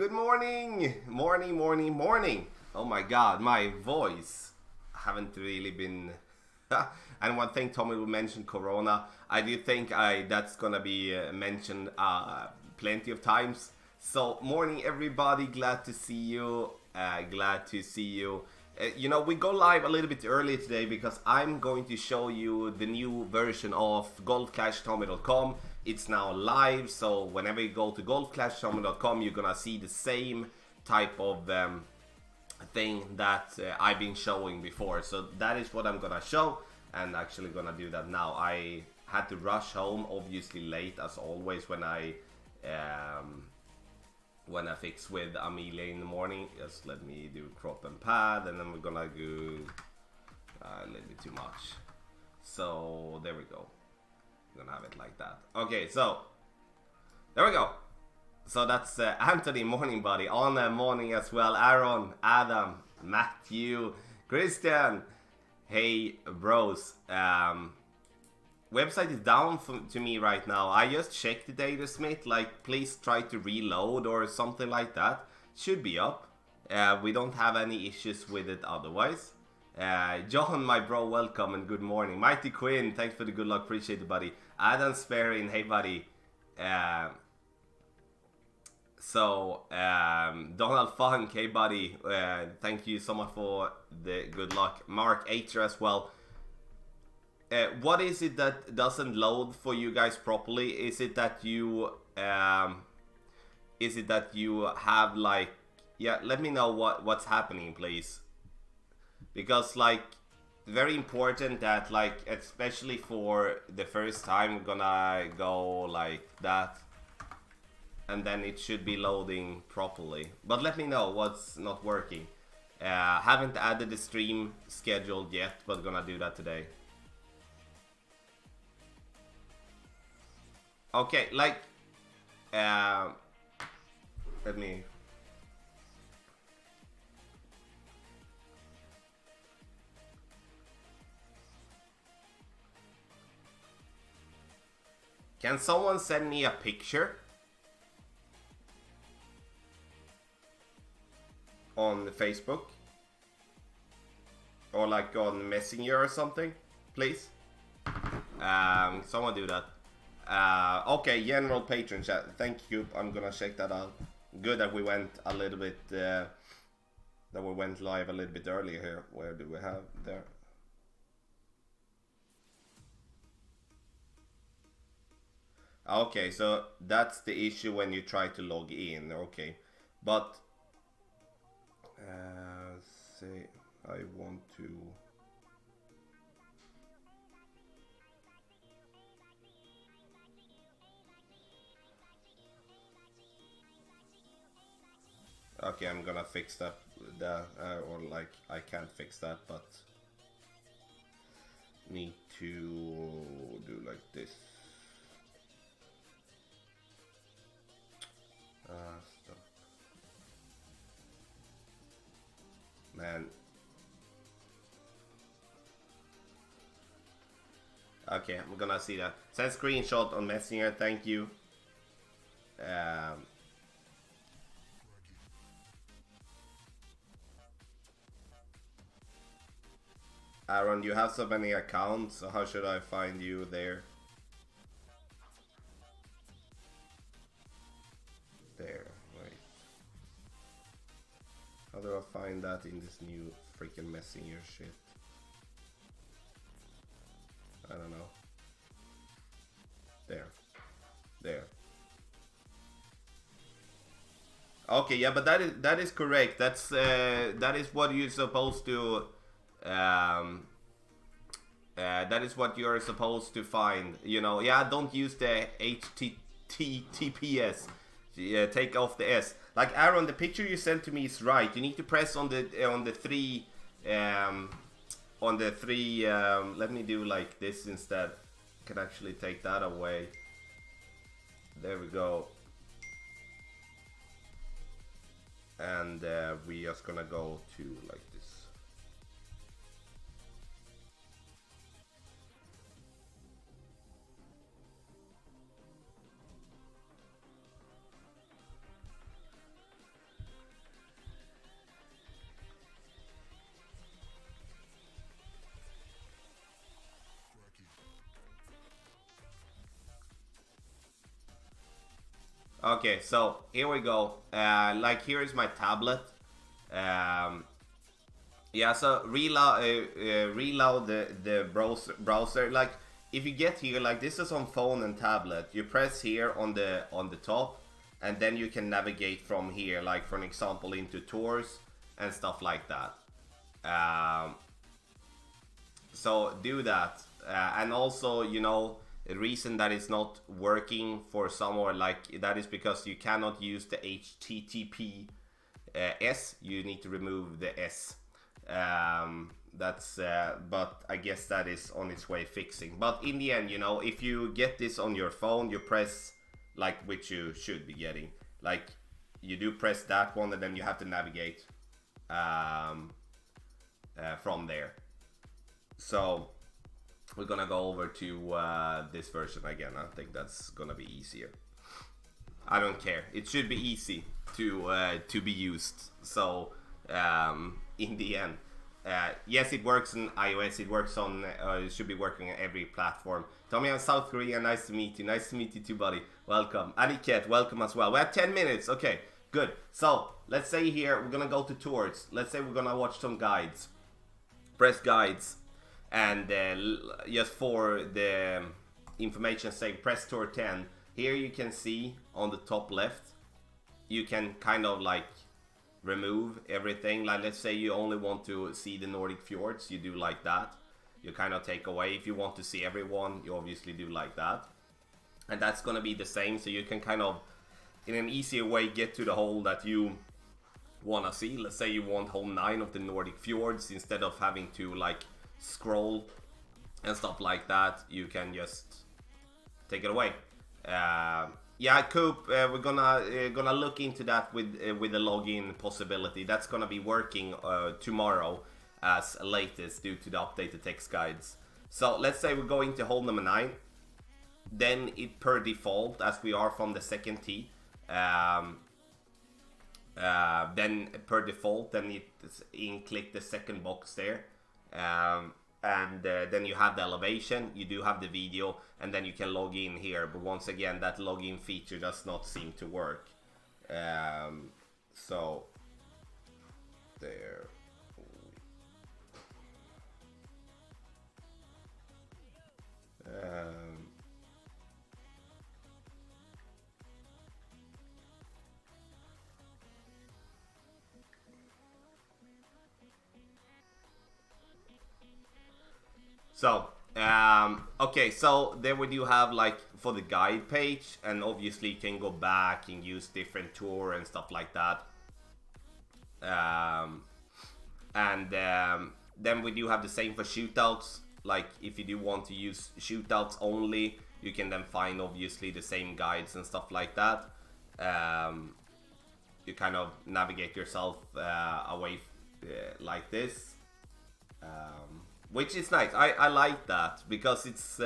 Good morning, morning. Oh my God, my voice haven't really been. And one thing Tommy will mention Corona. I do think that's gonna be mentioned plenty of times. So morning everybody, glad to see you. Glad to see you. We go live a little bit early today because I'm going to show you the new version of golfclashtommy.com. It's now live, so whenever you go to golfclashtommy.com, you're gonna see the same type of thing that I've been showing before. So that is what I'm gonna show, and actually gonna do that now. I had to rush home, obviously late as always when I fix with Amelia in the morning. Just let me do crop and pad, and then we're gonna go a little bit too much. So there we go. We're gonna have it like that. Okay, so there we go. So that's Anthony, morning buddy, on the morning as well. Aaron, Adam, Matthew, Christian. Hey bros. Website is down to me right now. I just checked the data, Smith. Like, please try to reload or something like that. Should be up. We don't have any issues with it otherwise. John, my bro, welcome and good morning. Mighty Quinn, thanks for the good luck. Appreciate it, buddy. Adam Sperrin, hey buddy. Donald Funk, hey buddy. Thank you so much for the good luck. Mark Acher as well. What is it that doesn't load for you guys properly? Is it that you have like, yeah, let me know what's happening, please. Because like, very important that like, especially for the first time, we're gonna go like that, and then it should be loading properly. But let me know what's not working. Haven't added the stream scheduled yet, but gonna do that today. Okay, like, let me. Can someone send me a picture on Facebook or like on Messenger or something, please? Someone do that. Okay, general patron chat. Thank you. I'm gonna check that out. Good that we went a little bit. That we went live a little bit earlier here. Where do we have there? Okay, so that's the issue when you try to log in. Okay, but say I want to. Okay, I'm gonna fix that. Or like I can't fix that, but need to do like this. Stop. Man. Okay, I'm gonna see that. Send screenshot on Messenger. Thank you. Aaron, you have so many accounts, so how should I find you there? There, wait. How do I find that in this new freaking Messenger shit? I don't know. There. Okay, yeah, but that is correct. That's that is what you're supposed to. That is what you're supposed to find. You know, yeah. Don't use the HTTPS. Yeah, take off the S. Like Aaron, the picture you sent to me is right. You need to press on the three. Let me do like this instead. I can actually take that away. There we go. And we just gonna go to like this. Okay, so here we go. Like here is my tablet. Um, yeah, so reload the browser. Like if you get here, like this is on phone and tablet. You press here on the top, and then you can navigate from here. Like for an example, into tours and stuff like that. So do that, and also the reason that it's not working for somewhere like that is because you cannot use the HTTP S. You need to remove the S. But I guess that is on its way fixing. But in the end, if you get this on your phone, you press like which you should be getting. Like you do press that one, and then you have to navigate from there. So we're gonna go over to this version again. I think that's gonna be easier. I don't care. It should be easy to be used. So in the end, yes, it works on iOS. It works on. It should be working on every platform. Tommy, I'm South Korea. Nice to meet you. Nice to meet you too, buddy. Welcome. Aniket, welcome as well. We have 10 minutes. Okay, good. So let's say here we're gonna go to tours. Let's say we're gonna watch some guides. Press guides, and just for the information sake, press tour 10. Here you can see on the top left, you can kind of like remove everything. Like let's say you only want to see the Nordic fjords, you do like that. You kind of take away. If you want to see everyone, you obviously do like that. And that's gonna be the same, so you can kind of in an easier way get to the hole that you wanna see. Let's say you want hole 9 of the Nordic fjords, instead of having to like scroll and stuff like that, you can just take it away. Yeah, Coop, we're gonna look into that with the login possibility. That's gonna be working tomorrow as latest due to the updated text guides. So let's say we're going to hole number 9. Then it per default, as we are from the second tee, then per default, then it's click the second box there. And then you have the elevation, you do have the video, and then you can log in here. But once again, that login feature does not seem to work. So there. So, okay, so there we do have like for the guide page, and obviously you can go back and use different tour and stuff like that. Then we do have the same for shootouts. Like if you do want to use shootouts only, you can then find obviously the same guides and stuff like that. You kind of navigate yourself away like this. Which is nice. I like that because it's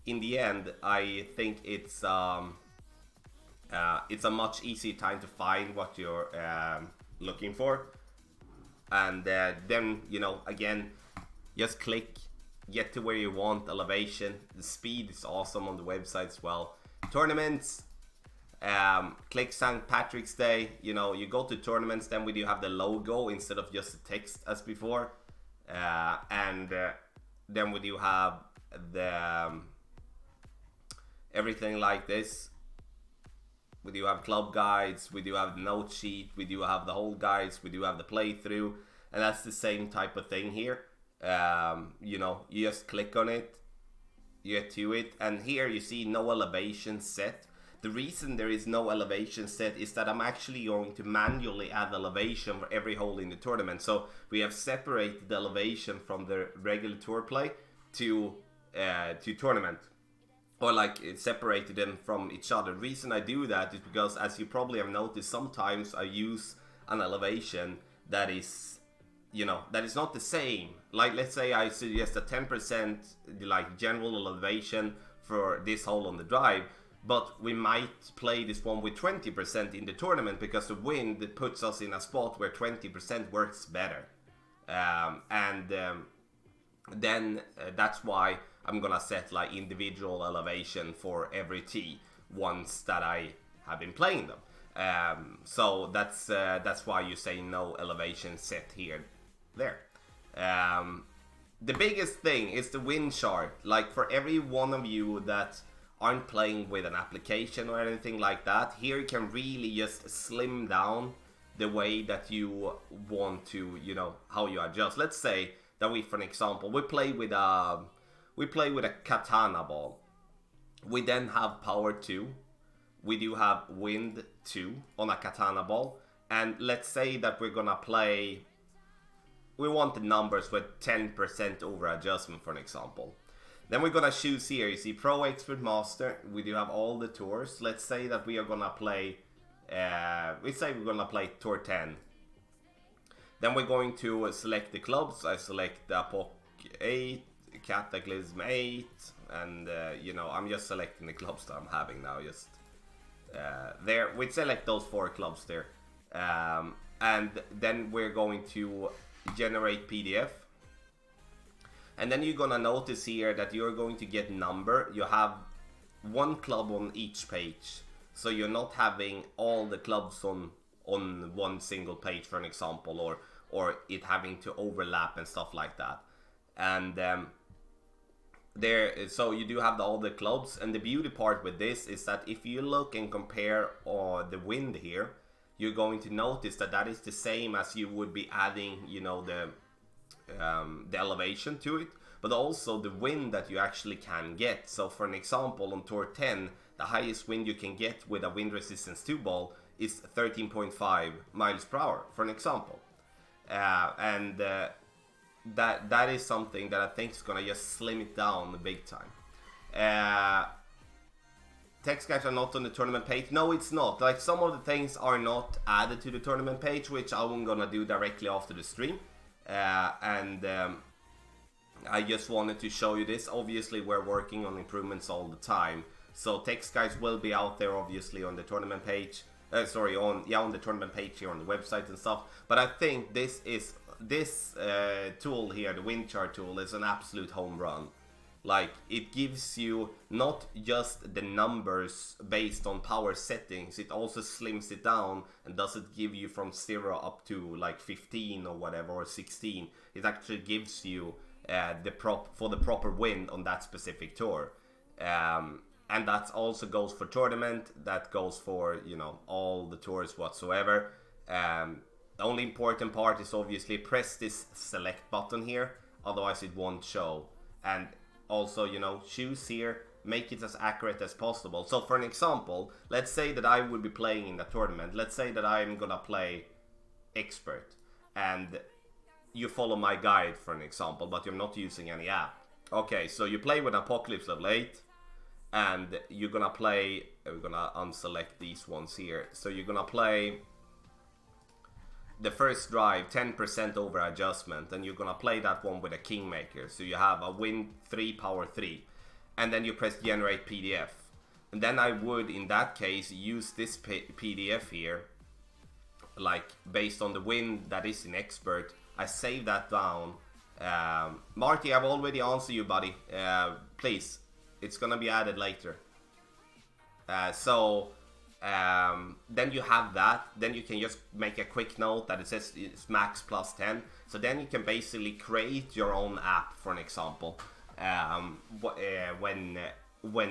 in the end I think it's a much easier time to find what you're looking for, and then again just click, get to where you want. Elevation, the speed is awesome on the website as well. Tournaments, click St. Patrick's Day. You go to tournaments, then we do have the logo instead of just the text as before. And then we do have the everything like this. We do have club guides, we do have the note sheet, we do have the whole guides, we do have the playthrough, and that's the same type of thing here. You just click on it, you get to it, and here you see no elevation set. The reason there is no elevation set is that I'm actually going to manually add elevation for every hole in the tournament. So we have separated the elevation from the regular tour play to tournament, or like it separated them from each other. The reason I do that is because, as you probably have noticed, sometimes I use an elevation that is that is not the same. Like let's say I suggest a 10% like general elevation for this hole on the drive, but we might play this one with 20% in the tournament because the wind puts us in a spot where 20% works better. Then that's why I'm gonna set like individual elevation for every tee once that I have been playing them. So that's why you say no elevation set here, there. The biggest thing is the win chart. Like for every one of you that aren't playing with an application or anything like that, here you can really just slim down the way that you want to, you know, how you adjust. Let's say that we, for an example, we play with a katana ball. We then have power 2. We do have wind 2 on a katana ball. And let's say that we're gonna play, we want the numbers with 10% over adjustment, for an example. Then we're gonna choose here, you see Pro, Expert, Master. We do have all the tours. Let's say that we are gonna play, we say we're gonna play Tour 10. Then we're going to select the clubs. I select the Apoc 8, Cataclysm 8, and you know, I'm just selecting the clubs that I'm having now, just there. We select those 4 clubs there. And then we're going to generate PDF. And then you're gonna notice here that you're going to get number. You have 1 club on each page, so you're not having all the clubs on one single page, for an example, or it having to overlap and stuff like that. And so you do have all the clubs. And the beauty part with this is that if you look and compare the wind here, you're going to notice that that is the same as you would be adding, you know, the elevation to it, but also the wind that you actually can get. So for an example, on Tour 10, the highest wind you can get with a wind resistance 2 ball is 13.5 miles per hour, for an example. And that is something that I think is gonna just slim it down big time. Text guides are not on the tournament page. No, it's not. Like, some of the things are not added to the tournament page, which I'm gonna do directly after the stream. I just wanted to show you this. Obviously, we're working on improvements all the time, so text guides will be out there, obviously, on the tournament page. On the tournament page here on the website and stuff. But I think this tool here, the wind chart tool, is an absolute home run. Like, it gives you not just the numbers based on power settings, it also slims it down and doesn't give you from 0 up to like 15 or whatever, or 16. It actually gives you the proper wind on that specific tour. And that also goes for tournament, that goes for, you know, all the tours whatsoever. The only important part is obviously press this select button here, otherwise it won't show. And also, you know, choose here, make it as accurate as possible. So for an example, let's say that I would be playing in the tournament. Let's say that I'm gonna play Expert, and you follow my guide, for an example, but you're not using any app. Okay, so you play with Apocalypse level 8, and you're gonna play, we're gonna unselect these ones here. So you're gonna play the first drive, 10% over adjustment, and you're gonna play that one with a Kingmaker. So you have a win 3, power 3, and then you press generate PDF. And then I would, in that case, use this PDF here, like based on the win that is in Expert. I save that down. Marty, I've already answered you, buddy. Please, it's gonna be added later. Then you have that. Then you can just make a quick note that it says it's max plus 10. So then you can basically create your own app, for an example, when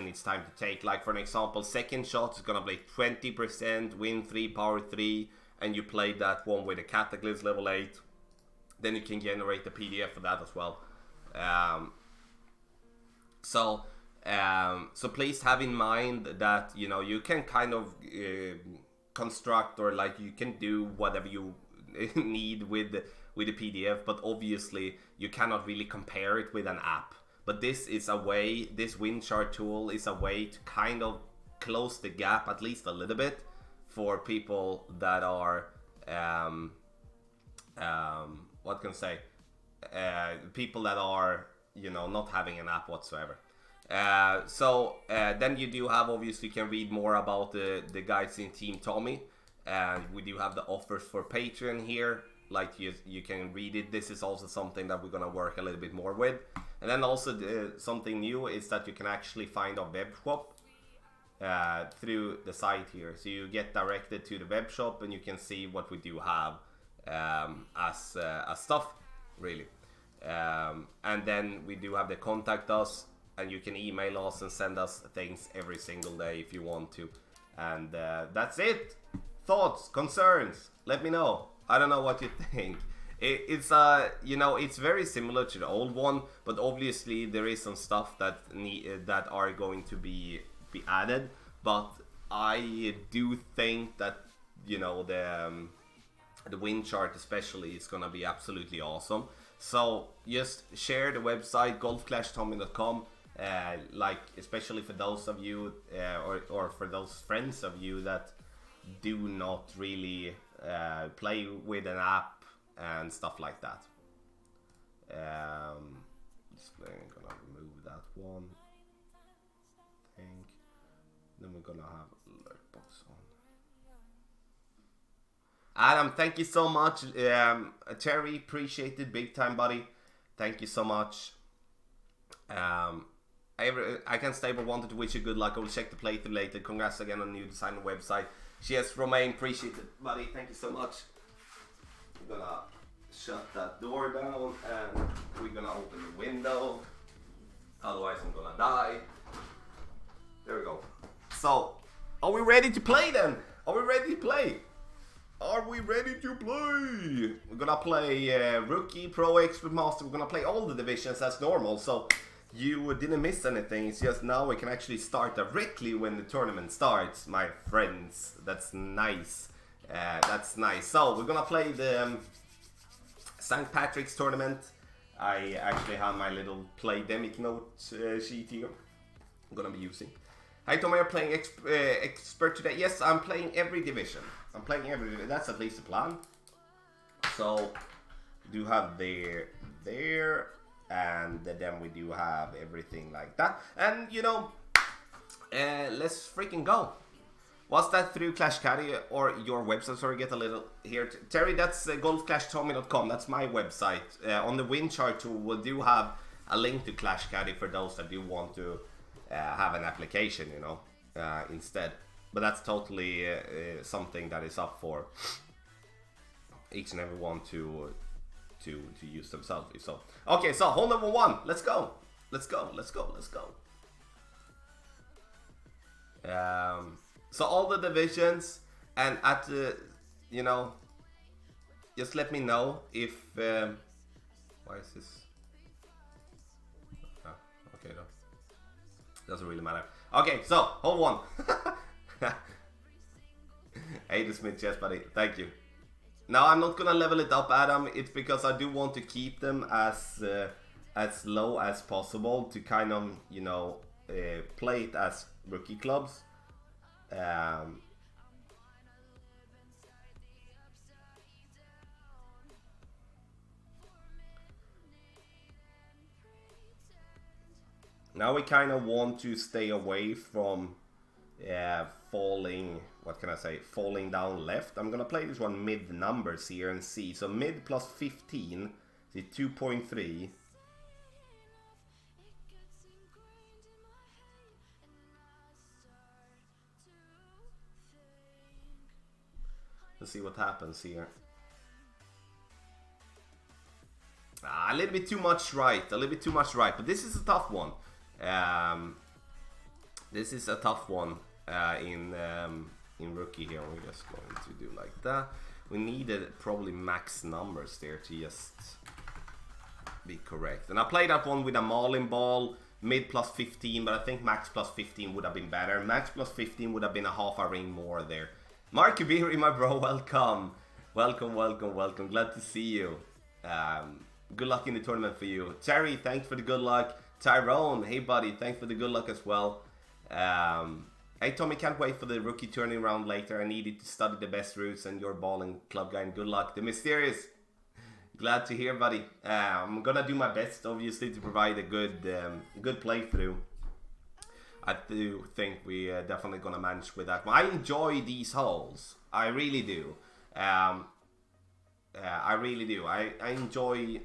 it's time to take. Like, for an example, second shot is gonna be 20%, win 3, power 3, and you play that one with a Cataclysm level 8. Then you can generate the PDF for that as well. So please have in mind that, you know, you can kind of construct, or like you can do whatever you need with the PDF, but obviously you cannot really compare it with an app. But this is a way, this wind chart tool is a way to kind of close the gap, at least a little bit, for people that are what can I say, people that are, you know, not having an app whatsoever. Then you do have, obviously, you can read more about the guides in Team Tommy. We do have the offers for Patreon here, like you can read it. This is also something that we're gonna work a little bit more with. And then also something new is that you can actually find a web shop. through the site here. So you get directed to the web shop and you can see what we do have as stuff, really. And then we do have the contact us, and you can email us and send us things every single day if you want to. And that's it. Thoughts, concerns, let me know. I don't know what you think. It's you know, it's very similar to the old one, but obviously there is some stuff that are going to be added. But I do think that, you know, the win chart especially is gonna be absolutely awesome. So just share the website golfclashtommy.com, like especially for those of you or for those friends of you that do not really play with an app and stuff like that. Just gonna remove that one. I think. Then we're gonna have alert box on. Adam, thank you so much. Terry, appreciate it big time, buddy. Thank you so much. I can stay but wanted to wish you good luck. I will check the playthrough later. Congrats again on new design and website. Cheers, Romain. Appreciate it, buddy. Thank you so much. We're gonna shut that door down and we're gonna open the window. Otherwise, I'm gonna die. There we go. So, are we ready to play then? Are we ready to play? Are we ready to play? We're gonna play Rookie, Pro, Expert, Master. We're gonna play all the divisions as normal. So, you didn't miss anything. It's just now we can actually start directly when the tournament starts, my friends. That's nice. That's nice. So, we're gonna play the St. Patrick's tournament. I actually have my little Playdemic note sheet here I'm gonna be using. Hi Tom, you're playing Expert today? Yes, I'm playing every division. I'm playing every division. That's at least the plan. So, we do have there, and then we do have everything like that. And, you know, let's freaking go. Was that through Clash Caddy or your website? Sorry, get a little here. Terry, that's golfclashtommy.com. That's my website. On the win chart tool, we do have a link to Clash Caddy for those that do want to have an application, you know, instead. But that's totally something that is up for each and every one to use themselves. So, okay, so hole number one. Let's go. Let's go. Let's go. Let's go. So all the divisions, and at the, you know, just let me know if why is this? Oh, okay, though. Doesn't really matter. Okay, so hole one. Hey, the Smith, yes, buddy. Thank you. Now I'm not gonna level it up, Adam. It's because I do want to keep them as low as possible to kind of, you know, play it as rookie clubs. Now we kind of want to stay away from falling, what can I say, falling down left. I'm gonna play this one mid numbers here and see. So mid plus 15, see 2.3. Let's see what happens here. A little bit too much right, but this is a tough one. This is a tough one in rookie here. We're just going to do like that. We needed probably max numbers there to just be correct. And I played that one with a Marlin ball, mid plus 15, but I think max plus 15 would have been better. Max plus 15 would have been a half a ring more there. Mark Kubiri, my bro, welcome. Welcome. Glad to see you. Good luck in the tournament for you. Terry, thanks for the good luck. Tyrone, hey buddy, thanks for the good luck as well. Hey Tommy, can't wait for the rookie turning round later. I needed to study the best routes and your ball and club guy, and good luck. The Mysterious, glad to hear, buddy. I'm gonna do my best, obviously, to provide a good playthrough. I do think we definitely gonna manage with that. I enjoy these holes. I really do. I really do. I enjoy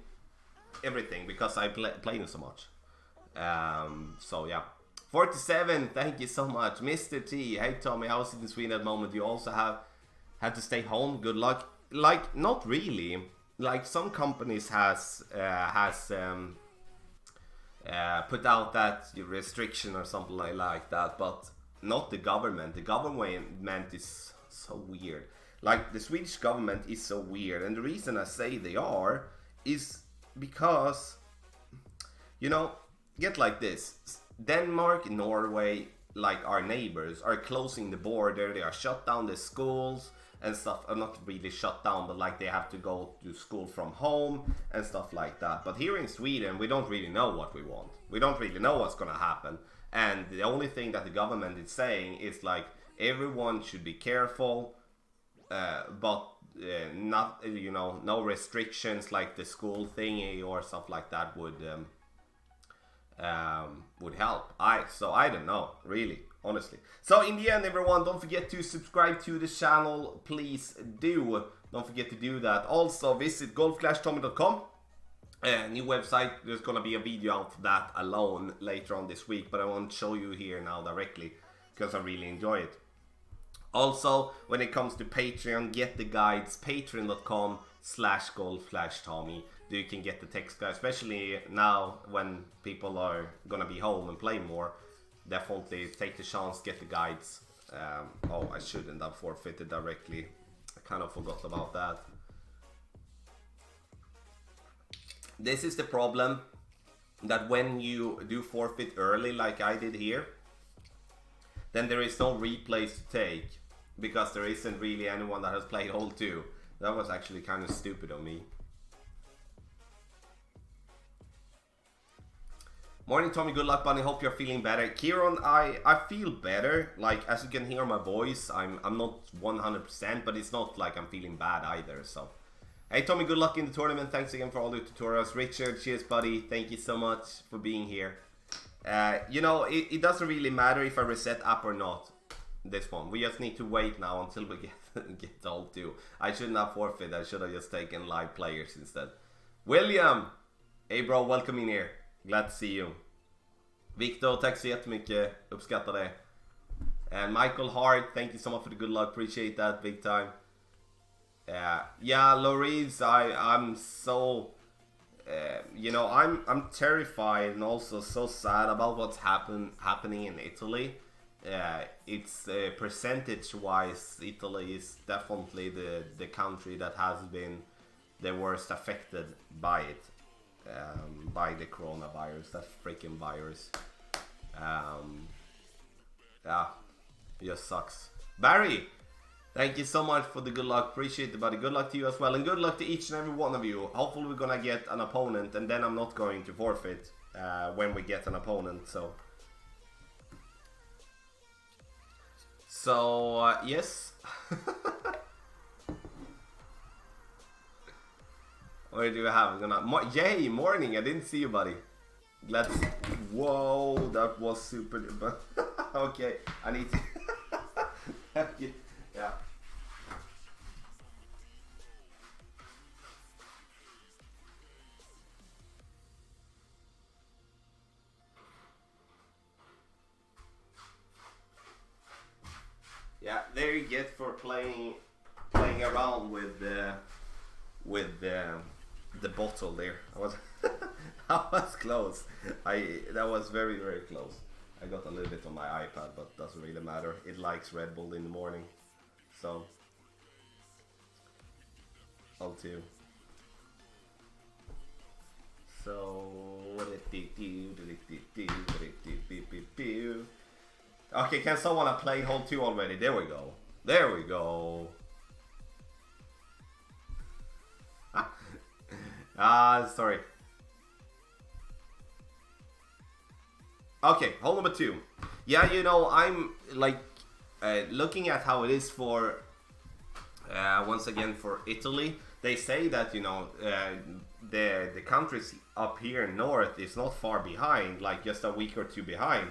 everything because I play them so much. So yeah, 47, thank you so much. Mr. T, hey Tommy, how's it in Sweden at the moment? You also had to stay home. Good luck. Like, not really. Like, some companies has put out that restriction or something like that, but not the government. The government is so weird. Like, the Swedish government is so weird, and the reason I say they are is because, you know, get like this. Denmark, Norway, like our neighbors, are closing the border. They are shut down the schools and stuff. Not really shut down, but like they have to go to school from home and stuff like that. But here in Sweden, we don't really know what we want. We don't really know what's gonna happen. And the only thing that the government is saying is like everyone should be careful, but not, you know, no restrictions like the school thingy or stuff like that would help. So I don't know, really, honestly. So in the end, everyone, don't forget to subscribe to the channel, please do. Don't forget to do that. Also visit golf-tommy.com, new website. There's gonna be a video out of that alone later on this week, but I won't show you here now directly because I really enjoy it. Also, when it comes to Patreon, get the guides, patreon.com/golf-tommy. You can get the text guide, especially now when people are gonna be home and play more. Definitely take the chance, get the guides. Oh, I shouldn't have forfeited directly. I kind of forgot about that. This is the problem, that when you do forfeit early like I did here, then there is no replays to take, because there isn't really anyone that has played hole 2. That was actually kind of stupid of me. Morning Tommy, good luck buddy, hope you're feeling better. Kieran, I feel better. Like, as you can hear my voice, I'm not 100%, but it's not like I'm feeling bad either, so. Hey Tommy, good luck in the tournament, thanks again for all the tutorials. Richard, cheers buddy, thank you so much for being here. You know, it doesn't really matter if I reset app or not, this one. We just need to wait now until we get the hole 2. I shouldn't have forfeited, I should have just taken live players instead. William! Hey bro, welcome in here. Glad to see you. Victor, tack så jättemycket. Uppskattar det. And Michael Hart, thank you so much for the good luck. Appreciate that big time. Yeah, Louise, I'm so... you know, I'm terrified and also so sad about what's happening in Italy. It's percentage-wise, Italy is definitely the country that has been the worst affected by it. By the coronavirus, that freaking virus. Yeah, it just sucks. Barry, thank you so much for the good luck, appreciate it buddy. Good luck to you as well, and good luck to each and every one of you. Hopefully we're gonna get an opponent, and then I'm not going to forfeit when we get an opponent, so yes. What do you have? Yay, morning, I didn't see you buddy. Glad to... Whoa, that was super. Okay, I need to... Yeah. Yeah, there you get for playing around with the bottle there. I was close. That was very, very close. I got a little bit on my iPad, but doesn't really matter. It likes Red Bull in the morning, so I'll too. So okay, can someone have played hole 2 already? There we go. There we go. Sorry. Okay, hole number 2. Yeah, you know, I'm like looking at how it is for once again for Italy. They say that, you know, the countries up here north is not far behind, like just a week or 2 behind,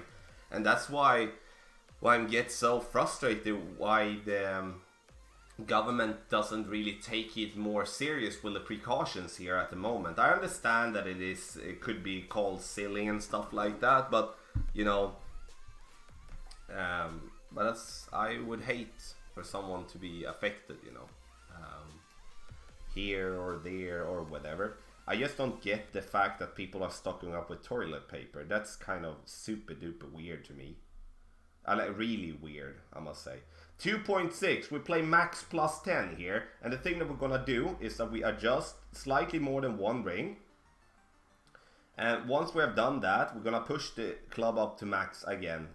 and that's why I get so frustrated why the government doesn't really take it more serious with the precautions here at the moment. I understand that it could be called silly and stuff like that, but you know, But I would hate for someone to be affected, you know, here or there or whatever. I just don't get the fact that people are stocking up with toilet paper. That's kind of super duper weird to me. Like, really weird, I must say. 2.6, we play max plus 10 here. And the thing that we're gonna do is that we adjust slightly more than one ring. And once we have done that, we're gonna push the club up to max again.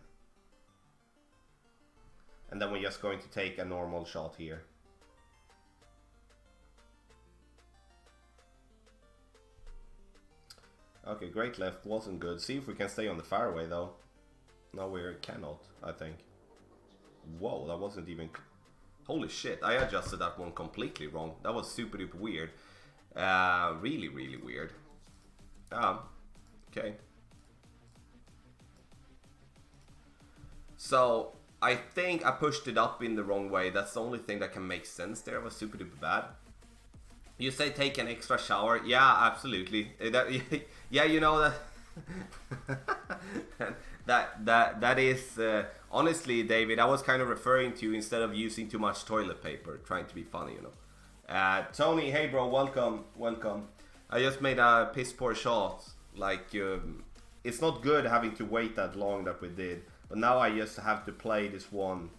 And then we're just going to take a normal shot here. Okay, great left wasn't good. See if we can stay on the fairway though. No, we cannot, I think. Whoa, that wasn't even... Holy shit, I adjusted that one completely wrong. That was super duper weird. Really, really weird. Okay. So, I think I pushed it up in the wrong way. That's the only thing that can make sense there. It was super duper bad. You say take an extra shower? Yeah, absolutely. Yeah, you know that that is honestly, David. I was kind of referring to instead of using too much toilet paper, trying to be funny, you know. Tony, hey bro, welcome. I just made a piss poor shot. Like it's not good having to wait that long that we did, but now I just have to play this one.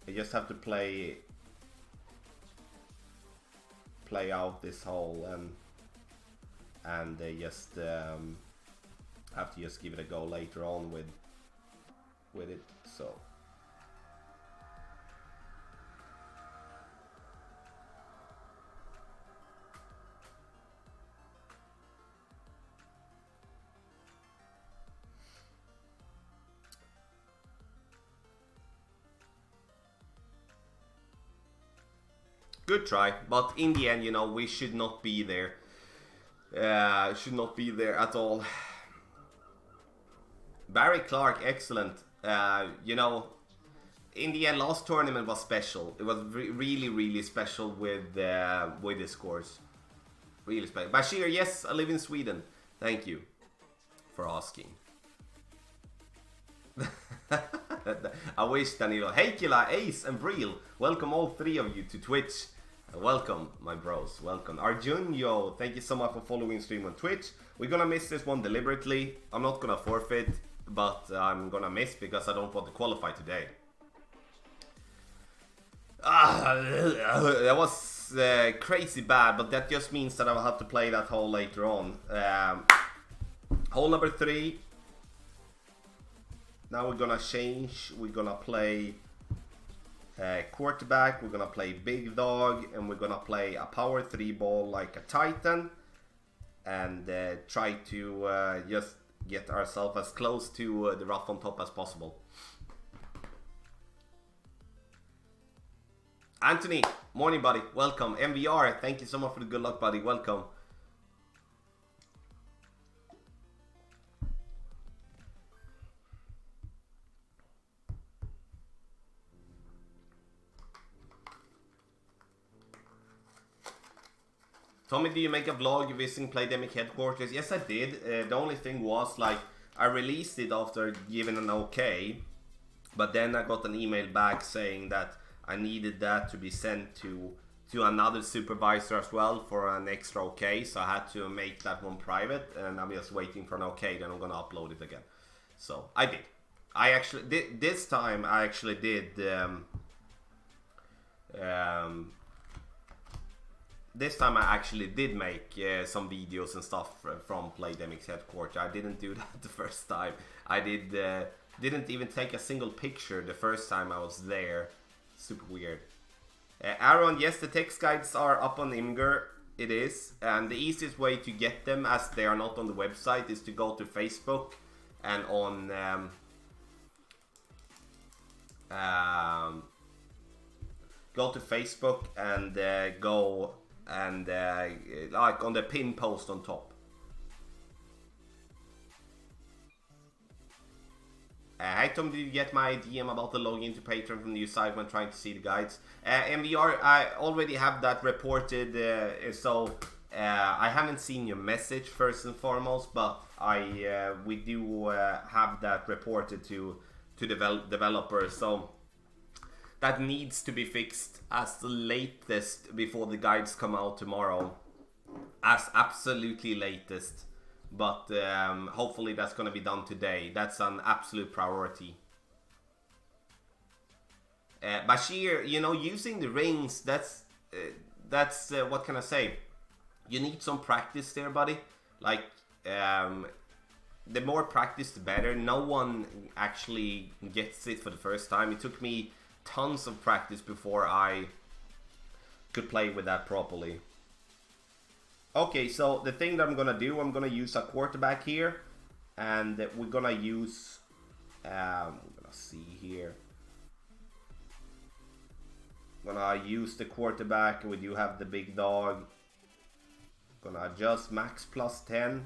I just have to play out this hole and they just have to just give it a go later on with it. So good try, but in the end, you know, we should not be there. Should not be there at all. Barry Clark, excellent. You know, in the end, last tournament was special. It was really, really special with the scores. Really special. Bashir, yes, I live in Sweden. Thank you for asking. I wish, Danilo. Hey, Killa, Ace, and Breel. Welcome all three of you to Twitch. Welcome, my bros. Welcome. Arjunyo, thank you so much for following stream on Twitch. We're gonna miss this one deliberately. I'm not gonna forfeit, but I'm gonna miss because I don't want to qualify today. That was crazy bad, but that just means that I'll have to play that hole later on. Hole number 3. Now we're gonna change. We're gonna play quarterback, we're gonna play big dog, and we're gonna play a power 3 ball like a Titan, and try to just get ourselves as close to the rough on top as possible. Anthony, morning buddy, welcome. MVR, thank you so much for the good luck buddy, welcome. Tommy, do you make a vlog visiting Playdemic headquarters? Yes, I did. The only thing was, like, I released it after giving an okay, but then I got an email back saying that I needed that to be sent to another supervisor as well for an extra okay, so I had to make that one private, and I'm just waiting for an okay, then I'm gonna upload it again. So, I did. I actually did, this time I actually did this time I actually did make some videos and stuff from Playdemic's headquarters. I didn't do that the first time. I didn't even take a single picture the first time I was there. Super weird. Aaron, yes, the text guides are up on Imgur. It is. And the easiest way to get them, as they are not on the website, is to go to Facebook and on... go to Facebook and go... and like on the pin post on top. Hey Tom, did you get my DM about the login to Patreon from the new site when trying to see the guides? MVR, I already have that reported, so I haven't seen your message first and foremost, but we do have that reported to to developers. So that needs to be fixed as the latest before the guides come out tomorrow. As absolutely latest. But hopefully that's going to be done today. That's an absolute priority. Bashir, you know, using the rings, that's what can I say? You need some practice there, buddy. Like, the more practice, the better. No one actually gets it for the first time. It took me tons of practice before I could play with that properly. Okay, so the thing that I'm gonna do, I'm gonna use a quarterback here, and we're gonna use, we're gonna see here. Gonna use the quarterback. We do have the big dog. Gonna adjust max plus 10.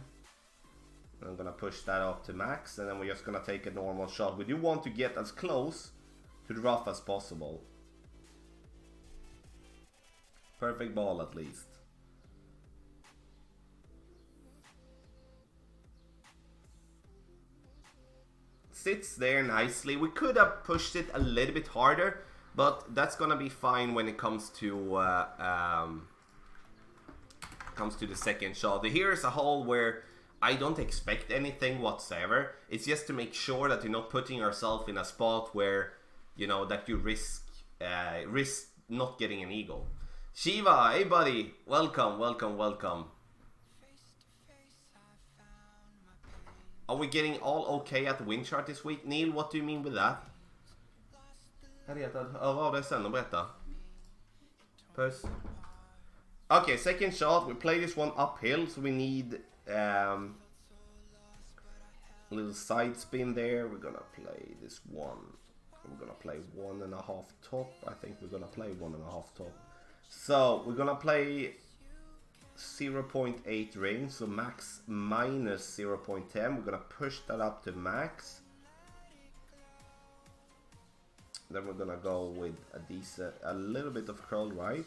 I'm gonna push that up to max, and then we're just gonna take a normal shot. We do want to get as close to the rough as possible. Perfect ball at least. Sits there nicely. We could have pushed it a little bit harder, but that's gonna be fine when it comes to the second shot. Here's a hole where I don't expect anything whatsoever. It's just to make sure that you're not putting yourself in a spot where, you know, that you risk not getting an eagle. Shiva, hey buddy, welcome, welcome, welcome. Are we getting all okay at the win chart this week? Neil, what do you mean with that? Vad det sen att berätta? Puss. Okay, second shot. We play this one uphill, so we need a little side spin there. We're gonna play this one. We're gonna play 1.5 top. I think we're gonna play 1.5 top. So we're gonna play 0.8 range, so max minus 0.10. We're gonna push that up to max. Then we're gonna go with a little bit of curl right.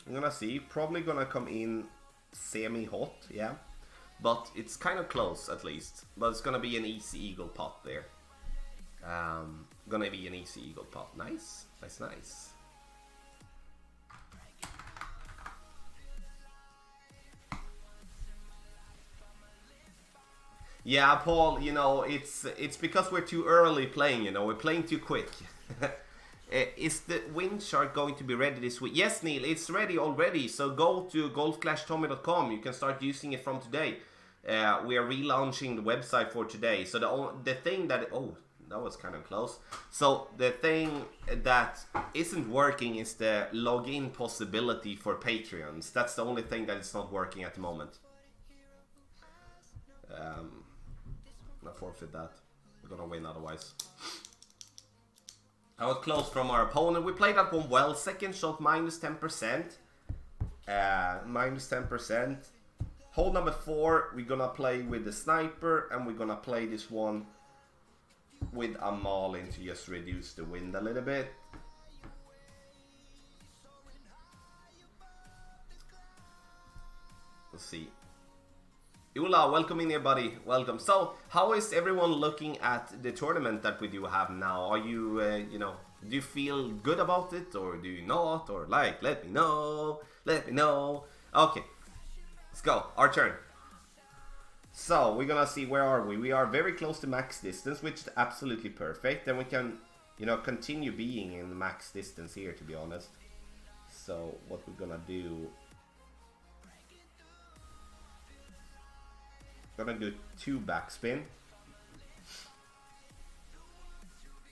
I'm gonna see, probably gonna come in semi-hot, yeah. But it's kind of close at least. But it's gonna be an easy eagle pot there. Gonna be an easy eagle pot. Nice, nice, nice. Yeah, Paul, you know, it's because we're too early playing, you know, we're playing too quick. Is the wind chart going to be ready this week? Yes, Neil, it's ready already. So go to golf-tommy.com. You can start using it from today. We are relaunching the website for today. So the thing that... Oh, that was kind of close. So the thing that isn't working is the login possibility for Patreons. That's the only thing that is not working at the moment. I'm gonna forfeit that. We're gonna win otherwise. I was close from our opponent. We played that one well. Second shot minus 10%. Minus 10%. Hole number 4, we're gonna play with the sniper, and we're gonna play this one with a Marlin to just reduce the wind a little bit. Let's see. Ula, welcome in here, buddy. Welcome. So, how is everyone looking at the tournament that we do have now? Are you, you know, do you feel good about it, or do you not? Or like, let me know. Let me know. Okay, let's go. Our turn. So, we're gonna see, where are we? We are very close to max distance, which is absolutely perfect. Then we can, you know, continue being in the max distance here, to be honest. So, what we're gonna do... Gonna do 2 backspin.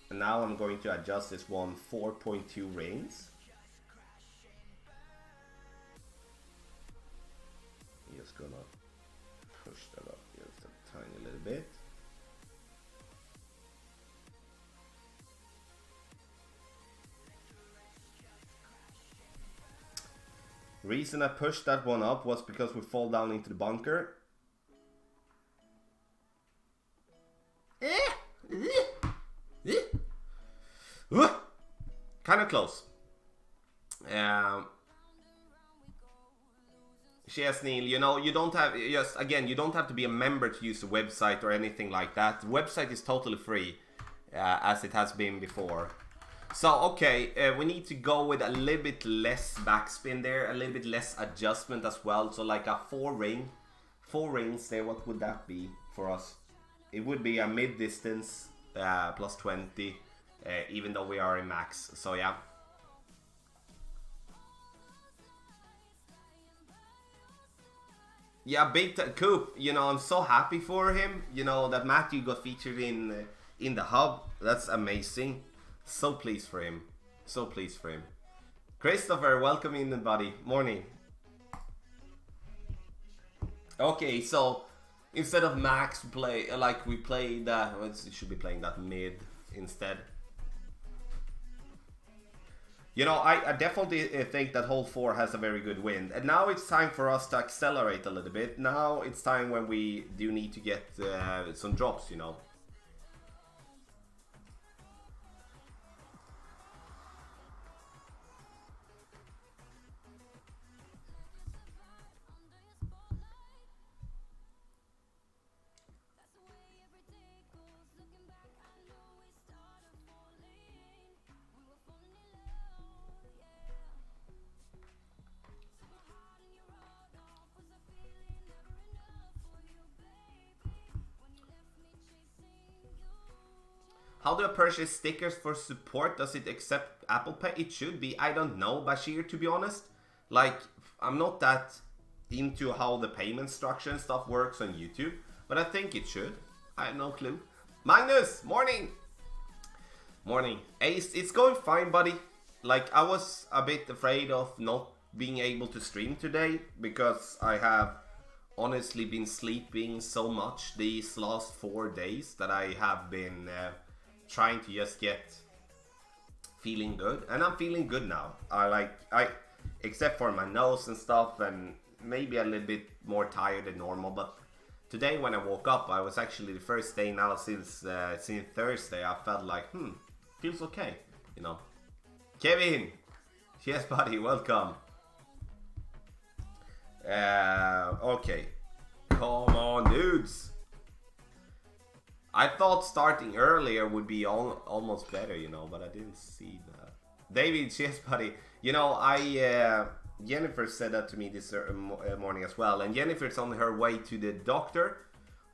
And now I'm going to adjust this one 4.2 reins. Just gonna push that up just a tiny little bit. Reason I pushed that one up was because we fall down into the bunker. Kind of close. Yes, Neil, you know, you don't have, yes, again, you don't have to be a member to use the website or anything like that. The website is totally free, as it has been before. So, okay, we need to go with a little bit less backspin there, a little bit less adjustment as well. So like a 4 rings there, what would that be for us? It would be a mid distance, plus 20, even though we are in max, so yeah. Yeah, big Coop. You know, I'm so happy for him. You know that Matthew got featured in the hub. That's amazing. So pleased for him. So pleased for him. Christopher, welcome in, buddy. Morning. Okay, so instead of max play, like we play that, well, it should be playing that mid instead. You know, I definitely think that hole 4 has a very good wind. And now it's time for us to accelerate a little bit. Now it's time when we do need to get some drops, you know. How do I purchase stickers for support? Does it accept Apple Pay? It should be. I don't know, Bashir, to be honest. Like, I'm not that into how the payment structure and stuff works on YouTube, but I think it should. I have no clue. Magnus, morning! Morning. Ace, it's going fine, buddy. Like, I was a bit afraid of not being able to stream today because I have honestly been sleeping so much these last 4 days that I have been trying to just get feeling good, and I'm feeling good now. I except for my nose and stuff, and maybe a little bit more tired than normal. But today when I woke up, I was actually the first day now since Thursday. I felt like feels okay, you know. Kevin, yes, buddy, welcome. Okay, come on, dudes. I thought starting earlier would be almost better, you know, but I didn't see that. David, yes, buddy. You know, Jennifer said that to me this morning as well, and Jennifer's on her way to the doctor,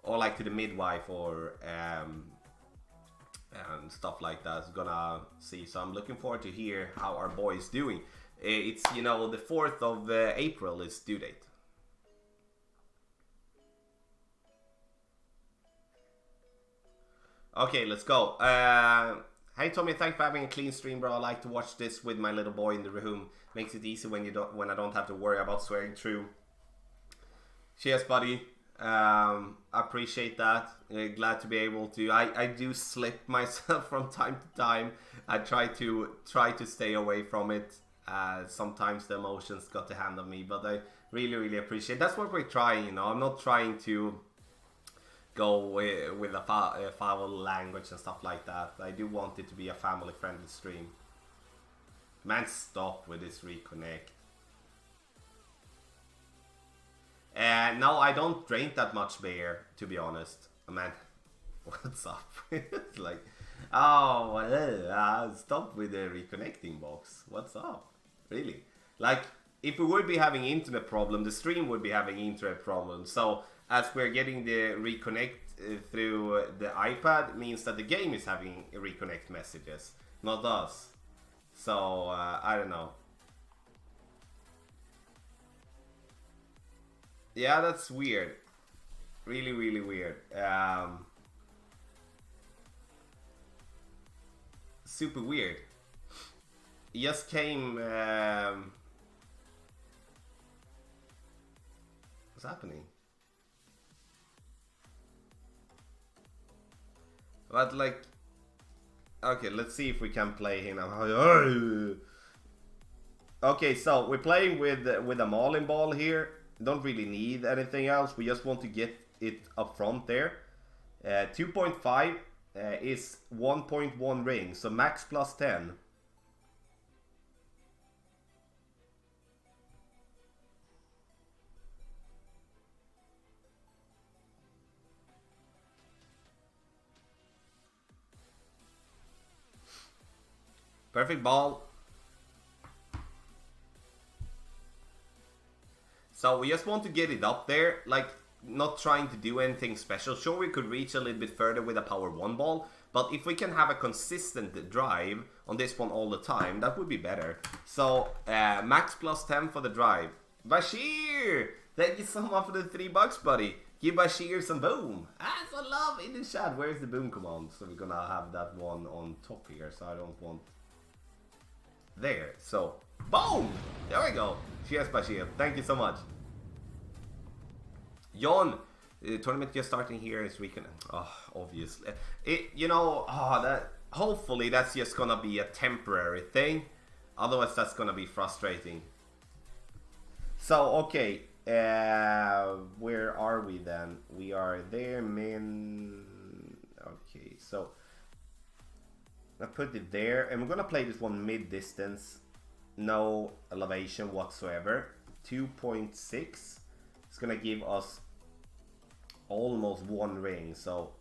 or like to the midwife, or and stuff like that. Is gonna see. So I'm looking forward to hear how our boy is doing. It's, you know, the 4th of April is due date. Okay, let's go. Hey Tommy, thanks for having a clean stream, bro. I like to watch this with my little boy in the room. Makes it easy when I don't have to worry about swearing through. Cheers, buddy. I appreciate that. Glad to be able to. I do slip myself from time to time. I try to stay away from it. Sometimes the emotions got the hand of me, but I really appreciate. That's what we're trying, you know. I'm not trying to go with a foul language and stuff like that. I do want it to be a family friendly stream. Man, stop with this reconnect. No, I don't drink that much beer, to be honest. Man, what's up? It's like, oh, stop with the reconnecting box. What's up? Really? Like, if we would be having internet problem, the stream would be having internet problems. So as we're getting the reconnect through the iPad, means that the game is having reconnect messages, not us. So I don't know. Yeah, that's weird. Really weird. Super weird. It just came. What's happening? But like, okay, let's see if we can play him now. Okay, so we're playing with a Marlin ball here. Don't really need anything else. We just want to get it up front there. 2.5 is 1.1 ring, so max plus 10. Perfect ball. So we just want to get it up there, like not trying to do anything special. Sure, we could reach a little bit further with a power 1 ball, but if we can have a consistent drive on this one all the time, that would be better. So max plus 10 for the drive. Bashir, thank you so much for the $3, buddy. Give Bashir some boom. Ah, so love in the chat. Where's the boom command? So we're gonna have that one on top here, so I don't want there. So boom, there we go. Cheers, Bashir. Thank you so much. John, the tournament just starting here this weekend. Oh, obviously. That hopefully that's just gonna be a temporary thing. Otherwise, that's gonna be frustrating. So, okay. Where are we then? We are there, min. Okay, so I put it there, and we're gonna play this one mid-distance. No elevation whatsoever. 2.6. It's gonna give us almost 1 ring, so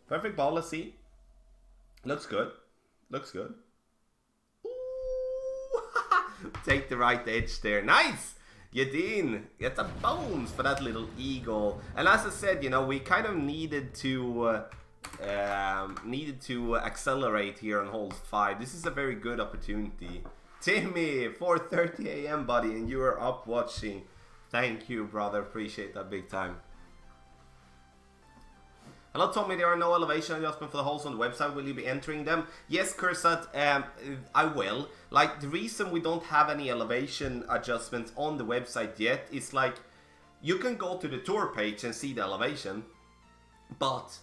perfect ball. Let's see. Looks good. Looks good. Take the right edge there. Nice! Yadin gets a bones for that little eagle. And as I said, we kind of needed to accelerate here on hole 5. This is a very good opportunity. Timmy, 4:30 a.m. buddy, and you are up watching. Thank you, brother. Appreciate that big time. Hello, Tommy. There are no elevation adjustments for the holes on the website. Will you be entering them? Yes, Kursat, I will. Like, the reason we don't have any elevation adjustments on the website yet is like, you can go to the tour page and see the elevation, but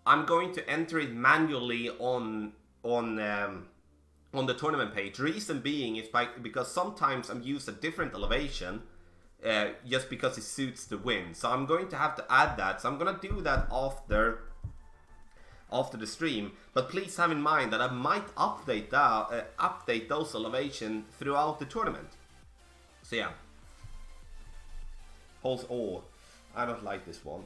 I'm going to enter it manually on the tournament page. Reason being is because sometimes I'm used a different elevation. Just because it suits the wind. So I'm going to have to add that. So I'm going to do that after the stream. But please have in mind that I might update those elevation throughout the tournament. So yeah. Holes. Oh, I don't like this one.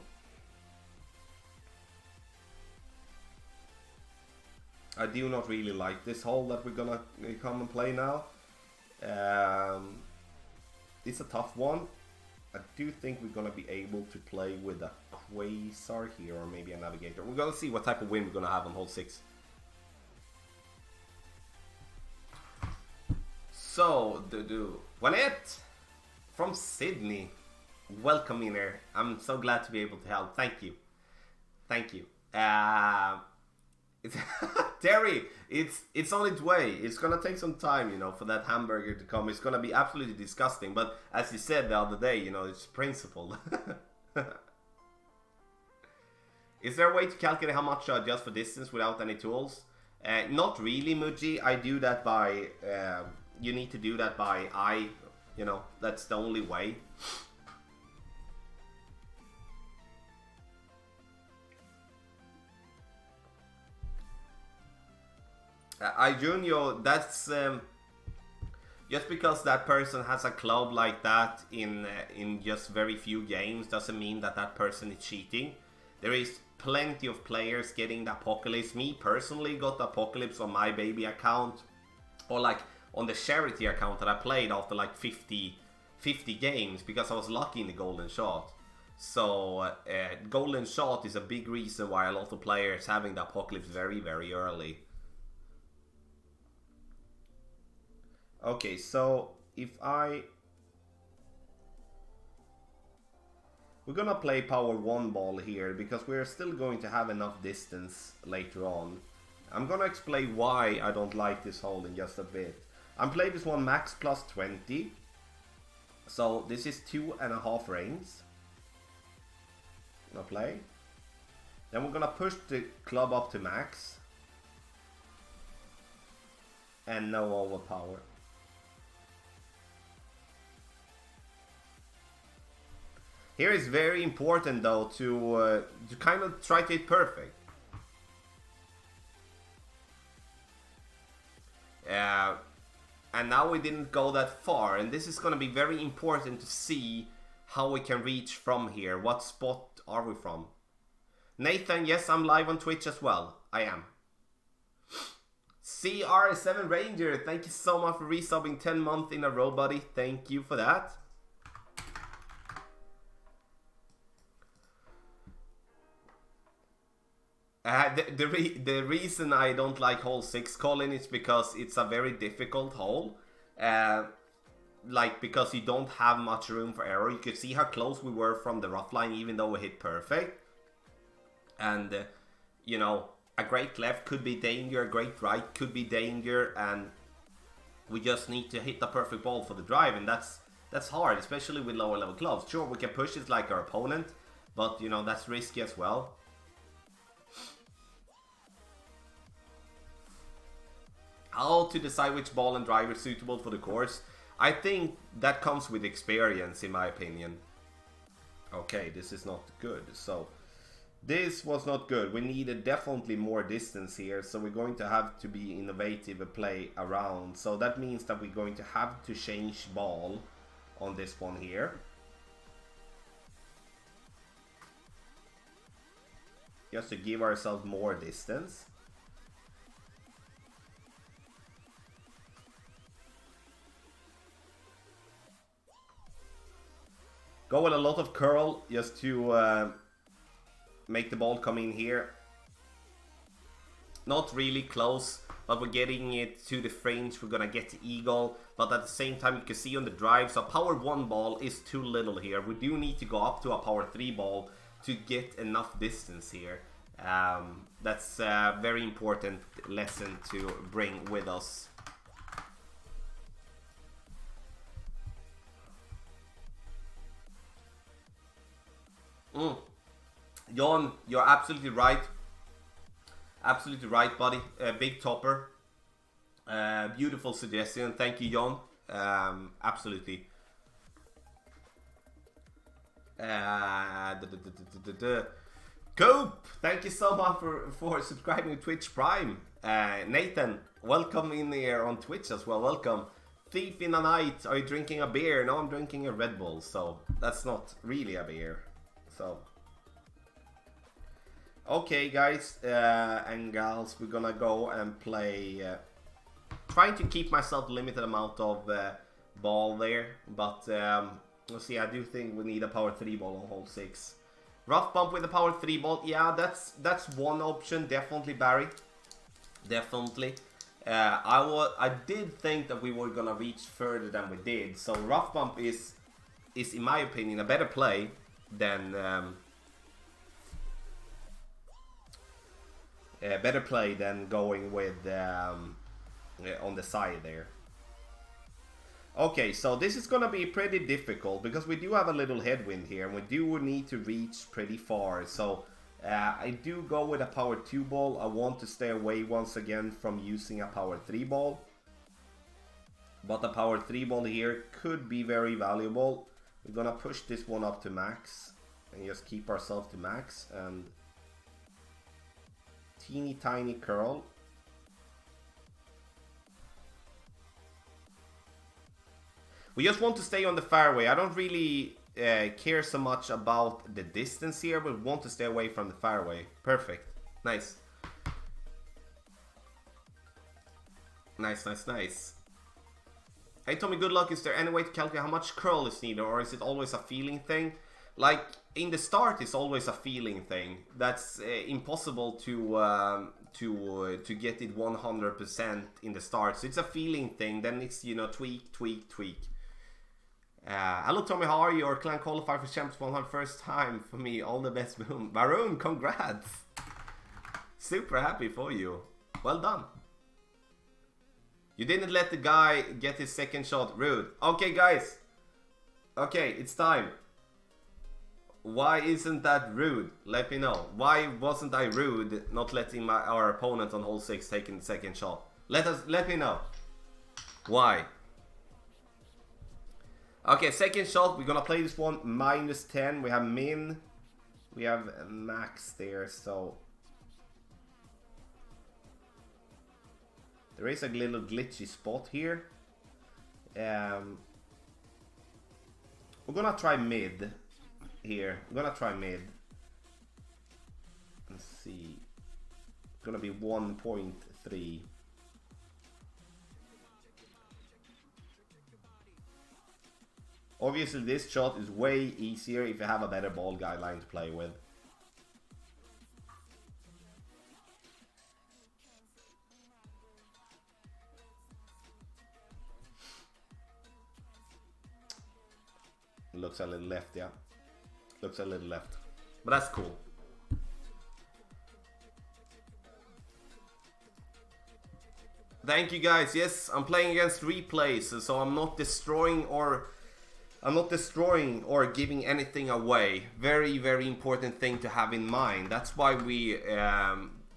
I do not really like this hole that we're gonna come and play now. It's a tough one. I do think we're gonna be able to play with a Quasar here, or maybe a Navigator. We're gonna see what type of wind we're gonna have on hole 6. So, Juanette from Sydney, welcome in here. I'm so glad to be able to help. Thank you. Thank you. Terry, it's on its way. It's gonna take some time, for that hamburger to come. It's gonna be absolutely disgusting. But as you said the other day, it's principle. Is there a way to calculate how much to adjust for distance without any tools? Not really, Muji. I do that by. You need to do that by eye. That's the only way. Junior, that's just because that person has a club like that in just very few games doesn't mean that person is cheating. There is plenty of players getting the Apocalypse. Me personally got the Apocalypse on my baby account, or like on the charity account that I played after like 50 games because I was lucky in the golden shot. So golden shot is a big reason why a lot of players having the Apocalypse very, very early. Okay, so we're gonna play power 1 ball here because we're still going to have enough distance later on. I'm gonna explain why I don't like this hole in just a bit. I'm playing this one max plus 20. So this is 2.5 rings. Gonna play. Then we're gonna push the club up to max. And no overpower. Here is very important though to kind of try to hit perfect. And now we didn't go that far, and this is going to be very important to see how we can reach from here. What spot are we from? Nathan, yes, I'm live on Twitch as well. I am. CR7 Ranger, thank you so much for resubbing 10 months in a row, buddy. Thank you for that. The reason I don't like hole 6, Colin, is because it's a very difficult hole. Like, because you don't have much room for error. You could see how close we were from the rough line, even though we hit perfect. And, you know, a great left could be danger, a great right could be danger, and we just need to hit the perfect ball for the drive, and that's hard, especially with lower level clubs. Sure, we can push it like our opponent, but, you know, that's risky as well. How to decide which ball and drive is suitable for the course? I think that comes with experience, in my opinion. Okay, this is not good. So, this was not good. We needed definitely more distance here. So, we're going to have to be innovative and play around. So, that means that we're going to have to change ball on this one here. Just to give ourselves more distance. Go with a lot of curl just to make the ball come in here. Not really close, but we're getting it to the fringe. We're gonna get the eagle, but at the same time you can see on the drive, so power 1 ball is too little here. We do need to go up to a power 3 ball to get enough distance here. That's a very important lesson to bring with us. Jon, you're absolutely right. Absolutely right, buddy. Big topper. Beautiful suggestion. Thank you, Jon. Absolutely. Coop, thank you so much for subscribing to Twitch Prime. Nathan, welcome in here on Twitch as well. Welcome. Thief in the night. Are you drinking a beer? No, I'm drinking a Red Bull, so that's not really a beer. So, okay, guys and gals, we're gonna go and play. Trying to keep myself limited amount of ball there, but we'll see. I do think we need a power 3 ball on hole 6. Rough bump with a power 3 ball. Yeah, that's one option, definitely, Barry. Definitely. I did think that we were gonna reach further than we did. So rough bump is in my opinion a better play than going with on the side there. Okay, so this is gonna be pretty difficult because we do have a little headwind here and we do need to reach pretty far. So I do go with a power 2 ball. I want to stay away once again from using a power 3 ball, but the power 3 ball here could be very valuable. We're gonna push this one up to max and just keep ourselves to max, and teeny tiny curl. We just want to stay on the fairway. I don't really care so much about the distance here, but want to stay away from the fairway. Perfect. Nice. Nice, nice, nice. Hey Tommy, good luck. Is there any way to calculate how much curl is needed, or is it always a feeling thing? Like, in the start, it's always a feeling thing. That's impossible to get it 100% in the start. So it's a feeling thing. Then it's, you know, tweak, tweak, tweak. Hello Tommy, how are you? Your clan qualified for Champs 100 first time for me. All the best, boom. Varun, congrats. Super happy for you. Well done. You didn't let the guy get his second shot. Rude. Okay, guys. Okay, it's time. Why isn't that rude? Let me know. Why wasn't I rude not letting our opponent on hole 6 taking the second shot? Let me know. Why? Okay, second shot. We're gonna play this one -10. We have min. We have max there, so There is a little glitchy spot here. We're gonna try mid here. I'm gonna try mid. Let's see. It's gonna be 1.3. Obviously this shot is way easier if you have a better ball guideline to play with. Looks a little left, yeah. Looks a little left. But that's cool. Thank you guys. Yes, I'm playing against replays, so I'm not destroying or giving anything away. Very, very important thing to have in mind. That's why we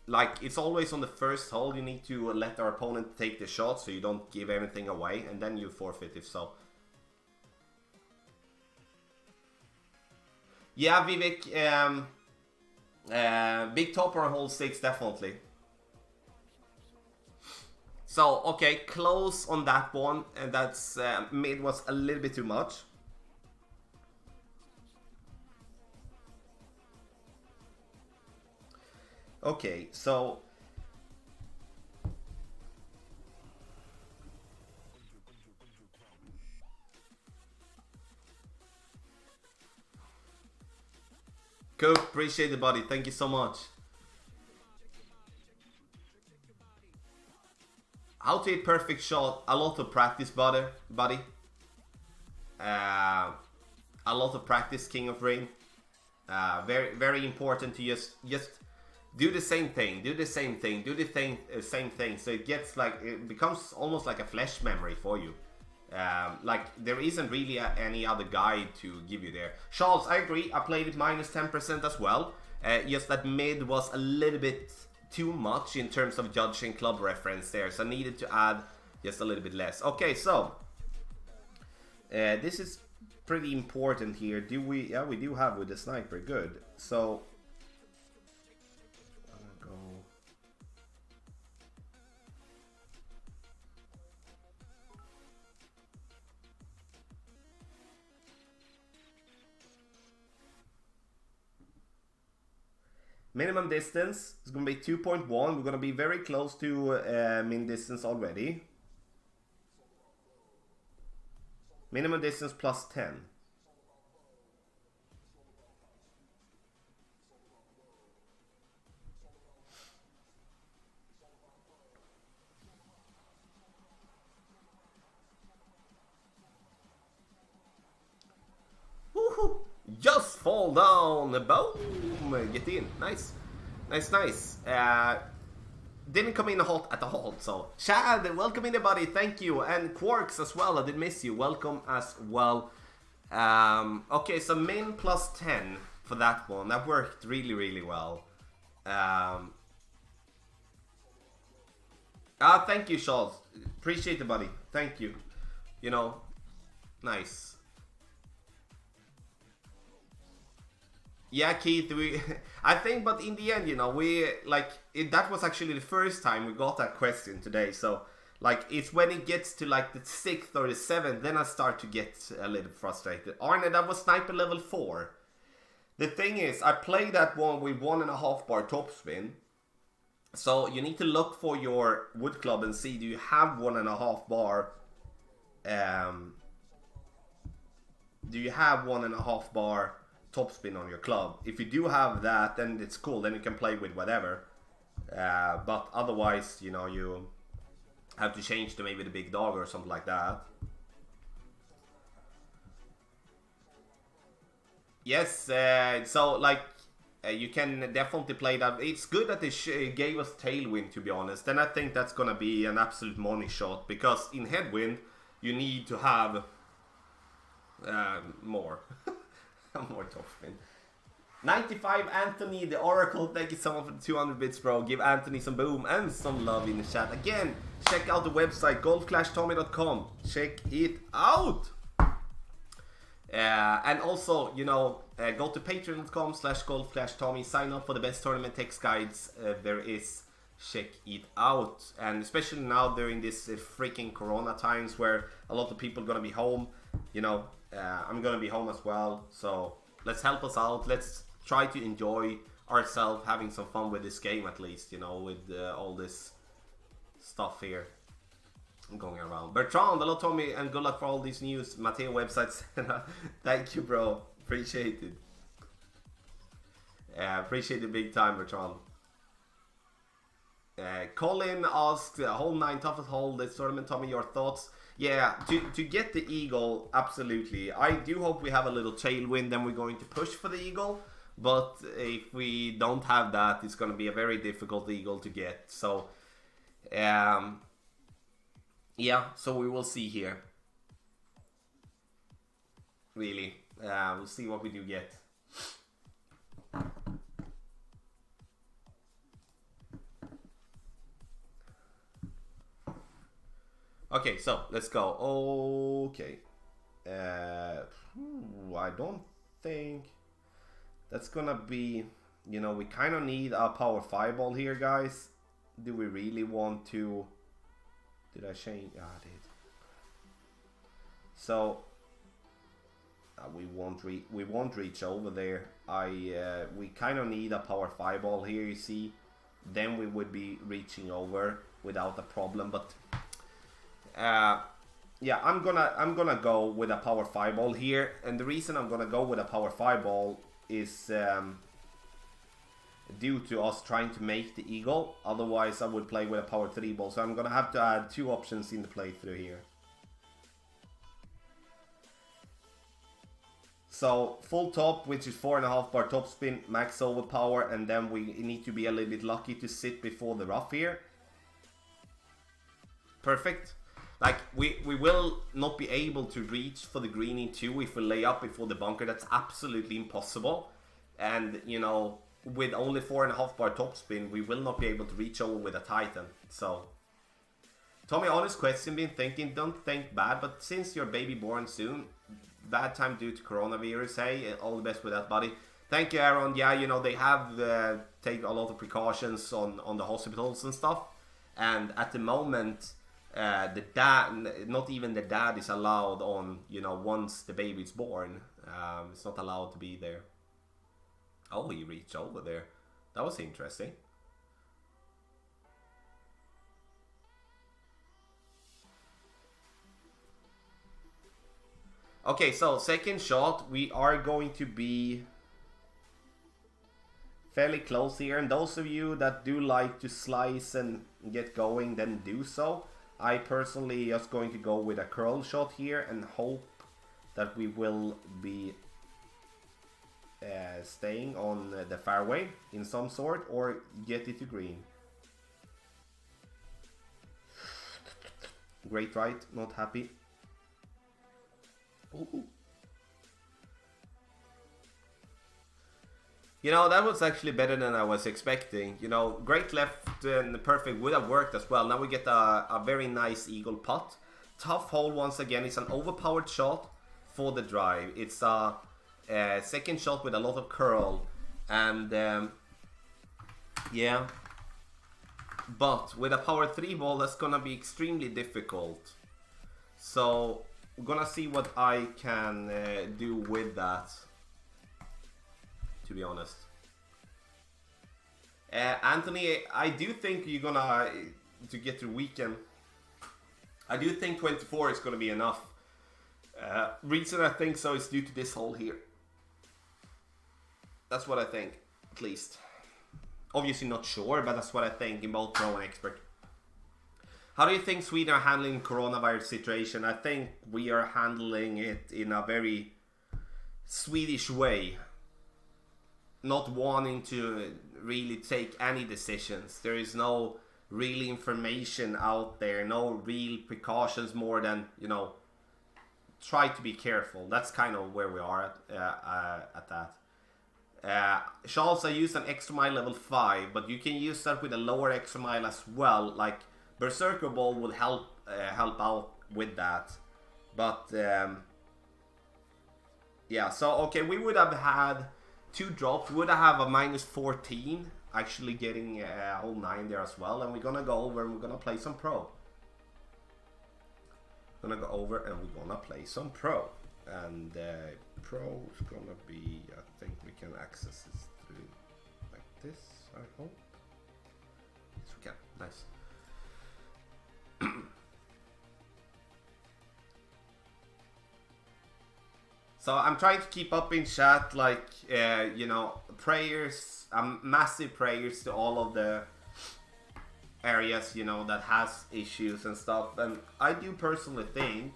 like, it's always on the first hole. You need to let our opponent take the shot so you don't give anything away, and then you forfeit if so. Yeah, Vivek, big topper on hole 6, definitely. So, okay, close on that one, and that's mid was a little bit too much. Okay, so cool, appreciate it, buddy. Thank you so much. How to hit perfect shot? A lot of practice, buddy. A lot of practice, King of Ring. Very, very important to just do the same thing, do the same thing, do the same thing. So it gets like, it becomes almost like a flash memory for you. Like there isn't really any other guide to give you there. Charles, I agree. I played it minus 10% as well. Just that mid was a little bit too much in terms of judging club reference there, so I needed to add just a little bit less. Okay, so this is pretty important here. Do we? Yeah, we do have with the sniper. Good. So I'm gonna go. Minimum distance is going to be 2.1. We're going to be very close to min distance already. Minimum distance plus 10. Woohoo! Just fall down, boom, get in, nice, nice, nice. Didn't come in hot at all, so Chad, welcome in, buddy, thank you, and Quarks as well, I did miss you, welcome as well. Okay, so min plus 10 for that one, that worked really, really well. Thank you, Charles, appreciate it, buddy, thank you, you know, nice. Yeah, Keith, I think, but in the end, you know, that was actually the first time we got that question today, so, like, it's when it gets to, like, the 6th or the 7th, then I start to get a little frustrated. Arne, that was sniper level 4. The thing is, I played that one with 1.5 bar topspin, so you need to look for your wood club and see, do you have 1.5 bar, do you have 1.5 bar topspin on your club? If you do have that, then it's cool, then you can play with whatever, but otherwise, you know, you have to change to maybe the big dog or something like that. Yes, so like you can definitely play that. It's good that they gave us tailwind, to be honest, and I think that's gonna be an absolute money shot, because in headwind you need to have more more topspin. 95 Anthony, the Oracle, thank you so much for the 200 bits, bro. Give Anthony some boom and some love in the chat. Again, check out the website, golfclashtommy.com. Check it out. And also, you know, go to patreon.com/golfclashtommy. Sign up for the best tournament text guides there is. check it out. And especially now during this freaking corona times where a lot of people are gonna be home, you know, I'm gonna be home as well. So let's help us out. Let's try to enjoy ourselves, having some fun with this game at least, you know, with all this stuff here going around. Bertrand, hello Tommy, and good luck for all these news. Matteo websites. Thank you, bro. Appreciate it. Appreciate it big time, Bertrand. Colin asked, hole 9 toughest hole this tournament. Tommy, your thoughts? Yeah, to get the eagle, absolutely. I do hope we have a little tailwind, then we're going to push for the eagle. But if we don't have that, it's going to be a very difficult eagle to get. So, yeah, so we will see here. Really, we'll see what we do get. Okay, so let's go. Okay, I don't think that's gonna be, you know, we kind of need a power 5 ball here, guys. Do we really want to? Did I change? Yeah, I did. So we won't reach over there. We kind of need a power 5 ball here, you see. Then we would be reaching over without a problem. But yeah, I'm gonna go with a power 5 ball here, and the reason I'm gonna go with a power 5 ball is due to us trying to make the eagle. Otherwise I would play with a power 3 ball, so I'm gonna have to add 2 options in the playthrough here. So full top, which is 4.5 bar topspin, max overpower, and then we need to be a little bit lucky to sit before the rough here. Perfect. Like, we will not be able to reach for the greenie too if we lay up before the bunker. That's absolutely impossible. And, you know, with only 4.5 bar topspin, we will not be able to reach over with a Titan. So, Tommy, honest question, been thinking, don't think bad, but since your baby born soon, bad time due to coronavirus, hey, all the best with that, buddy. Thank you, Aaron. Yeah, you know, they have taken a lot of precautions on the hospitals and stuff. And at the moment, the dad, not even the dad is allowed on, you know, once the baby's born. It's not allowed to be there. Oh, he reached over there. That was interesting. Okay, so second shot, we are going to be fairly close here. And those of you that do like to slice and get going, then do so. I personally just going to go with a curl shot here and hope that we will be staying on the fairway in some sort or get it to green. Great right, not happy. Ooh. You know, that was actually better than I was expecting. You know, great left and perfect would have worked as well. Now we get a very nice eagle putt. Tough hole once again. It's an overpowered shot for the drive. It's a second shot with a lot of curl. And yeah. But with a power 3 ball, that's gonna be extremely difficult. So we're gonna see what I can do with that, to be honest. Anthony, I do think you're gonna, to get through weekend, I do think 24 is gonna be enough. Reason I think so is due to this hole here. That's what I think, at least. Obviously not sure, but that's what I think in both pro and expert. How do you think Sweden are handling coronavirus situation? I think we are handling it in a very Swedish way. Not wanting to really take any decisions. There is no real information out there. No real precautions more than, you know, try to be careful. That's kind of where we are at that. Charles, I used an extra mile level 5, but you can use that with a lower extra mile as well. Like Berserker Ball will help out with that. But yeah, so okay, we would have had 2 drops. We would have a minus 14 actually getting a whole 9 there as well. And we're gonna go over and we're gonna play some pro. Gonna go over and we're gonna play some pro. And pro is gonna be, I think we can access this through like this, I hope. Yes, we can. Nice. So I'm trying to keep up in chat, like, you know, prayers, massive prayers to all of the areas, you know, that has issues and stuff. And I do personally think,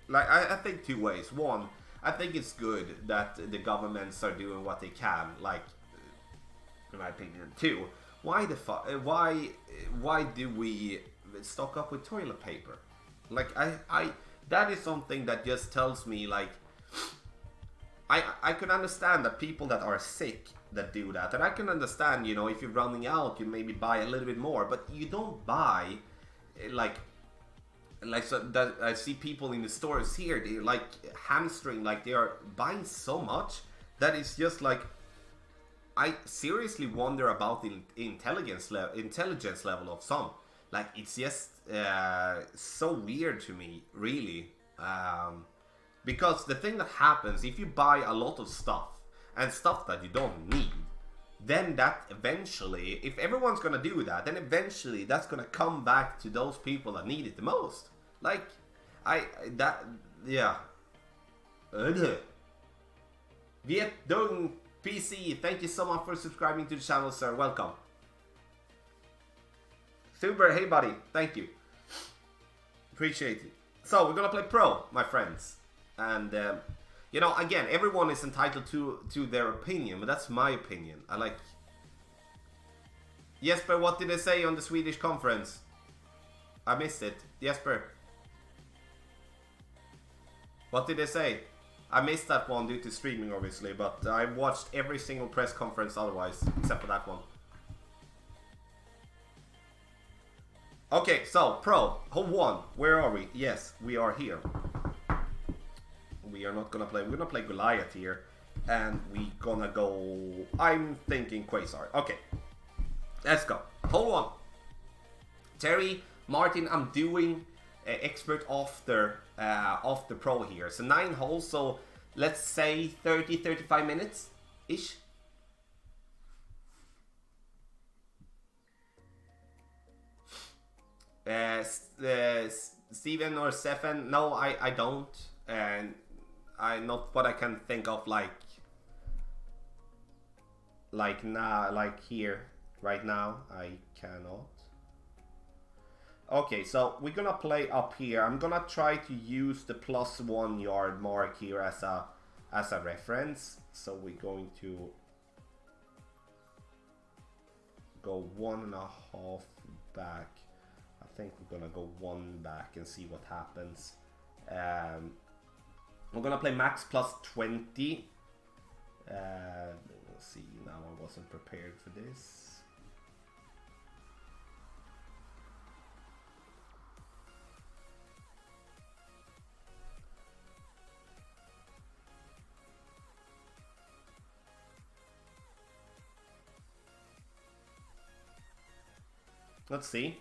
like, I think two ways. One, I think it's good that the governments are doing what they can, like, in my opinion. Two, why the fuck, why do we stock up with toilet paper? Like, that is something that just tells me, like, I can understand that people that are sick that do that, and I can understand, you know, if you're running out, you maybe buy a little bit more, but you don't buy, like so that I see people in the stores here, they like hamstring, like they are buying so much that it's just like, I seriously wonder about the intelligence level of some. Like, it's just so weird to me, really. Because the thing that happens, if you buy a lot of stuff, and stuff that you don't need, then that eventually, if everyone's gonna do that, then eventually that's gonna come back to those people that need it the most. Like, yeah. Viet Dung PC, thank you so much for subscribing to the channel, sir. Welcome. Super, hey buddy, thank you. Appreciate it. So, we're gonna play pro, my friends. And, you know, again, everyone is entitled to their opinion, but that's my opinion. I like... Jesper, what did they say on the Swedish conference? I missed it. Jesper. What did they say? I missed that one due to streaming, obviously, but I watched every single press conference otherwise, except for that one. Okay, so, pro, hole 1, where are we? Yes, we are here. We are not gonna play, we're gonna play Goliath here, and we gonna go, I'm thinking Quasar. Okay, let's go. Hole 1. Terry, Martin, I'm doing expert after the pro here. So 9 holes, so let's say 30-35 minutes-ish. Steven or Stefan, no, I don't, and not what I can think of, like now, like here right now, I cannot. Okay, so we're gonna play up here. I'm gonna try to use the +1 yard mark here as a reference. So we're going to go 1.5 back. I think we're gonna go 1 back and see what happens. We're gonna play max +20. Let's see, now I wasn't prepared for this. Let's see.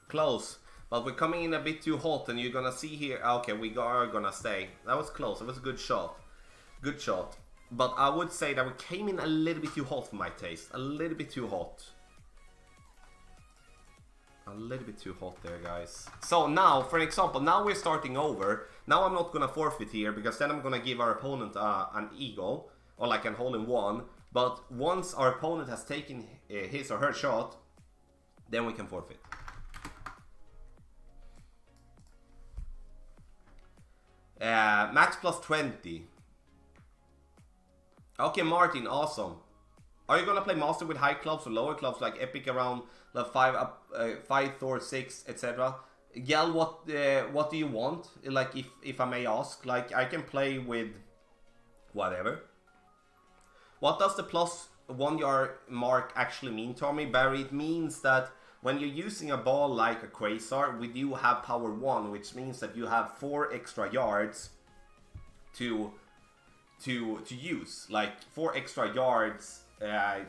Close, but we're coming in a bit too hot, and you're gonna see here. Okay, we are gonna stay. That was close. It was a good shot. Good shot. But I would say that we came in a little bit too hot for my taste. A little bit too hot. A little bit too hot there, guys. So now, for example, now we're starting over. Now I'm not gonna forfeit here, because then I'm gonna give our opponent an eagle, or like an hole-in-one. But once our opponent has taken his or her shot, then we can forfeit. Max +20. Okay, Martin, awesome. Are you gonna play master with high clubs or lower clubs, like epic around the 5 up, 5 Thor 6, etc.? Gal, what do you want? Like, if I may ask, like I can play with whatever. What does the +1 yard mark actually mean, Tommy? Barry, it means that when you're using a ball like a Quasar, we do have power 1, which means that you have 4 extra yards to use, like 4 extra yards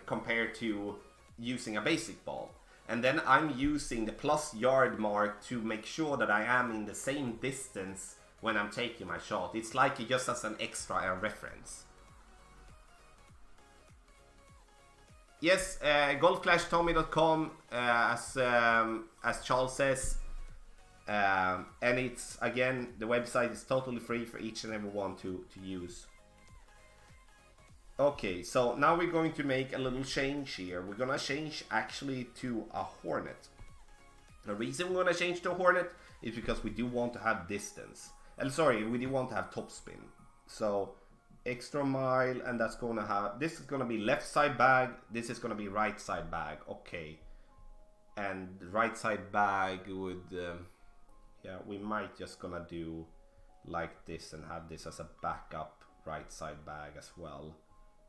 compared to using a basic ball. And then I'm using the plus yard mark to make sure that I am in the same distance when I'm taking my shot. It's like it just as an extra reference. Yes, golfclashtommy.com, as Charles says, and it's, again, the website is totally free for each and every one to use. Okay, so now we're going to make a little change here. We're gonna change actually to a Hornet. The reason we're gonna change to a Hornet is because we do want to have distance. And sorry, we do want to have topspin. So extra mile, and that's gonna have, this is gonna be left side bag, this is gonna be right side bag. Okay, and the right side bag would yeah, we might just gonna do like this and have this as a backup right side bag as well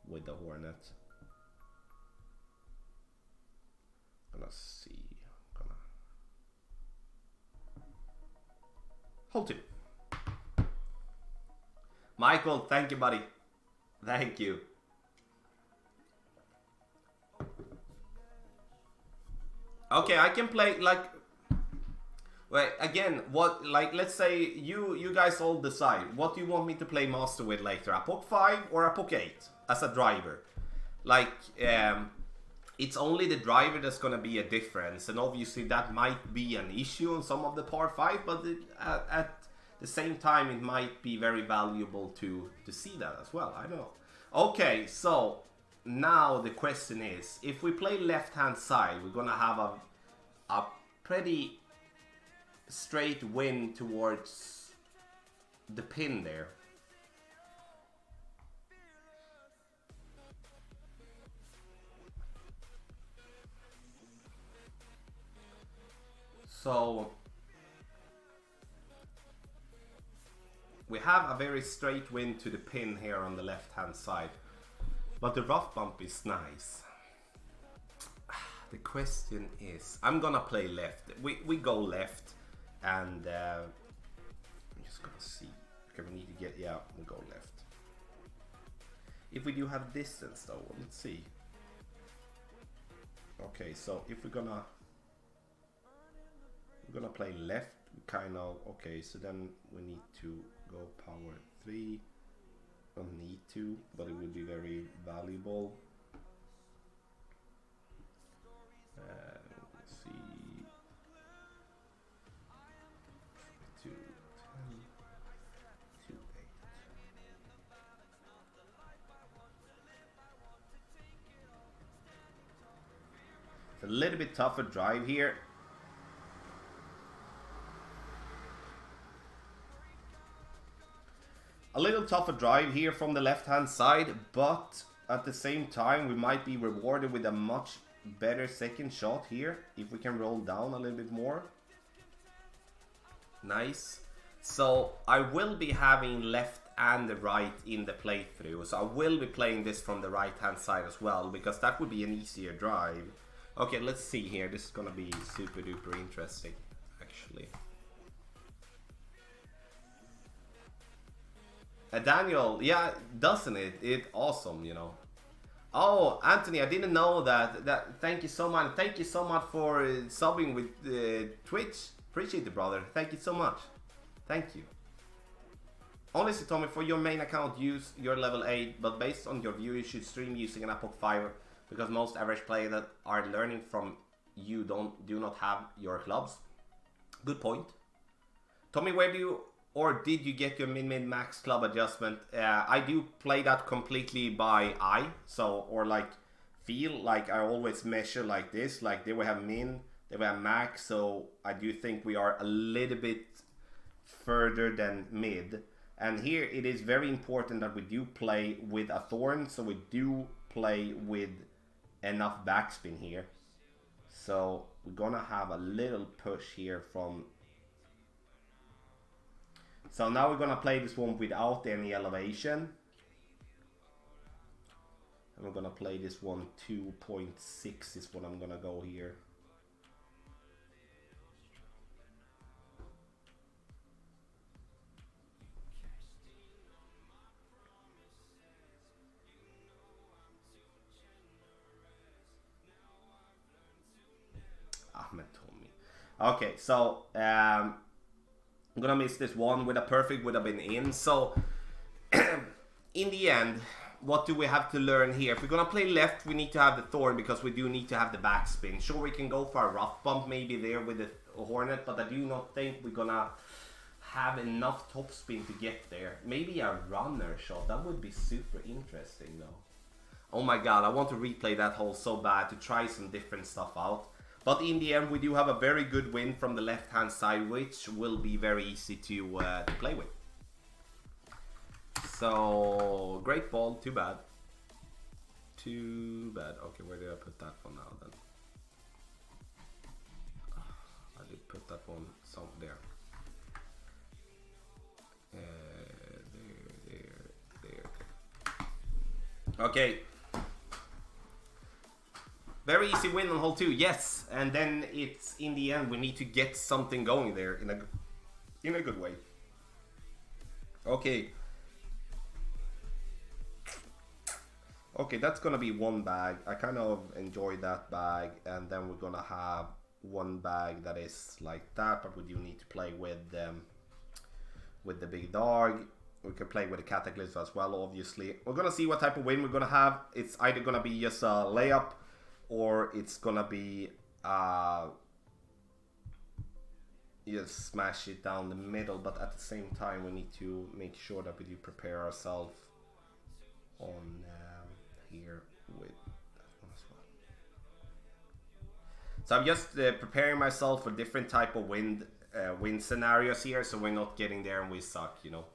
with the Hornet. Gonna see, gonna hold two. Michael, thank you, buddy. Thank you. Okay, I can play like. Wait, again, what, like, let's say you guys all decide what do you want me to play master with later, a puck 5 or a puck 8 as a driver. Like, it's only the driver that's gonna be a difference, and obviously that might be an issue on some of the par 5, but at the same time it might be very valuable to see that as well. I don't know. Okay, so now the question is, if we play left hand side, we're gonna have a pretty straight wind towards the pin there. So we have a very straight wind to the pin here on the left hand side, but the rough bump is nice. The question is, I'm gonna play left. We go left. And I'm just gonna see. Okay, we need to get, yeah, we go left. If we do have distance though, let's see. Okay, so if we're gonna play left, kind of, okay, so then we need to go power 3. Don't need to, but it would be very valuable. Let's see. A little bit tougher drive here. A little tougher drive here from the left hand side, but at the same time we might be rewarded with a much better second shot here if we can roll down a little bit more. Nice. So I will be having left and the right in the playthrough, so I will be playing this from the right hand side as well, because that would be an easier drive. Okay, let's see here. This is gonna be super duper interesting, actually. Daniel, yeah, doesn't it? It's awesome, you know. Oh, Anthony, I didn't know that. Thank you so much. Thank you so much for subbing with Twitch. Appreciate it, brother. Thank you so much. Thank you. Honestly, Tommy, for your main account, use your level 8, but based on your view, you should stream using an Apple 5. Because most average players that are learning from you do not have your clubs. Good point. Tommy, where do you, or did you get your min max club adjustment? I do play that completely by eye, so, or like feel, like I always measure like this, like they will have min, they will have max, so I do think we are a little bit further than mid. And here it is very important that we do play with a thorn, so we do play with enough backspin here. So we're gonna have a little push here from. So now we're gonna play this one without any elevation, and we're gonna play this one 2.6 is what I'm gonna go here. Okay, so I'm gonna miss this one. With a perfect would have been in. So in the end, what do we have to learn here? If we're gonna play left, we need to have the thorn because we do need to have the backspin. Sure, we can go for a rough bump maybe there with the hornet, but I do not think we're gonna have enough topspin to get there. Maybe a runner shot. That would be super interesting though. Oh my god, I want to replay that hole so bad to try some different stuff out. But in the end, we do have a very good win from the left-hand side, which will be very easy to play with. So, great ball, too bad. Too bad. Okay, where did I put that one now then? I did put that one some there. There. Okay. Very easy win on hole 2, yes. And then it's, in the end, we need to get something going there in a good way. Okay. Okay, that's gonna be one bag. I kind of enjoy that bag. And then we're gonna have one bag that is like that, but we do need to play with the big dog. We can play with the cataclysm as well, obviously. We're gonna see what type of win we're gonna have. It's either gonna be just a layup, or it's gonna be just smash it down the middle. But at the same time, we need to make sure that we do prepare ourselves on here with that one as well. So I'm just preparing myself for different type of wind scenarios here, so we're not getting there and we suck, you know.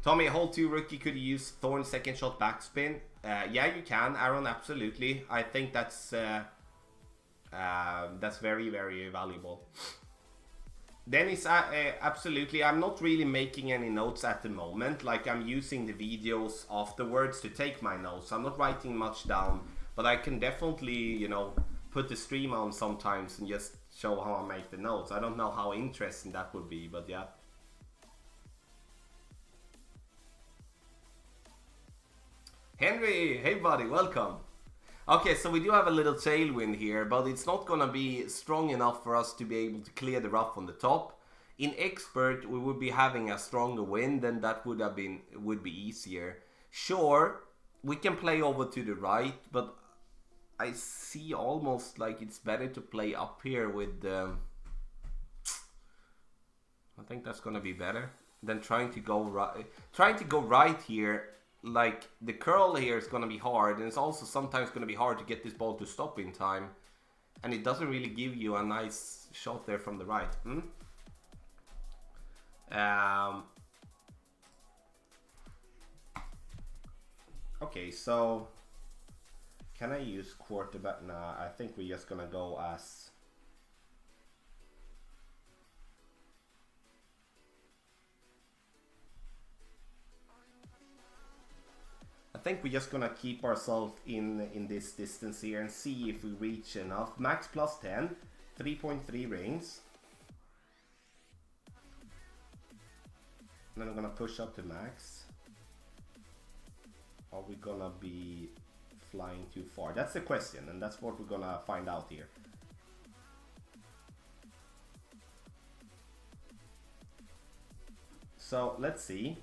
Tommy, hole 2 rookie, could you use thorn second shot backspin? Yeah, you can, Aaron, absolutely. I think that's very, very valuable. Dennis, absolutely. I'm not really making any notes at the moment. Like, I'm using the videos afterwards to take my notes. I'm not writing much down, but I can definitely, you know, put the stream on sometimes and just show how I make the notes. I don't know how interesting that would be, but yeah. Henry, hey buddy, welcome. Okay, so we do have a little tailwind here, but it's not gonna be strong enough for us to be able to clear the rough on the top. In expert, we would be having a stronger wind, and that would be easier. Sure, we can play over to the right, but I see almost like it's better to play up here with. I think that's gonna be better than trying to go right. Trying to go right here. Like, the curl here is going to be hard, and it's also sometimes going to be hard to get this ball to stop in time, and it doesn't really give you a nice shot there from the right. Okay, so can I use quarterback? Nah, I think we're just going to go as I think we're just gonna keep ourselves in this distance here and see if we reach enough. Max plus 10, 3.3 rings. And then I'm gonna push up to max. Are we gonna be flying too far? That's the question, and that's what we're gonna find out here. So let's see.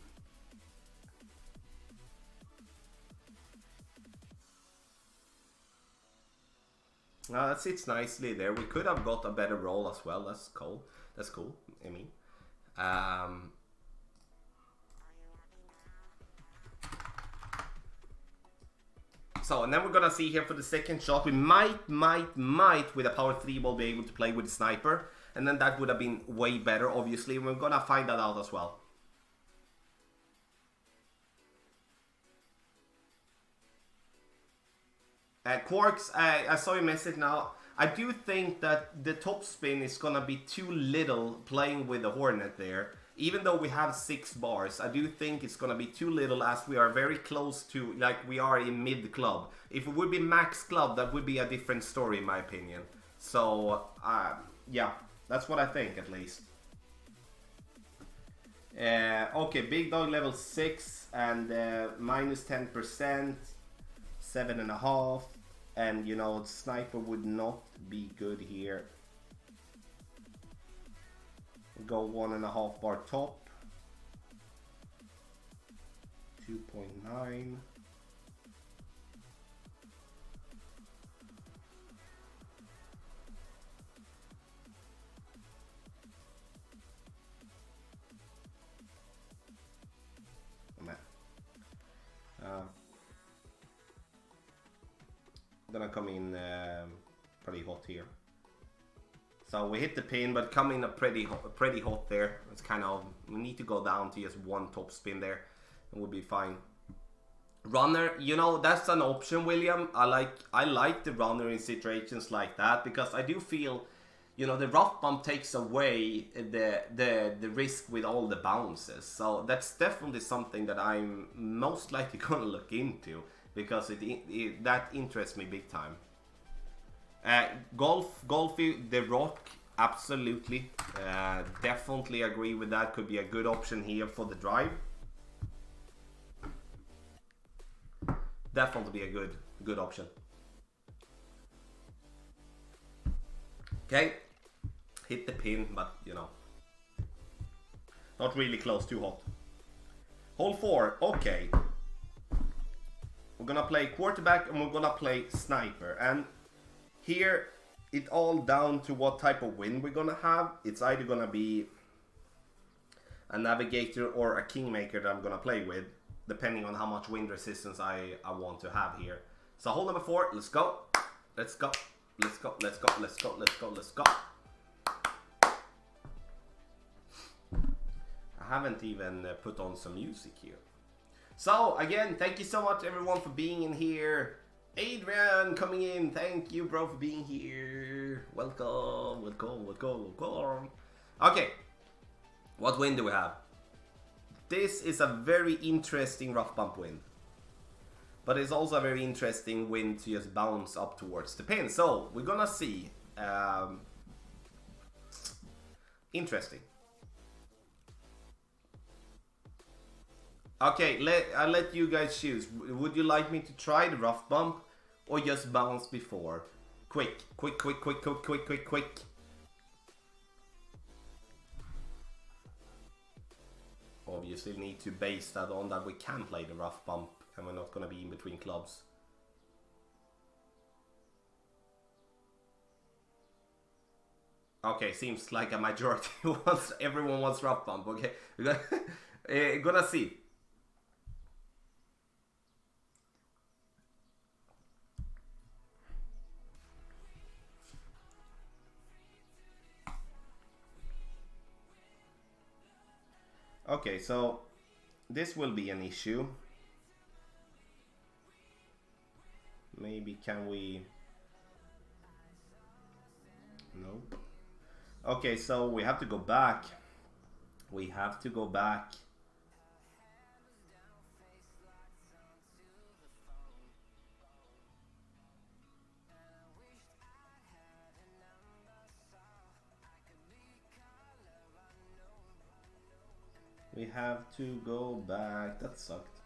Now that sits nicely there. We could have got a better roll as well. That's cool. That's cool. I mean, so and then we're gonna see here for the second shot. We might with a power 3 ball be able to play with the sniper, and then that would have been way better. Obviously, we're gonna find that out as well. Quarks, I saw your message now. I do think that the top spin is gonna be too little playing with the Hornet there. Even though we have 6 bars, I do think it's gonna be too little, as we are very close to, like, we are in mid club. If it would be max club, that would be a different story in my opinion. So, yeah, that's what I think at least. Okay, big dog level 6 and minus 10%, 7.5. And you know, sniper would not be good here. Go 1.5 bar top. 2.9. Gonna come in pretty hot here. So we hit the pin, but come in a pretty hot there. It's kind of, we need to go down to just one top spin there, and we'll be fine. Runner, you know, that's an option, William. I like the runner in situations like that, because I do feel, you know, the rough bump takes away the risk with all the bounces. So that's definitely something that I'm most likely gonna look into, because that interests me big time. Golfy, the rock, absolutely. Definitely agree with that. Could be a good option here for the drive. Definitely be a good option. Okay, hit the pin, but you know, not really close, too hot. Hole 4, okay. We're gonna play quarterback and we're gonna play sniper. And here, it all down to what type of wind we're gonna have. It's either gonna be a navigator or a kingmaker that I'm gonna play with, depending on how much wind resistance I want to have here. So hole number 4, let's go. Let's go. Let's go. Let's go. Let's go. Let's go. Let's go. I haven't even put on some music here. So again, thank you so much everyone for being in here. Adrian coming in, thank you bro for being here. Welcome, welcome, welcome, welcome. Okay, what wind do we have? This is a very interesting rough bump wind, but it's also a very interesting wind to just bounce up towards the pin. So we're gonna see. Interesting. Okay, I'll let you guys choose. Would you like me to try the rough bump or just bounce before? Quick. Obviously need to base that on that we can play the rough bump and we're not going to be in between clubs. Okay, seems like a majority wants, everyone wants rough bump. Okay, we're gonna see. Okay, so this will be an issue. Maybe can we... Nope. Okay, so we have to go back. We have to go back. We have to go back. That sucked.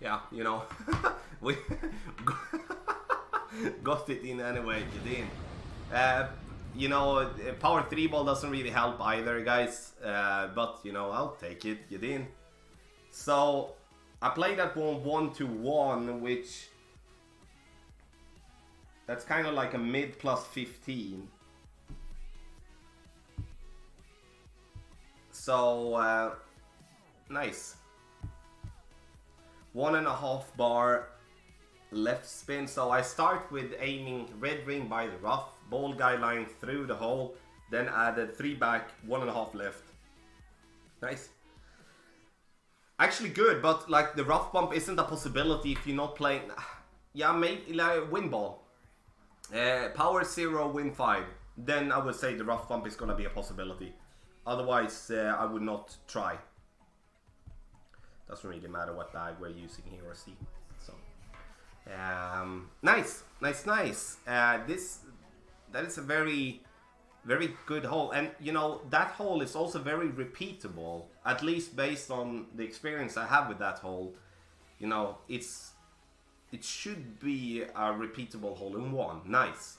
Yeah, you know, we got it in anyway, you did. You know, power 3 ball doesn't really help either, guys. But, you know, I'll take it, you did. So, I played that one 1-1, which... That's kind of like a mid plus 15. So, nice. 1.5 bar left spin. So I start with aiming red ring by the rough, ball guideline through the hole, then added 3 back, 1.5 left. Nice. Actually good, but like the rough bump isn't a possibility if you're not playing. Yeah, maybe like win ball. Power 0, win 5. Then I would say the rough bump is gonna be a possibility. Otherwise, I would not try. Doesn't really matter what bag we're using here or see. So Nice, nice, nice. That is a very, very good hole, and you know that hole is also very repeatable. At least based on the experience I have with that hole, you know it should be a repeatable hole in one. Nice.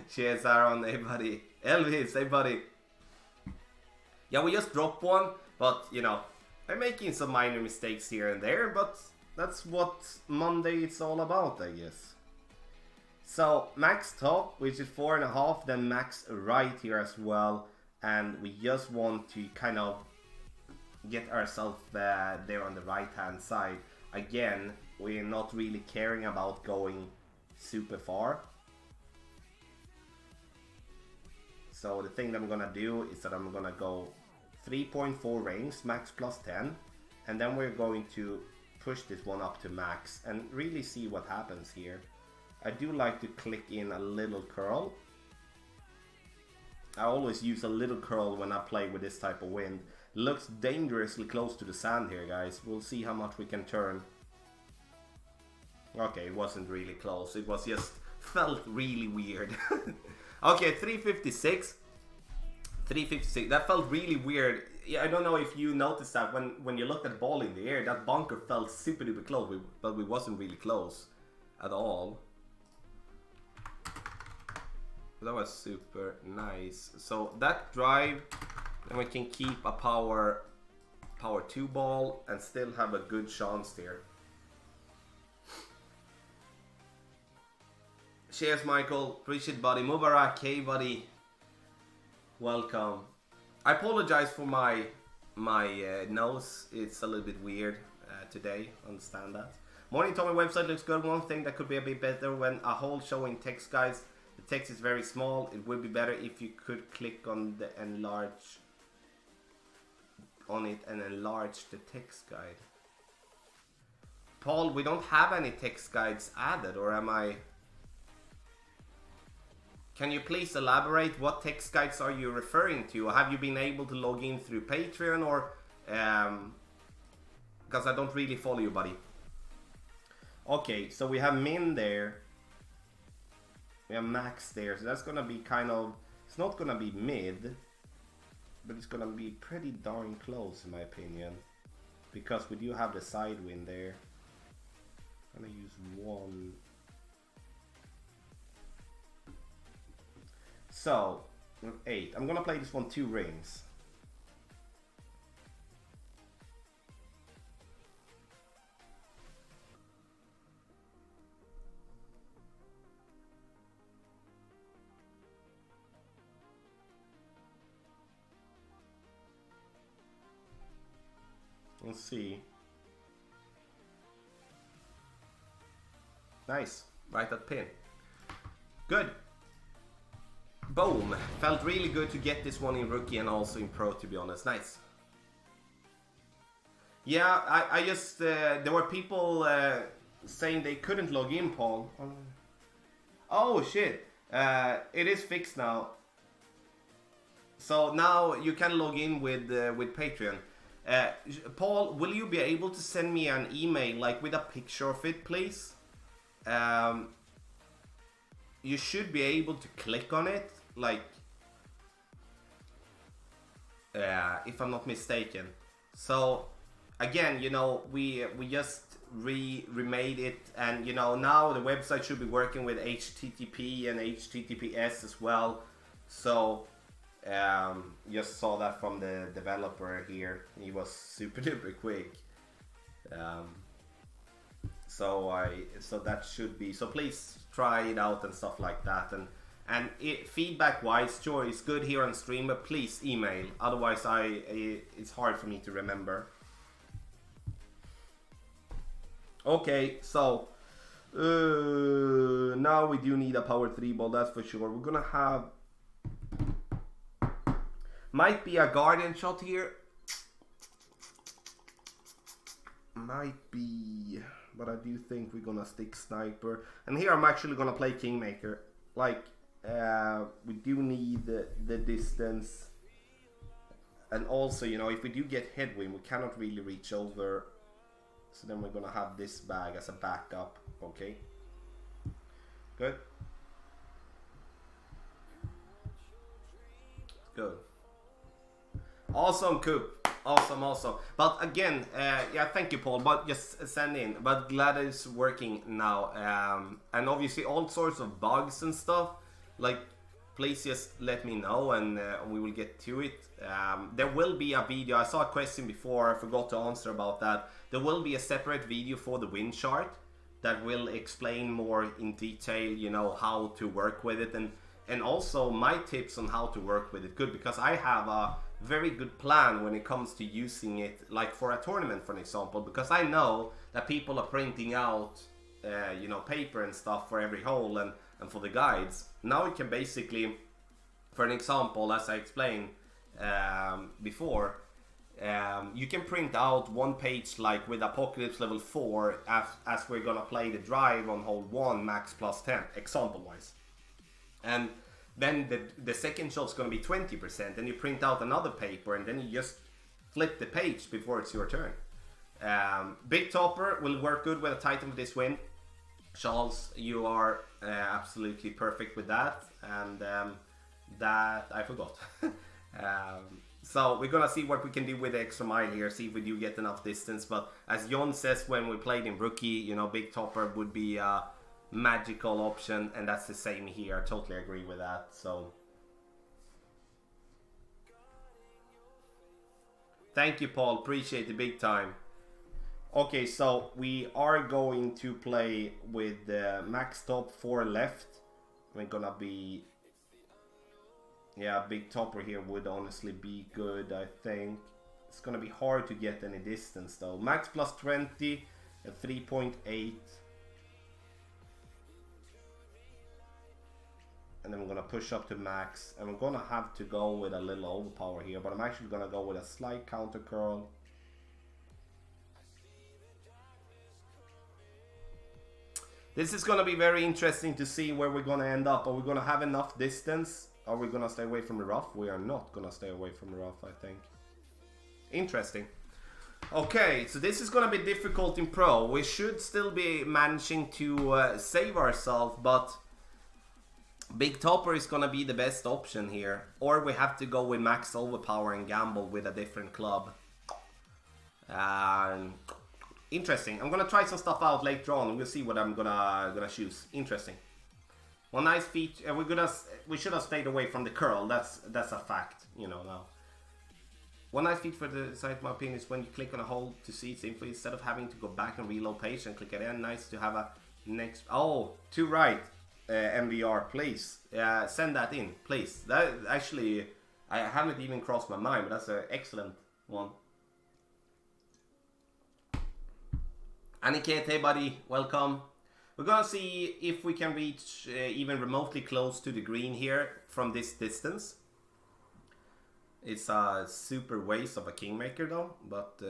Cheers, Aaron. Hey, buddy. Elvis. Hey, buddy. Yeah, we just dropped one, but you know, I'm making some minor mistakes here and there, but that's what Monday it's all about, I guess. So, max top, which is 4.5, then max right here as well, and we just want to kind of get ourselves there on the right hand side. Again, we're not really caring about going super far. So the thing that I'm gonna do is that I'm gonna go 3.4 rings, max plus 10, and then we're going to push this one up to max and really see what happens here. I do like to click in a little curl. I always use a little curl when I play with this type of wind. Looks dangerously close to the sand here, guys. We'll see how much we can turn. Okay, it wasn't really close. It was just felt really weird. Okay, 356. 356. That felt really weird. Yeah, I don't know if you noticed that when you looked at the ball in the air, that bunker felt super duper close, but we wasn't really close at all. That was super nice. So that drive, then we can keep a power 2 ball and still have a good chance there. Cheers, Michael. Appreciate it, buddy. Mubarak, hey, buddy. Welcome. I apologize for my nose. It's a little bit weird today. Understand that. Morning, Tommy. Website looks good. One thing that could be a bit better when a hole showing text guides. The text is very small. It would be better if you could click on the enlarge on it and enlarge the text guide. Paul, we don't have any text guides added, or am I? Can you please elaborate? What text guides are you referring to? Have you been able to log in through Patreon, or because I don't really follow you, buddy. Okay, so we have min there. We have max there, so that's gonna be kind of, it's not gonna be mid, but it's gonna be pretty darn close in my opinion, because we do have the side wind there. I'm gonna use one. So, 8. I'm gonna play this one 2 rings. Let's see. Nice. Right at pin. Good. Boom. Felt really good to get this one in rookie and also in pro, to be honest. Nice. Yeah, I just... there were people saying they couldn't log in, Paul. Oh, shit. It is fixed now. So now you can log in with Patreon. Paul, will you be able to send me an email, like with a picture of it, please? You should be able to click on it, like, if I'm not mistaken. So again, you know, we just remade it, and you know, now the website should be working with HTTP and HTTPS as well. So just saw that from the developer here. He was super duper quick. So that should be, so please try it out and stuff like that, and feedback wise, sure, it's good here on stream, but please email, otherwise it's hard for me to remember. Okay, so now we do need a power 3 ball, that's for sure. We're gonna have, might be a guardian shot here, might be, but I do think we're gonna stick sniper. And here I'm actually gonna play Kingmaker. Like, we do need the distance. And also, you know, if we do get headwind, we cannot really reach over. So then we're gonna have this bag as a backup. Okay. Good. Good. Awesome, Coop. Awesome, awesome. But again, yeah, thank you, Paul. But just send in. But glad it's working now. And obviously, all sorts of bugs and stuff. Like, please just let me know, and we will get to it. There will be a video. I saw a question before. I forgot to answer about that. There will be a separate video for the wind chart that will explain more in detail, you know, how to work with it, and also my tips on how to work with it. Good, because I have a very good plan when it comes to using it, like for a tournament, for an example, because I know that people are printing out, you know, paper and stuff for every hole and for the guides. Now you can basically, for an example, as I explained before, you can print out one page like with Apocalypse level 4 as we're gonna play the drive on hole 1 max plus 10, example wise. And then the second shot's gonna be 20%, and you print out another paper and then you just flip the page before it's your turn. Big Topper will work good with a Titan of this wind. Charles, you are absolutely perfect with that, and that I forgot. So we're gonna see what we can do with the extra mile here, see if we do get enough distance. But as Jon says, when we played in Rookie, you know, Big Topper would be a magical option, and that's the same here. I totally agree with that. So thank you, Paul, appreciate it big time. Okay, so we are going to play with the max top 4 left. We're gonna be, yeah, Big Topper here would honestly be good, I think. It's gonna be hard to get any distance though. Max plus 20 at 3.8. And then we're gonna push up to max. And we're gonna have to go with a little overpower here, but I'm actually gonna go with a slight counter curl. This is gonna be very interesting to see where we're gonna end up. Are we gonna have enough distance? Are we gonna stay away from the rough? We are not gonna stay away from the rough, I think. Interesting. Okay, so this is gonna be difficult in pro. We should still be managing to save ourselves, but Big Topper is gonna be the best option here. Or we have to go with max overpower and gamble with a different club. Interesting. I'm gonna try some stuff out later on. We'll see what I'm gonna choose. Interesting. One nice feature. We should have stayed away from the curl. That's a fact. You know now. One nice feature for the site, in my opinion, is when you click on a hole to see its info instead of having to go back and reload page and click again. Nice to have a next. Oh, to right. MVR, please send that in, please. That actually, I haven't even crossed my mind, but that's an excellent one. Aniket, hey buddy, welcome. We're gonna see if we can reach even remotely close to the green here from this distance. It's a super waste of a Kingmaker though, but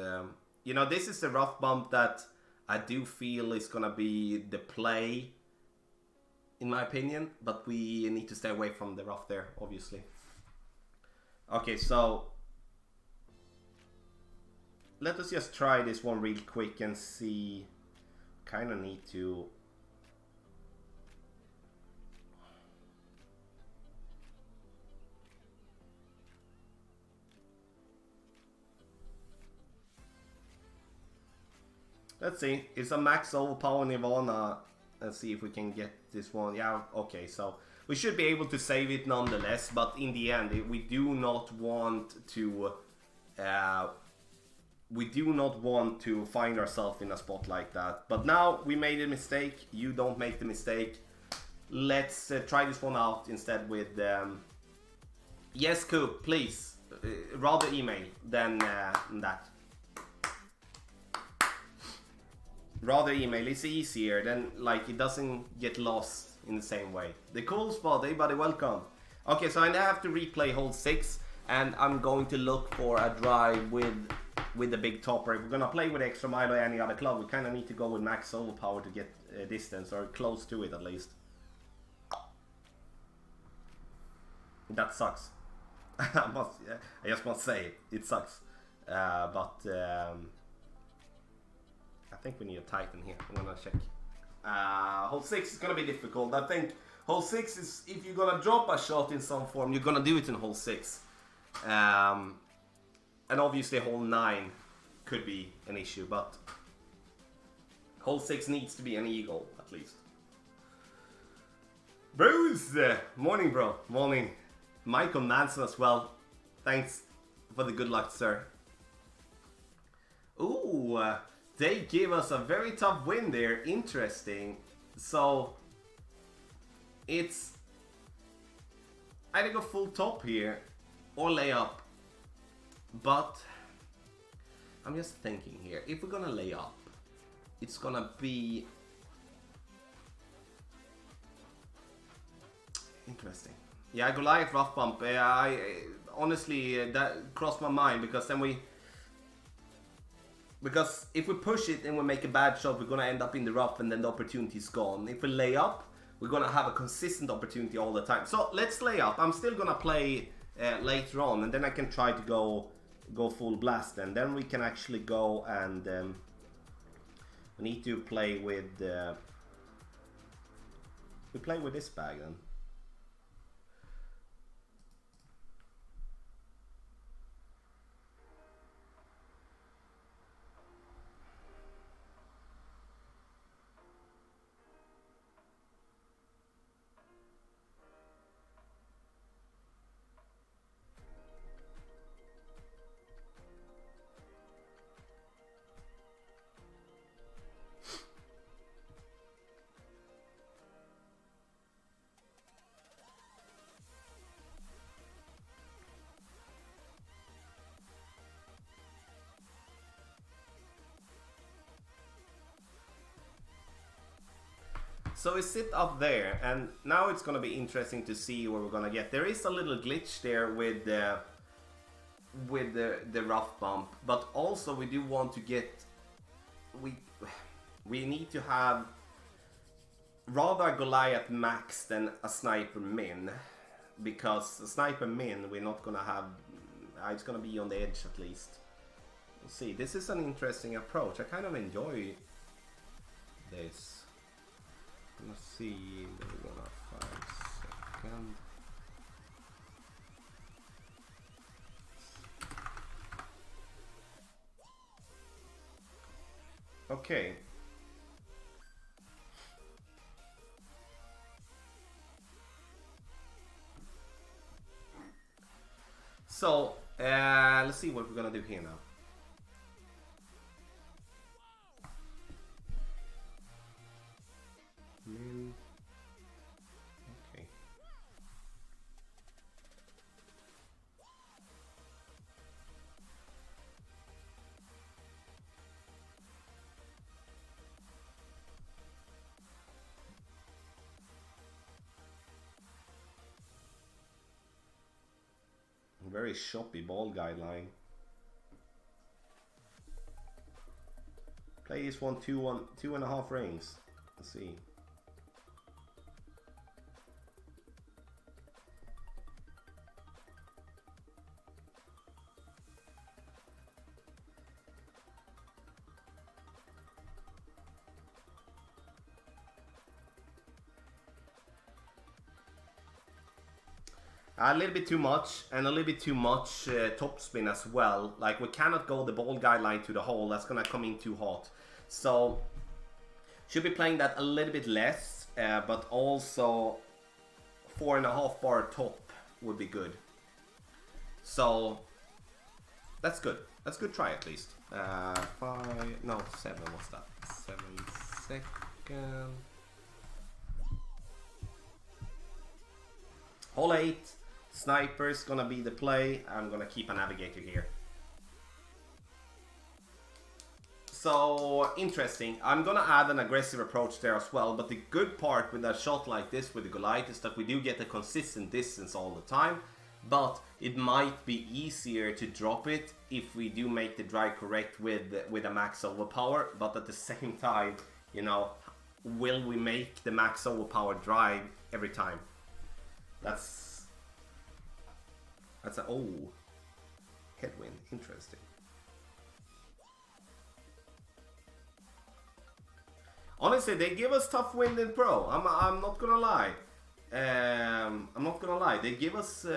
you know, this is the rough bump that I do feel is gonna be the play, in my opinion, but we need to stay away from the rough there, obviously. Okay, so let us just try this one real quick and see. Kind of need to. Let's see. It's a max overpower Nirvana. Let's see if we can get this one. Yeah, okay, so we should be able to save it nonetheless, but in the end, we do not want to find ourselves in a spot like that. But now we made a mistake. You don't make the mistake. Let's try this one out instead with yes, Coop, please. Rather email than that. Rather email, it's easier, then like it doesn't get lost in the same way. The cool spot, hey buddy, welcome. Okay, so I now have to replay hole 6, and I'm going to look for a drive with the Big Topper. If we're gonna play with extra mile or any other club, we kind of need to go with max overpower to get distance, or close to it at least. That sucks. I just must say it sucks. But I think we need a Titan here. I'm gonna check. Hole 6 is gonna be difficult. I think hole 6 is, if you're gonna drop a shot in some form, you're gonna do it in hole 6. And obviously hole 9 could be an issue, but hole 6 needs to be an eagle at least. Bruce! Morning, bro. Morning. Michael Manson as well. Thanks for the good luck, sir. Ooh, they gave us a very tough win there. Interesting. So, it's either go full top here or lay up. But, I'm just thinking here. If we're gonna lay up, it's gonna be interesting. Yeah, Goliath rough bump. I honestly, that crossed my mind, because then because if we push it and we make a bad shot, we're gonna end up in the rough and then the opportunity's gone. If we lay up, we're gonna have a consistent opportunity all the time. So let's lay up. I'm still gonna play later on, and then I can try to go full blast, and then we can actually go and we need to play with we play with this bag then. So we sit up there, and now it's gonna be interesting to see where we're gonna get. There is a little glitch there with the rough bump, but also we do want to get, we need to have rather a Goliath max than a sniper min, because a sniper min we're not gonna have. It's gonna be on the edge at least. We'll see. This is an interesting approach. I kind of enjoy this. Let's see, we're gonna 5 seconds. Okay. So, let's see what we're gonna do here now. Okay. Very shoppy ball guideline. Play this one 2.5 rings. Let's see. A little bit too much, and a little bit too much topspin as well. Like, we cannot go the ball guideline to the hole, that's gonna come in too hot. So, should be playing that a little bit less, but also 4.5 bar top would be good. So, that's good. That's a good try at least. 5, no, 7, what's that? 7 seconds. Hole 8. Sniper's gonna be the play. I'm gonna keep a navigator here. So, interesting. I'm gonna add an aggressive approach there as well, but the good part with a shot like this with the Goliath is that we do get a consistent distance all the time, but it might be easier to drop it if we do make the drive correct with a max overpower, but at the same time, you know, will we make the max overpower drive every time? That's That's a... Oh. Headwind. Interesting. Honestly, they give us tough wind in Pro. I'm not gonna lie. I'm not gonna lie. They give us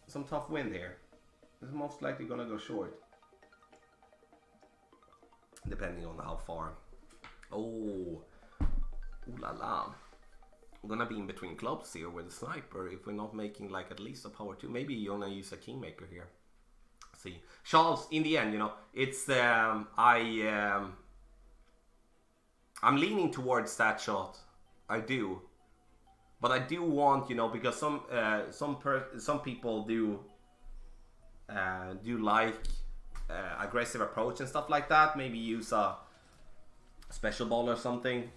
some tough wind here. It's most likely gonna go short, depending on how far. Oh, ooh la la. I'm gonna be in between clubs here with a sniper if we're not making like at least a power 2. Maybe you're gonna use a kingmaker here. See, Charles, in the end, you know, it's I'm leaning towards that shot. I do, but I do want, you know, because some people do like aggressive approach and stuff like that. Maybe use a special ball or something.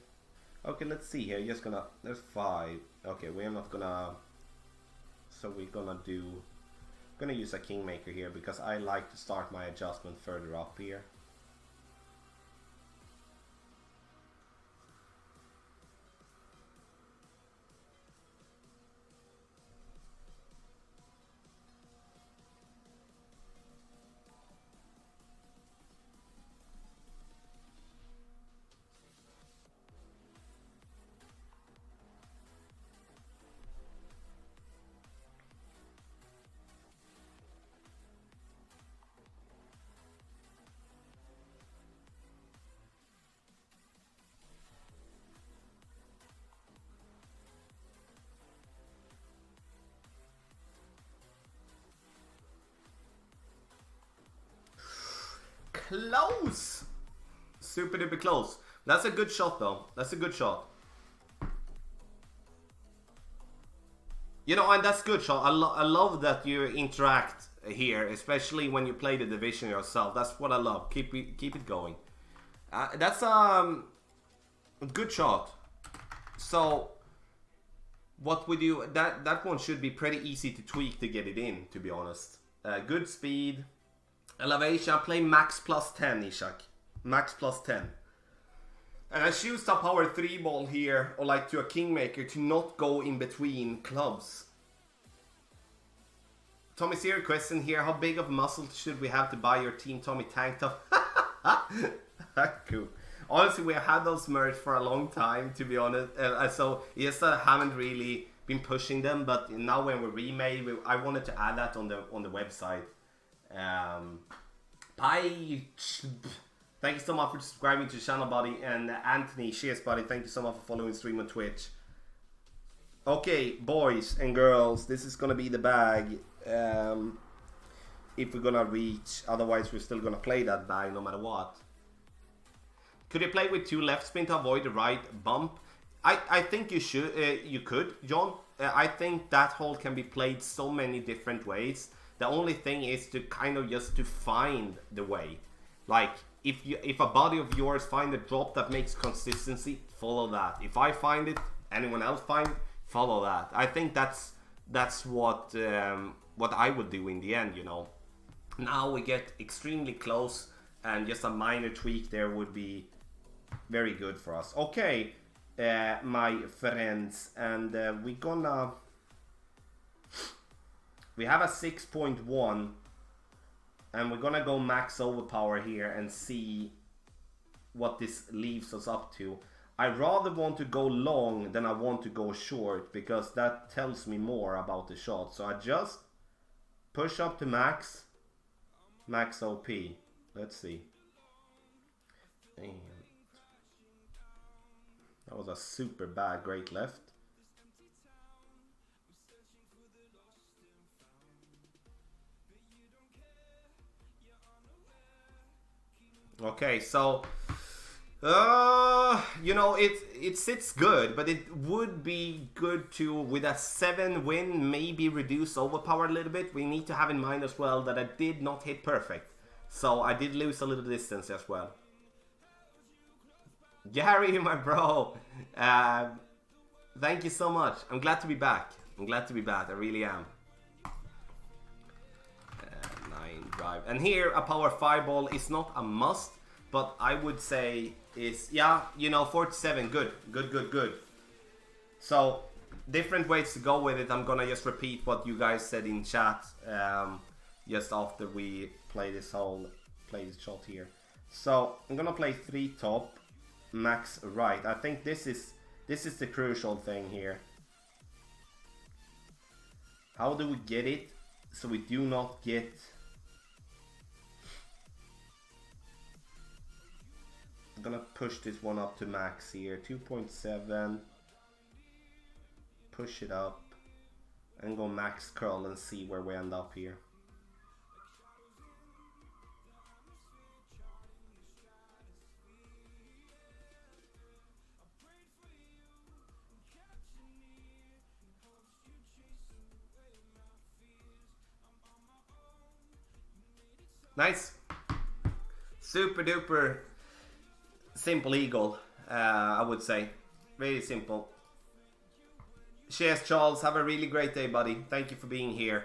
Okay, let's see here. Just gonna, there's 5. Okay, we're not gonna. So we're gonna use a kingmaker here because I like to start my adjustment further up here. Close! Super duper close. That's a good shot though. That's a good shot. You know, and that's good shot. I love that you interact here, especially when you play the division yourself. That's what I love. Keep it going. That's a good shot. So what we do, that one should be pretty easy to tweak to get it in, to be honest. Good speed. Elevation, I play max plus 10, Ishak. Max plus 10. And I choose a power 3 ball here, or like to a kingmaker, to not go in between clubs. Tommy, serious question here. How big of muscle should we have to buy your Team Tommy tank top? Cool. Honestly, we have had those merch for a long time, to be honest. So, yes, I haven't really been pushing them, but now when we remade, I wanted to add that on the website. Thank you so much for subscribing to the channel, buddy. And Anthony, cheers, buddy. Thank you so much for following the stream on Twitch. Okay, boys and girls, this is gonna be the bag. If we're gonna reach, otherwise we're still gonna play that bag no matter what. Could you play with 2 left spin to avoid the right bump? I think you should. You could, John. I think that hold can be played so many different ways. The only thing is to kind of just to find the way. Like, if a body of yours find a drop that makes consistency, follow that. If I find it, anyone else find it, follow that. I think that's what I would do in the end, you know. Now we get extremely close, and just a minor tweak there would be very good for us. Okay, my friends, and we have a 6.1, and we're gonna go max overpower here and see what this leaves us up to. I rather want to go long than I want to go short, because that tells me more about the shot. So I just push up to max OP. Let's see. Damn. That was a super bad great left. Okay, so you know, it sits good, but it would be good to, with a 7 win, maybe reduce overpower a little bit. We need to have in mind as well that I did not hit perfect, so I did lose a little distance as well. Gary, my bro, thank you so much. I'm glad to be back. I'm glad to be back. I really am. 9 drive, and here a power 5 ball is not a must, but I would say is, yeah, you know, 47. Good. So different ways to go with it. I'm gonna just repeat what you guys said in chat just after we play this shot here. So I'm gonna play 3 top, max right. I think this is the crucial thing here. How do we get it so we do not get... I'm gonna push this one up to max here, 2.7. Push it up and go max curl and see where we end up here. Nice. Super duper simple eagle, I would say. Very simple. Cheers, Charles. Have a really great day, buddy. Thank you for being here.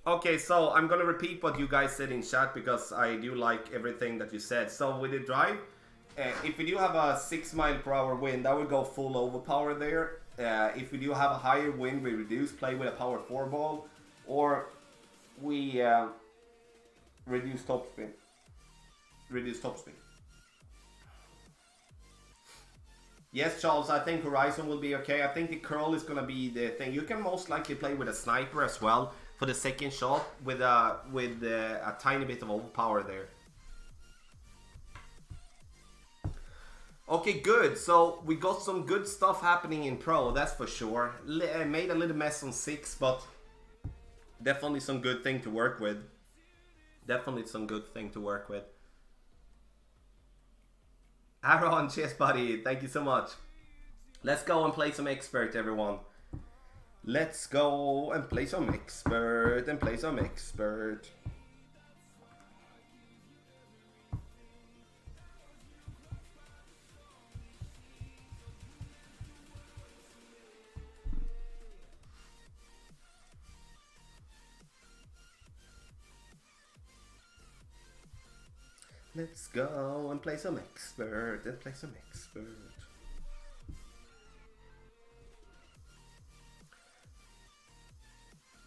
Okay, so I'm gonna repeat what you guys said in chat because I do like everything that you said. So with the drive, if we do have a 6 mile per hour wind, I would go full overpower there. If we do have a higher wind, we reduce, play with a power 4 ball, or we reduce topspin. Reduce topspin. Yes, Charles, I think Horizon will be okay. I think the curl is gonna be the thing. You can most likely play with a sniper as well for the second shot with a tiny bit of overpower there. Okay, good. So we got some good stuff happening in Pro, that's for sure. Made a little mess on 6, but definitely some good thing to work with. Definitely some good thing to work with. Aaron, cheers buddy, thank you so much. Let's go and play some expert, everyone. Let's go and play some expert and play some expert. Let's go and play some expert and play some expert.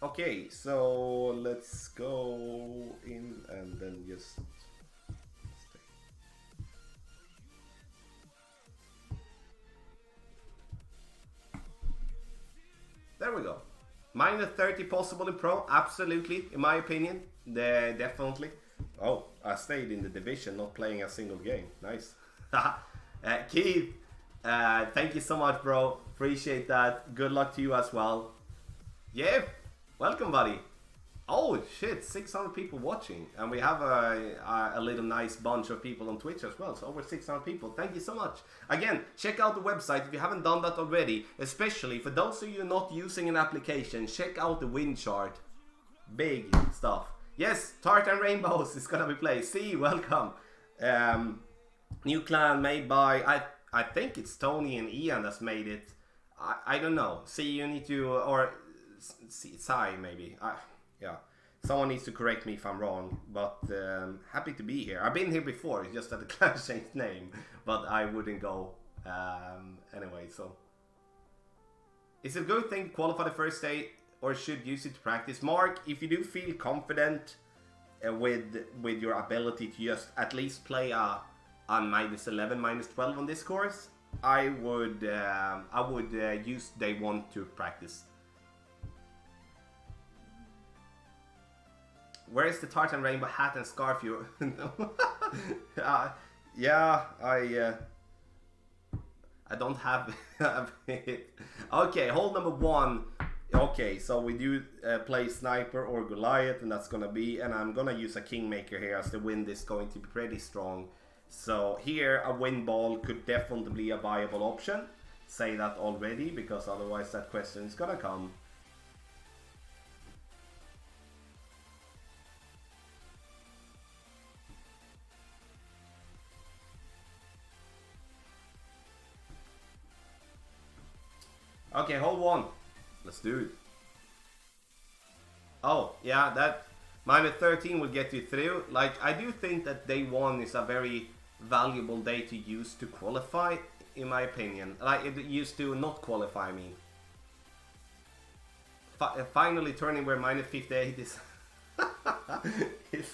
Okay, so let's go in and then just stay. There we go. Minus 30 possible in Pro, absolutely, in my opinion. Definitely. Oh, I stayed in the division, not playing a single game. Nice. Keith, thank you so much, bro. Appreciate that. Good luck to you as well. Yeah, welcome, buddy. Oh, shit, 600 people watching. And we have a little nice bunch of people on Twitch as well. So over 600 people. Thank you so much. Again, check out the website if you haven't done that already. Especially for those of you not using an application, check out the wind chart. Big stuff. Yes, Tartan Rainbows is gonna be played. See, welcome. New clan made by, I think it's Tony and Ian that's made it. I don't know. See, you need to, or Sai maybe. Yeah, someone needs to correct me if I'm wrong. But happy to be here. I've been here before. It's just that the clan changed name, but I wouldn't go anyway. So, it's a good thing to qualify the first day, or should use it to practice. Mark, if you do feel confident with your ability to just at least play a minus 11, minus 12 on this course, I would use day 1 to practice. Where is the Tartan Rainbow hat and scarf you? Yeah, I don't have it. Okay, hole number 1. Okay, so we do play Sniper or Goliath, and that's gonna be, and I'm gonna use a Kingmaker here as the wind is going to be pretty strong. So here a wind ball could definitely be a viable option. Say that already, because otherwise that question is gonna come. Okay, hold 1. Let's do it. Oh, yeah, that minus 13 will get you through. Like, I do think that day 1 is a very valuable day to use to qualify in my opinion. Like, it used to not qualify me. Finally turning where minus 58 is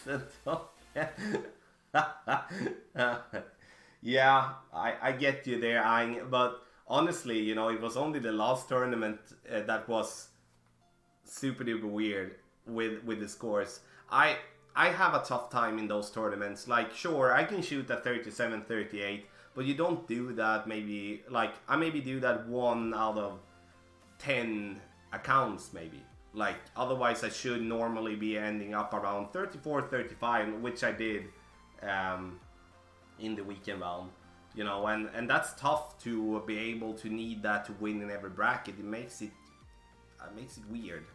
the top. Yeah, I get you there, Ang, but honestly, you know, it was only the last tournament that was super duper weird with the scores. I have a tough time in those tournaments. Like, sure, I can shoot at 37, 38, but you don't do that maybe, like, I maybe do that 1 out of 10 accounts maybe. Like, otherwise I should normally be ending up around 34, 35, which I did in the weekend round. You know, and that's tough to be able to need that to win in every bracket. It makes it weird.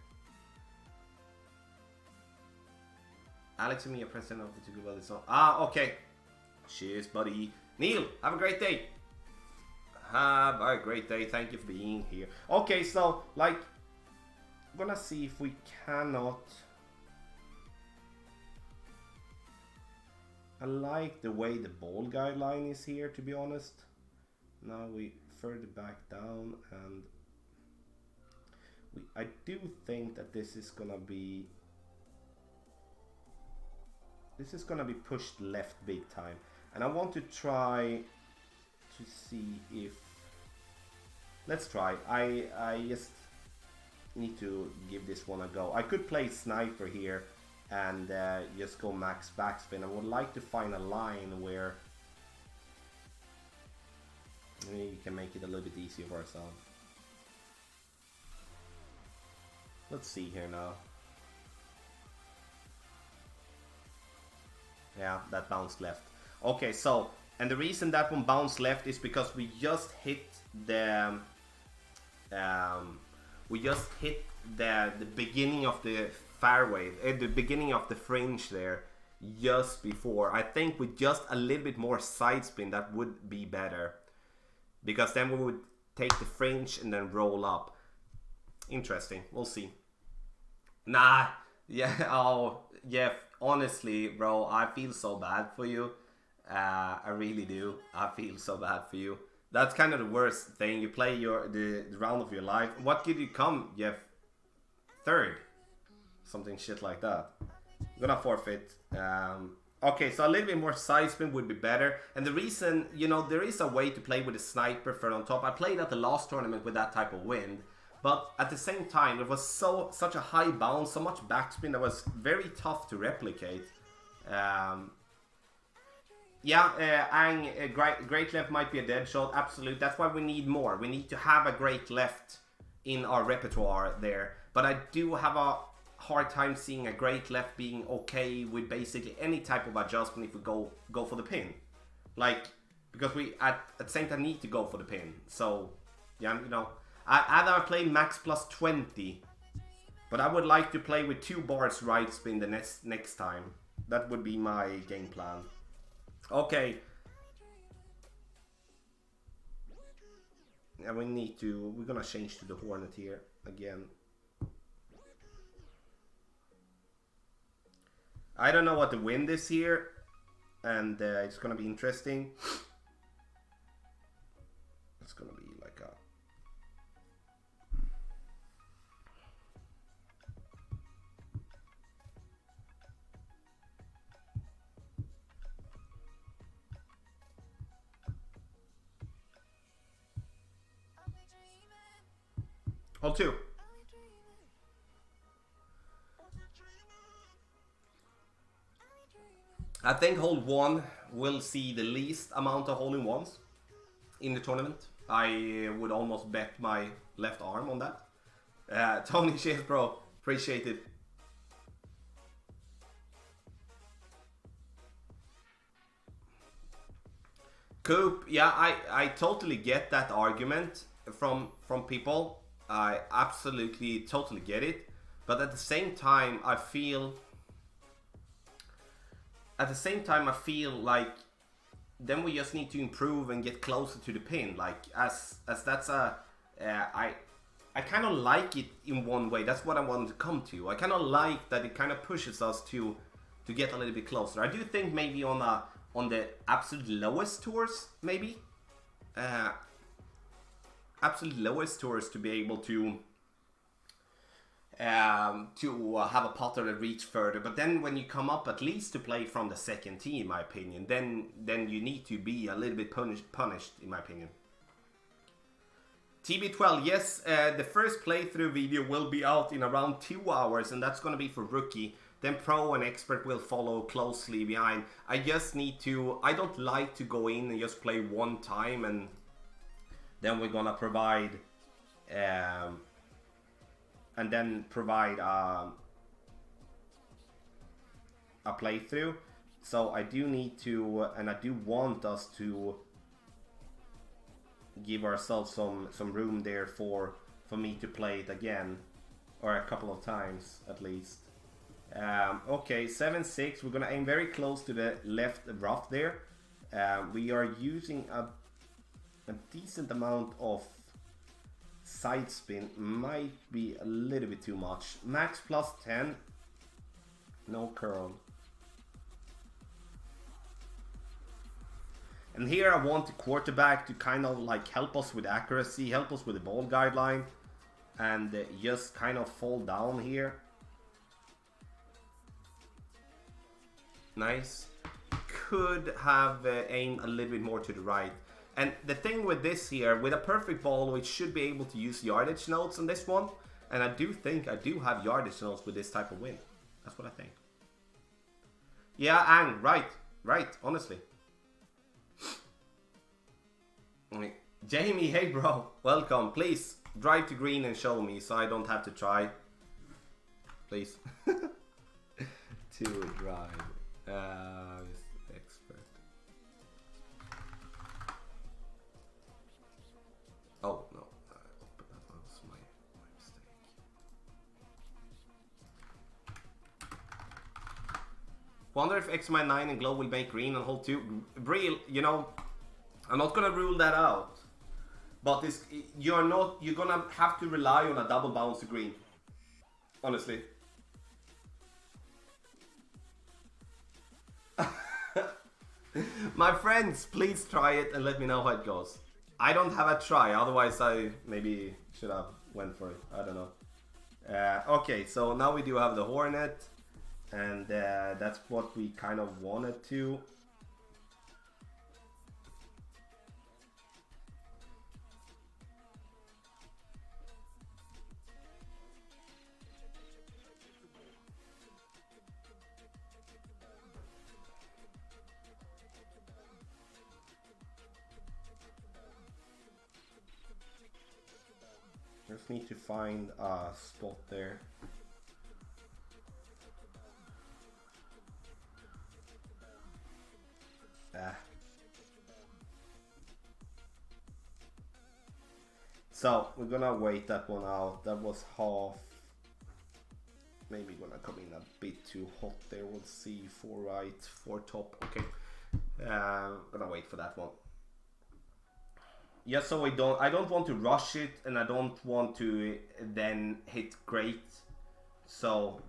Alex and me are president of the Two Good Brothers. Okay. Cheers, buddy. Neil, have a great day. Have a great day. Thank you for being here. Okay, so, like, I'm gonna see if we cannot... I like the way the ball guideline is here, to be honest. Now we further back down, and I do think that this is gonna be pushed left big time, and I want to try to see if, let's try. I just need to give this one a go. I could play sniper here and just go max backspin. I would like to find a line where maybe we can make it a little bit easier for ourselves. Let's see here now. Yeah, that bounced left. Okay, so, and the reason that one bounced left is because we just hit the beginning of the fairway, the beginning of the fringe there, just before. I think with just a little bit more side spin, that would be better, because then we would take the fringe and then roll up. Interesting. We'll see. Nah. Yeah. Oh, yeah. Honestly, bro, I feel so bad for you. I really do. I feel so bad for you. That's kind of the worst thing. You play the round of your life. What did you come, Jeff? Third. Something shit like that. I'm gonna forfeit. Okay, so a little bit more side spin would be better. And the reason, you know, there is a way to play with a sniper for on top. I played at the last tournament with that type of wind. But at the same time, it was such a high bounce, so much backspin that was very tough to replicate. Great left might be a dead shot, absolute. That's why we need more. We need to have a great left in our repertoire there. But I do have a hard time seeing a great left being okay with basically any type of adjustment if we go for the pin. Like, because we at the same time need to go for the pin. So, yeah, you know, I'd rather play max plus 20. But I would like to play with 2 bars right spin the next time. That would be my game plan. Okay. Yeah, we're gonna change to the Hornet here again. I don't know what the wind is here, and it's gonna be interesting. It's gonna be like a... Hole 2. I think hole 1 will see the least amount of hole-in-ones in the tournament. I would almost bet my left arm on that. Tony, cheers, bro. Appreciate it. Coop, yeah, I totally get that argument from people. I absolutely totally get it. But at the same time, I feel like then we just need to improve and get closer to the pin. Like, as that's a... I kind of like it in one way. That's what I wanted to come to. I kind of like that it kind of pushes us to get a little bit closer. I do think maybe on the absolute lowest tours, maybe, absolute lowest tours to be able to have a putter that reach further. But then when you come up at least to play from the second tee, in my opinion, then you need to be a little bit punished, in my opinion. TB12, yes, the first playthrough video will be out in around 2 hours, and that's going to be for rookie. Then pro and expert will follow closely behind. I just need to, I don't like to go in and just play one time and then we're going to provide a playthrough. So I do need to, and I do want us to give ourselves some room there for me to play it again, or a couple of times at least. Okay, 7-6. We're gonna aim very close to the left rough there. We are using a decent amount of side spin. Might be a little bit too much. Max plus 10. No curl. And here I want the quarterback to kind of like help us with accuracy, help us with the ball guideline, and just kind of fall down here. Nice. Could have aimed a little bit more to the right. And the thing with this here, with a perfect ball, we should be able to use yardage notes on this one. And I do think I do have yardage notes with this type of wind. That's what I think. Yeah, Ang, right, honestly. Jamie, hey bro, welcome. Please drive to green and show me so I don't have to try. Please. To drive. Expert. Oh no, that was my mistake. Wonder if XMI9 and Glow will make green on hole 2. Real, you know, I'm not gonna rule that out, but you're gonna have to rely on a double bounce to green. Honestly. My friends, please try it and let me know how it goes. I don't have a try, otherwise I maybe should have went for it. I don't know. Okay, so now we do have the Hornet, and that's what we kind of wanted to. Just need to find a spot there. So we're gonna wait that one out. That was half. Maybe gonna come in a bit too hot there. We'll see. 4 right, 4 top. Okay. Gonna wait for that one. Yeah, so I don't want to rush it, and I don't want to then hit great. So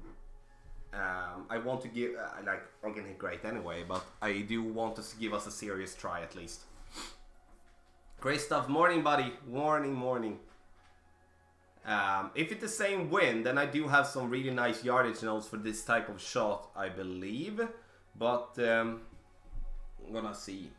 I want to give like I'm gonna hit great anyway, but I do want to give us a serious try at least. Great stuff, morning buddy, morning. If it's the same wind, then I do have some really nice yardage notes for this type of shot, I believe, but I'm gonna see.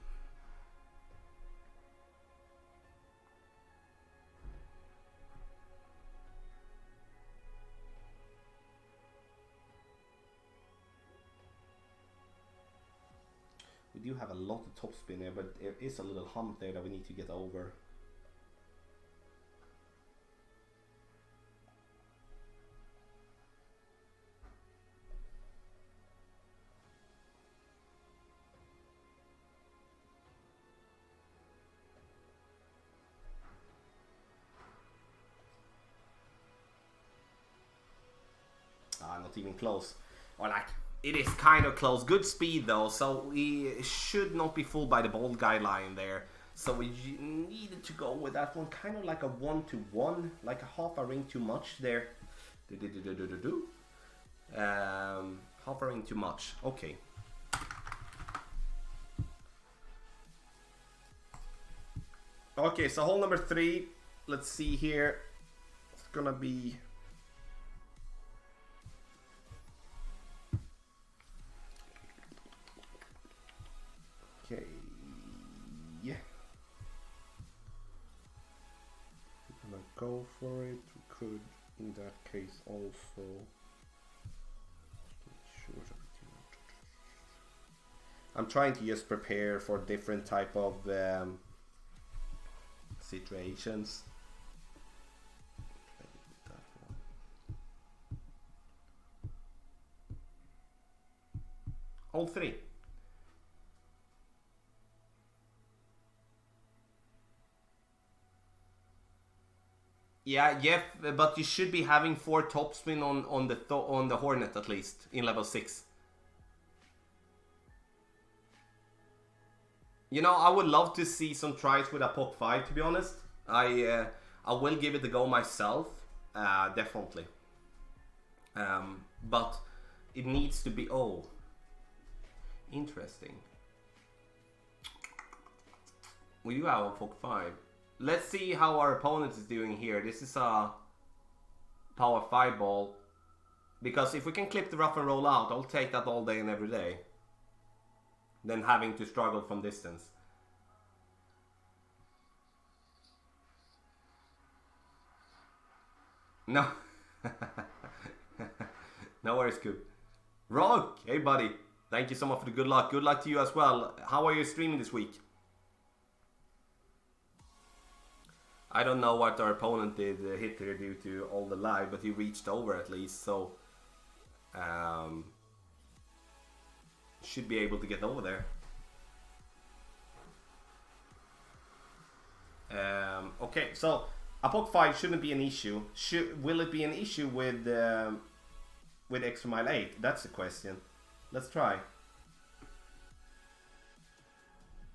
We do have a lot of topspin there, but there is a little hump there that we need to get over. Not even close. Or like, it is kind of close. Good speed though, so we should not be fooled by the ball guideline there. So we needed to go with that one, kind of like a 1-to-1, like a half a ring too much there. Half a ring too much. Okay. Okay, so hole number 3. Let's see here. It's gonna be... Okay, yeah. We're gonna go for it. We could, in that case, also... I'm trying to just prepare for different type of situations. All 3. Yeah, Jeff, but you should be having 4 topspin on the Hornet at least in level 6. You know, I would love to see some tries with a POC 5, to be honest. I will give it a go myself, definitely. But it needs to be... Oh, interesting. We do have a POC 5. Let's see how our opponent is doing here. This is a power 5 ball. Because if we can clip the rough and roll out, I'll take that all day and every day. Than having to struggle from distance. No. No worries, Coop. Rock, hey buddy. Thank you so much for the good luck. Good luck to you as well. How are you streaming this week? I don't know what our opponent did hit here due to all the lag, but he reached over at least, so... should be able to get over there. Okay, so a POC 5 shouldn't be an issue. Will it be an issue with Extra Mile 8? That's the question. Let's try.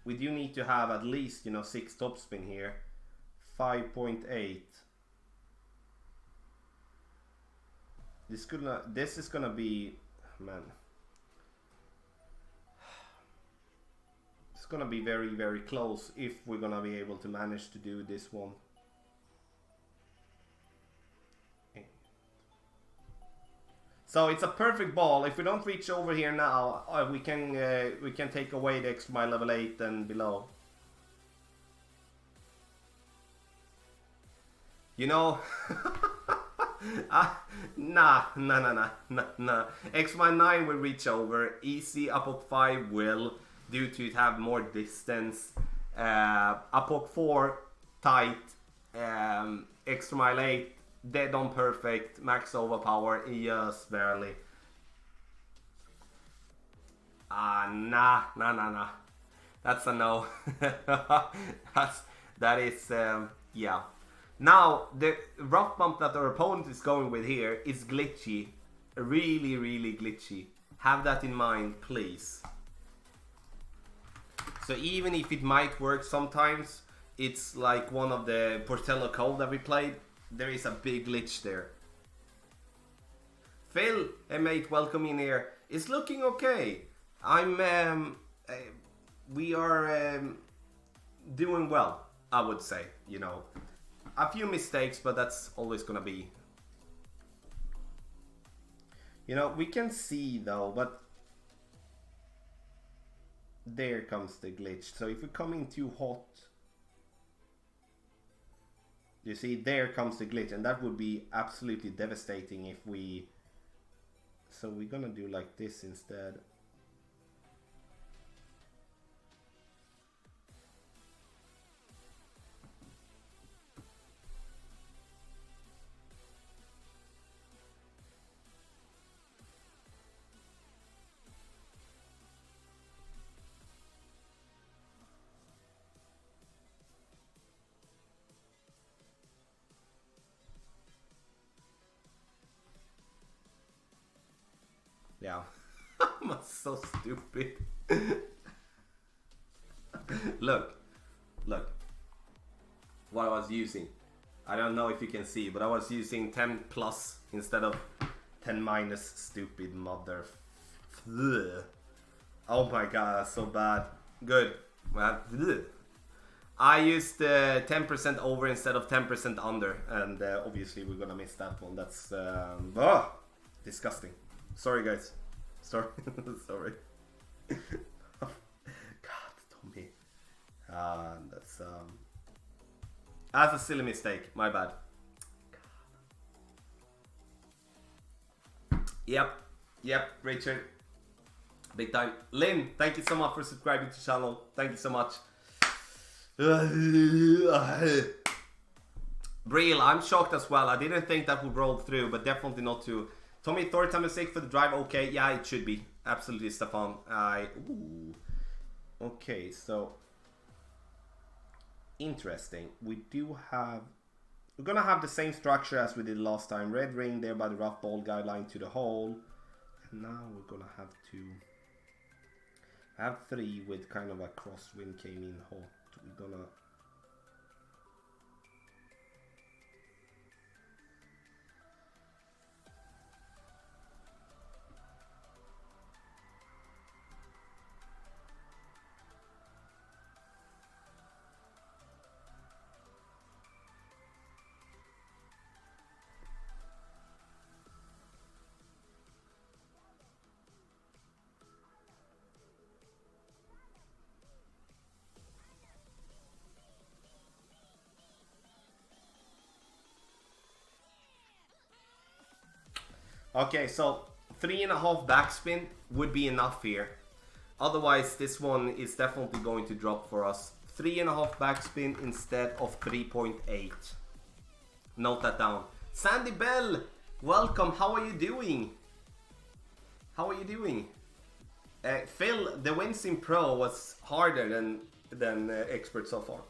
We do need to have at least, you know, 6 topspin here. 5.8. This is gonna be, man. It's gonna be very, very close if we're gonna be able to manage to do this one. So it's a perfect ball. If we don't reach over here now, we can take away the extra mile level 8 and below. You know, nah. Extra mile 9 will reach over. Easy. Upok 5 will, due to it have more distance. Upok 4 tight. Extra mile 8 dead on perfect. Max overpower, just barely. Nah. That's a no. That is yeah. Now the rough bump that our opponent is going with here is glitchy, really glitchy. Have that in mind, please. So even if it might work sometimes, it's like one of the Portello Code that we played. There is a big glitch there. Phil, hey mate, welcome in here. It's looking okay. We are doing well, I would say. You know, a few mistakes, but that's always gonna be. You know, we can see though, but there comes the glitch. So if we're coming too hot. You see, there comes the glitch, and that would be absolutely devastating if we... So we're gonna do like this instead. Yeah, I'm so stupid. Look, what I was using. I don't know if you can see, but I was using 10 plus instead of 10 minus. Stupid mother. Oh my god, that's so bad. Good. Well, I used 10% over instead of 10% under, and obviously we're gonna miss that one. That's disgusting. Sorry, guys. Sorry, sorry. God, Tommy. That's a silly mistake. My bad. Yep, Richard. Big time. Lynn, thank you so much for subscribing to the channel. Thank you so much. Brill, I'm shocked as well. I didn't think that would roll through, but definitely not to. Tommy, third time mistake for the drive. Okay, yeah, it should be. Absolutely, Stefan. Okay, so interesting. We're gonna have the same structure as we did last time. Red ring there by the rough ball guideline to the hole. And now we're gonna have to have 3 with kind of a crosswind came in hot. We're gonna okay, so 3.5 backspin would be enough here. Otherwise, this one is definitely going to drop for us. 3.5 backspin instead of 3.8. Note that down. Sandy Bell, welcome. How are you doing? How are you doing? Phil, the wins in Pro was harder than Expert so far.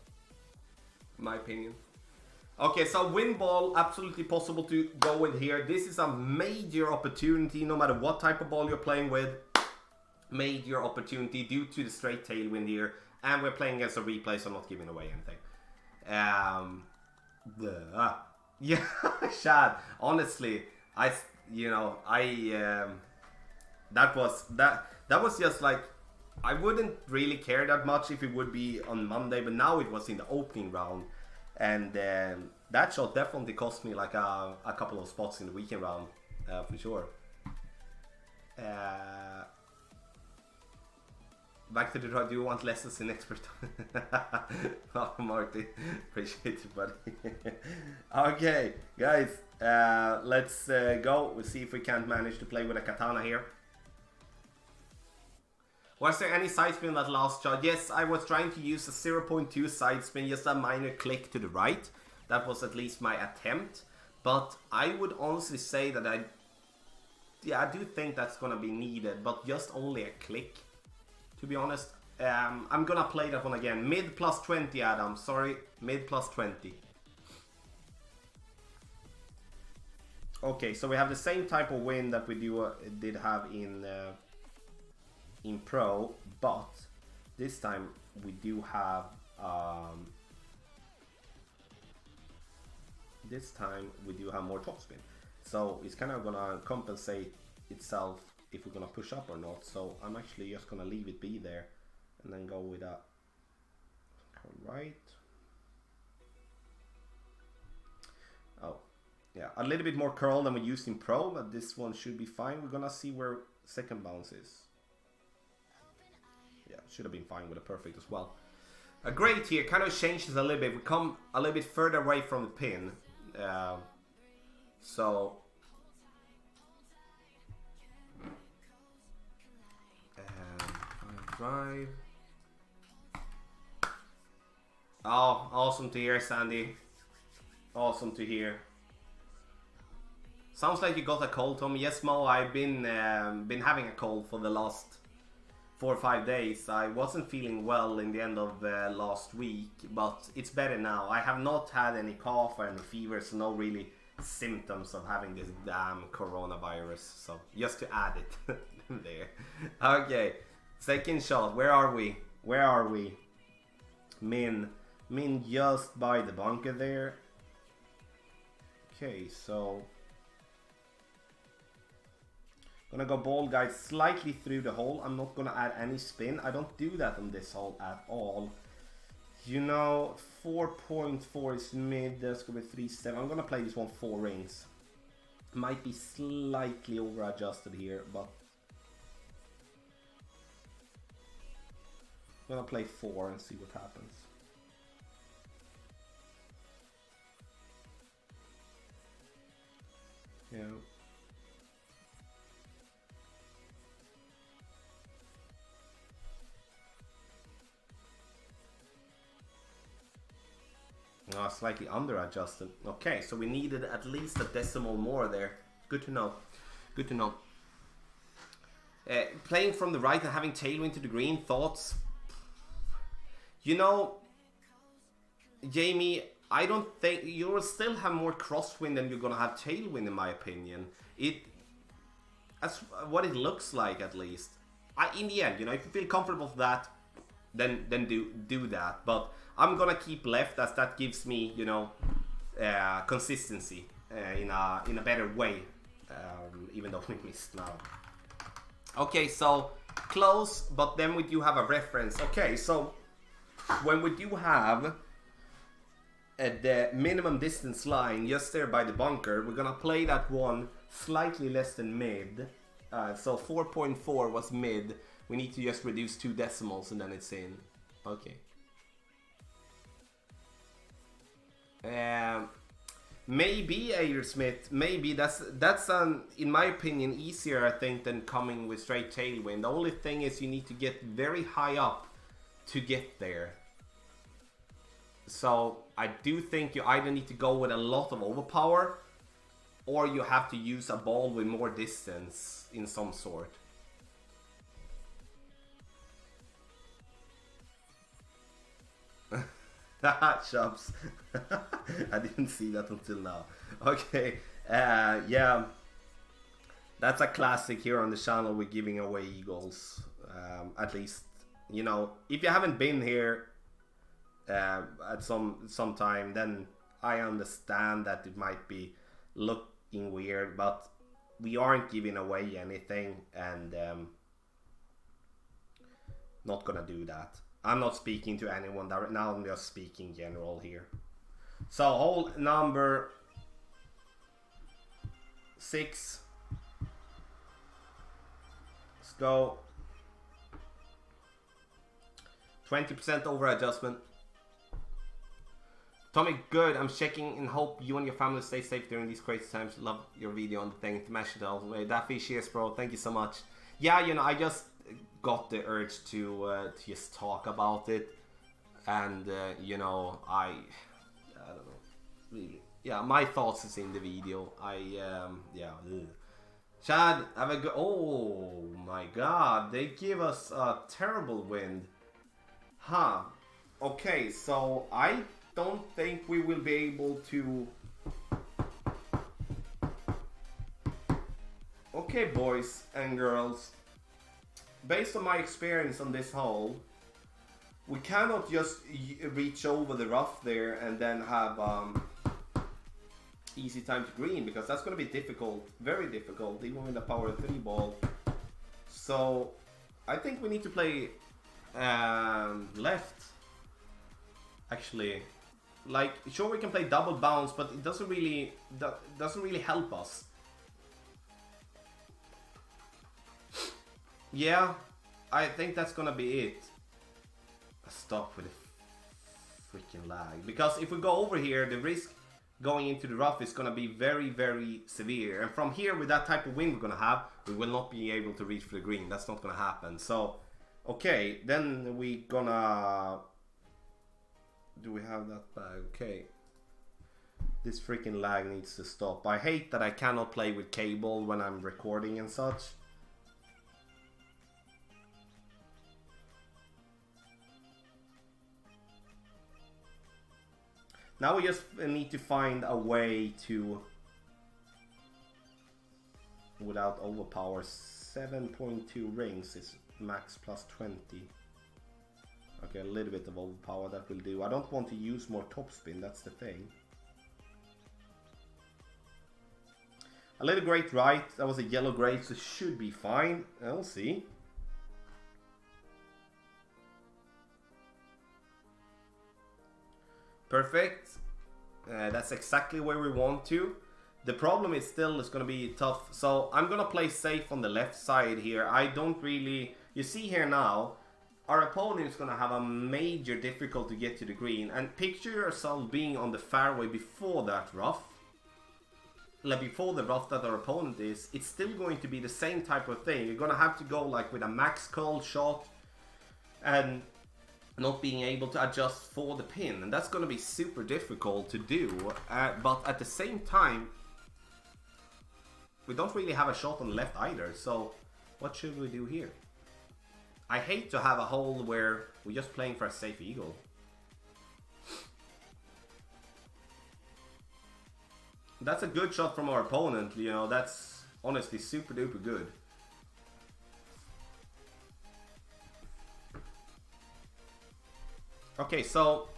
In my opinion. Okay, so win ball, absolutely possible to go with here. This is a major opportunity, no matter what type of ball you're playing with. Major opportunity due to the straight tailwind here. And we're playing against a replay, so I'm not giving away anything. Yeah, Shad, honestly, that was just like, I wouldn't really care that much if it would be on Monday, but now it was in the opening round. And that shot definitely cost me like a couple of spots in the weekend round, for sure. Back to the draw, do you want lessons in expert? Oh, Marty, appreciate you, buddy. Okay, guys, let's go. We'll see if we can't manage to play with a katana here. Was there any side spin that last shot? Yes, I was trying to use a 0.2 side spin, just a minor click to the right. That was at least my attempt. But I would honestly say that I do think that's gonna be needed, but just only a click, to be honest. I'm gonna play that one again. Mid plus 20, Adam. Sorry, mid plus 20. Okay, so we have the same type of win that we did have in Pro, but this time we do have more topspin, so it's kind of gonna compensate itself if we're gonna push up or not. So I'm actually just gonna leave it be there and then go with a right. Oh yeah, a little bit more curl than we used in Pro, but this one should be fine. We're gonna see where second bounce is. Yeah, should have been fine with a perfect as well. A great here kind of changes a little bit. We come a little bit further away from the pin. So drive. Oh, awesome to hear, Sandy. Awesome to hear. Sounds like you got a cold, Tommy. Yes, Mo, I've been having a cold for the last 4 or 5 days. I wasn't feeling well in the end of last week, but it's better now. I have not had any cough or any fever, so no really symptoms of having this damn coronavirus. So just to add it there. Okay, second shot. Where are we? Where are we? Min just by the bunker there. Okay, so gonna go ball guide slightly through the hole. I'm not gonna add any spin. I don't do that on this hole at all. You know, 4.4 is mid, that's gonna be 3.7. I'm gonna play this one 4 rings. Might be slightly over adjusted here, but I'm gonna play 4 and see what happens. Yeah. Oh, slightly under adjusted. Okay, so we needed at least a decimal more there. Good to know. Good to know. Playing from the right and having tailwind to the green, thoughts? You know, Jamie, I don't think you'll still have more crosswind than you're gonna have tailwind, in my opinion. That's what it looks like, at least. In the end, you know, if you feel comfortable with that, then do that. But I'm gonna keep left, as that gives me, you know, consistency in a better way. Even though we missed now. Okay, so close, but then we do have a reference. Okay, so when we do have the minimum distance line just there by the bunker, we're gonna play that one slightly less than mid. So 4.4 was mid. We need to just reduce 2 decimals and then it's in. Okay. Maybe Ayersmith, maybe that's in my opinion easier, I think, than coming with straight tailwind. The only thing is you need to get very high up to get there. So I do think you either need to go with a lot of overpower, or you have to use a ball with more distance in some sort. Chubs. I didn't see that until now. Okay, yeah, that's a classic here on the channel. We're giving away eagles. At least, you know, if you haven't been here at some time, then I understand that it might be looking weird, but we aren't giving away anything, and not gonna do that. I'm not speaking to anyone right now, I'm just speaking general here. So hole number 6. Let's go. 20% over adjustment. Tommy, good. I'm checking and hope you and your family stay safe during these crazy times. Love your video on the thing. Smash it all. Daffy, cheers, bro. Thank you so much. Yeah, you know, I just got the urge to just talk about it, and you know, I don't know, really. Yeah, my thoughts is in the video. Yeah. Ugh. Chad, have a good. Oh my God, they give us a terrible wind. Huh. Okay, so I don't think we will be able to. Okay, boys and girls. Based on my experience on this hole, we cannot just reach over the rough there and then have easy time to green, because that's going to be difficult, very difficult, even with the power 3 ball. So I think we need to play left. Actually, like, sure, we can play double bounce, but it doesn't really help us. Yeah, I think that's gonna be it. Stop with the freaking lag. Because if we go over here, the risk going into the rough is gonna be very, very severe. And from here, with that type of wind we're gonna have, we will not be able to reach for the green. That's not gonna happen. So, okay, then we gonna... Do we have that bag? Okay. This freaking lag needs to stop. I hate that I cannot play with cable when I'm recording and such. Now we just need to find a way to, without overpower, 7.2 rings is max plus 20. Okay, a little bit of overpower, that will do. I don't want to use more topspin, that's the thing. A little great right, that was a yellow great, so it should be fine. We'll see. Perfect. That's exactly where we want to. The problem is still it's going to be tough. So I'm going to play safe on the left side here. I don't really... You see here now, our opponent is going to have a major difficulty to get to the green. And picture yourself being on the fairway before that rough. Like before the rough that our opponent is. It's still going to be the same type of thing. You're going to have to go like with a max curl shot. And not being able to adjust for the pin. And that's going to be super difficult to do. But at the same time, we don't really have a shot on the left either. So what should we do here? I hate to have a hole where we're just playing for a safe eagle. That's a good shot from our opponent, you know, that's honestly super duper good. Okay, so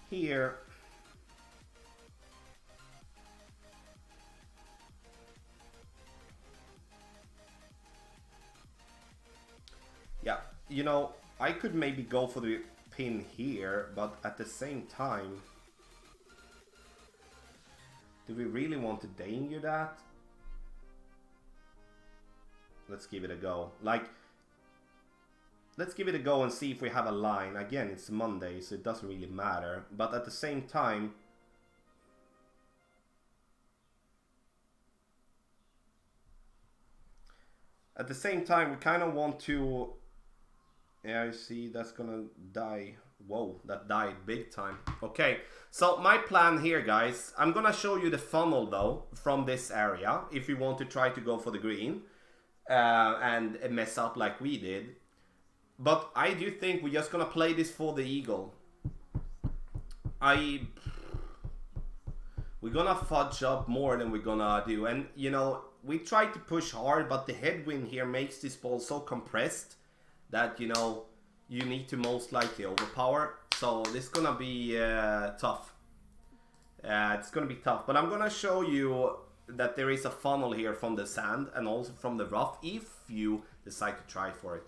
here yeah, you know, I could maybe go for the pin here, but at the same time, do we really want to danger that? Let's give it a go. Like, let's give it a go and see if we have a line. Again, it's Monday, so it doesn't really matter. But at the same time, we kind of want to... Yeah, I see that's gonna die. Whoa, that died big time. Okay, so my plan here, guys, I'm gonna show you the funnel though from this area if you want to try to go for the green and mess up like we did. But I do think we're just gonna play this for the eagle. We're gonna fudge up more than we're gonna do, and you know, we try to push hard, but the headwind here makes this ball so compressed that, you know, you need to most likely overpower. So this is gonna be tough. It's gonna be tough, but I'm gonna show you that there is a funnel here from the sand and also from the rough if you decide to try for it.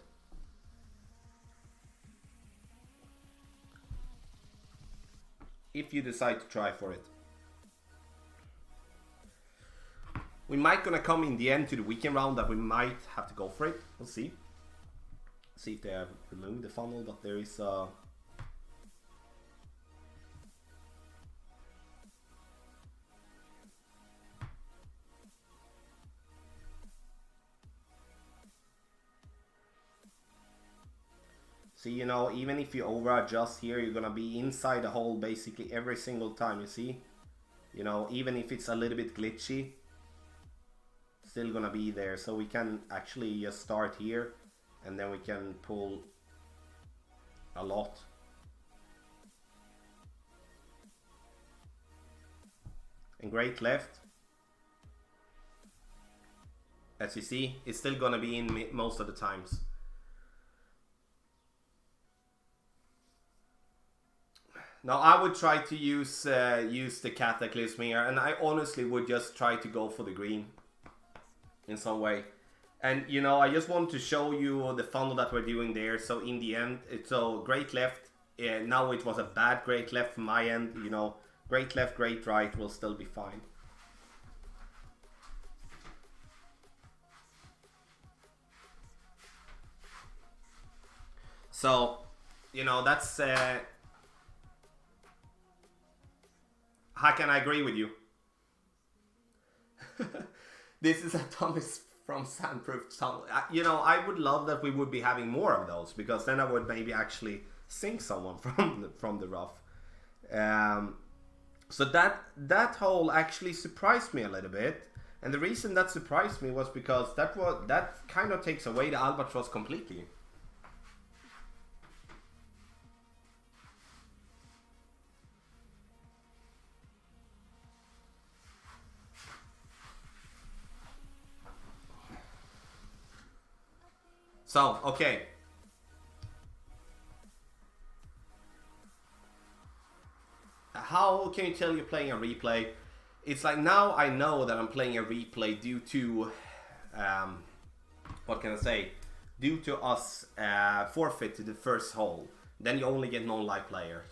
If you decide to try for it. We might gonna come in the end to the weekend round that we might have to go for it. We'll see. See if they have removed the funnel, but there is a... See, you know, even if you over adjust here, you're gonna be inside the hole basically every single time, you see? You know, even if it's a little bit glitchy, still gonna be there. So we can actually just start here, and then we can pull a lot. And great left. As you see, it's still gonna be in most of the times. Now I would try to use the Cataclysm here, and I honestly would just try to go for the green in some way. And you know, I just want to show you the funnel that we're doing there. So in the end, so great left. Now it was a bad great left from my end. You know, great left, great right will still be fine. So, you know, that's... how can I agree with you? This is a Thomas from Sandproof Tunnel. You know, I would love that we would be having more of those, because then I would maybe actually sink someone from the rough. So that hole actually surprised me a little bit, and the reason that surprised me was because that kind of takes away the albatross completely. So, okay. How can you tell you're playing a replay? It's like now I know that I'm playing a replay due to, what can I say? Due to us forfeit to the first hole. Then you only get non-live players.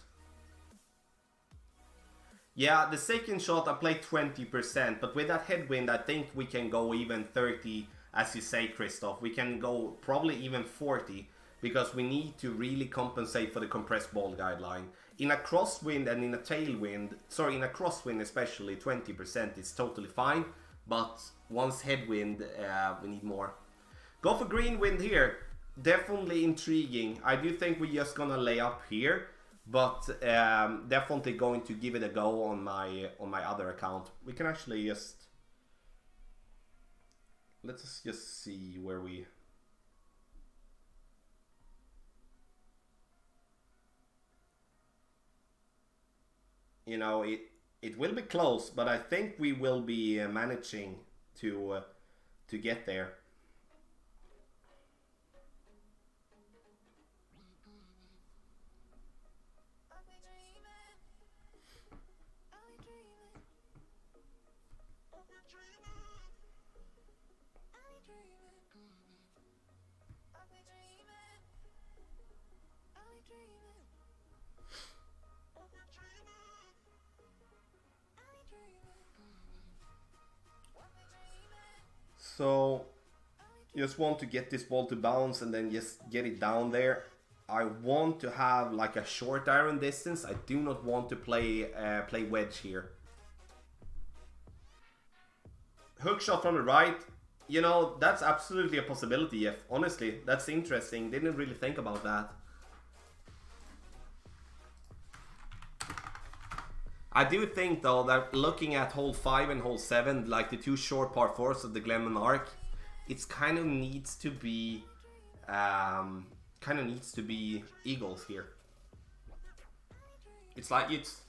Yeah, the second shot I played 20%, but with that headwind I think we can go even 30, as you say, Christoph. We can go probably even 40, because we need to really compensate for the compressed ball guideline. In a crosswind and in a tailwind, sorry, in a crosswind especially, 20% is totally fine, but once headwind, we need more. Go for green wind here. Definitely intriguing. I do think we're just gonna lay up here, but definitely going to give it a go on my other account. We can actually just, let's just see where we, you know, it will be close, but I think we will be managing to get there. So, just want to get this ball to bounce and then just get it down there. I want to have like a short iron distance. I do not want to play play wedge here. Hook shot from the right. You know, that's absolutely a possibility, Jeff. Honestly, that's interesting. Didn't really think about that. I do think though that looking at hole 5 and hole 7, like the two short par 4s of the Glenman Arc, it's kind of needs to be eagles here. It's like it's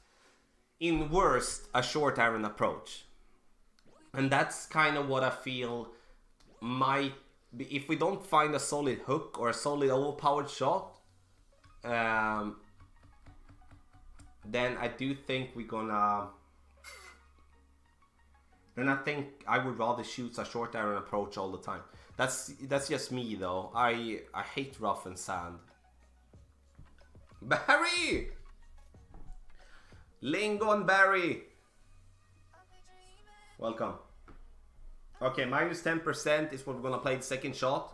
in worst a short iron approach, and that's kind of what I feel might be, if we don't find a solid hook or a solid overpowered shot. Then I do think we're gonna. Then I think I would rather shoot a short iron approach all the time. That's just me though. I hate rough and sand. Barry! Lingo and Barry! Welcome. Okay, minus 10% is what we're gonna play the second shot.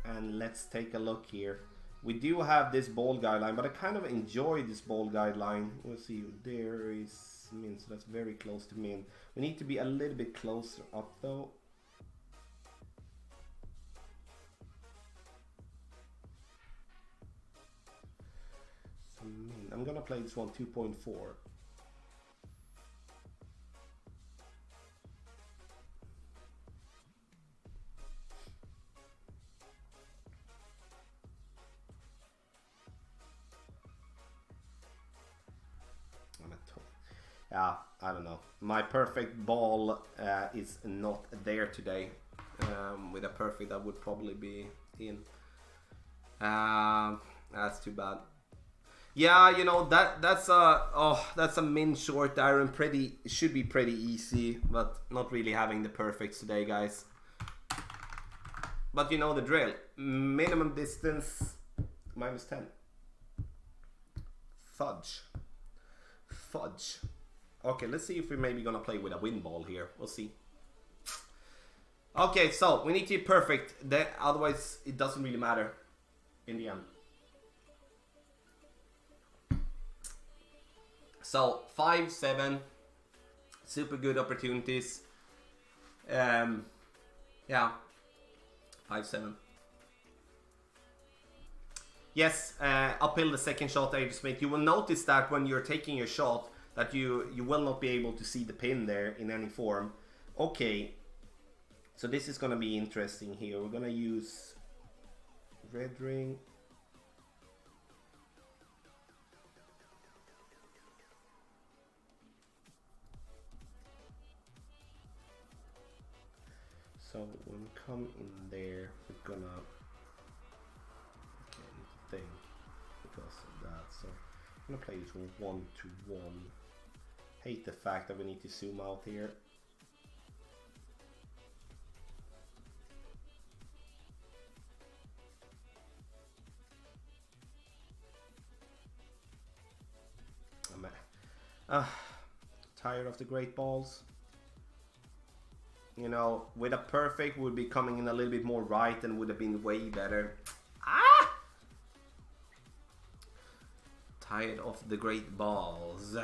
And let's take a look here. We do have this ball guideline, but I kind of enjoy this ball guideline. We'll see, there is min, so that's very close to min. We need to be a little bit closer up though. So min, I'm gonna play this one 2.4. Yeah, I don't know. My perfect ball is not there today. With a perfect, I would probably be in. That's too bad. Yeah, you know that's a min short iron. Should be pretty easy, but not really having the perfects today, guys. But you know the drill. Minimum distance minus 10. Fudge. Okay, let's see if we're maybe gonna play with a wind ball here. We'll see. Okay, so we need to be perfect. Otherwise, it doesn't really matter in the end. So 5, 7, super good opportunities. Yeah, 5, 7. Yes, uphill the second shot there, Smith. You will notice that when you're taking your shot, that you will not be able to see the pin there in any form. Okay, so this is gonna be interesting here. We're gonna use red ring. So when we come in there, we're gonna, okay, I need to think because of that. So I'm gonna play this one 1-1. Hate the fact that we need to zoom out here. Tired of the great balls. You know, with a perfect would be coming in a little bit more right and would have been way better. Ah! Tired of the great balls.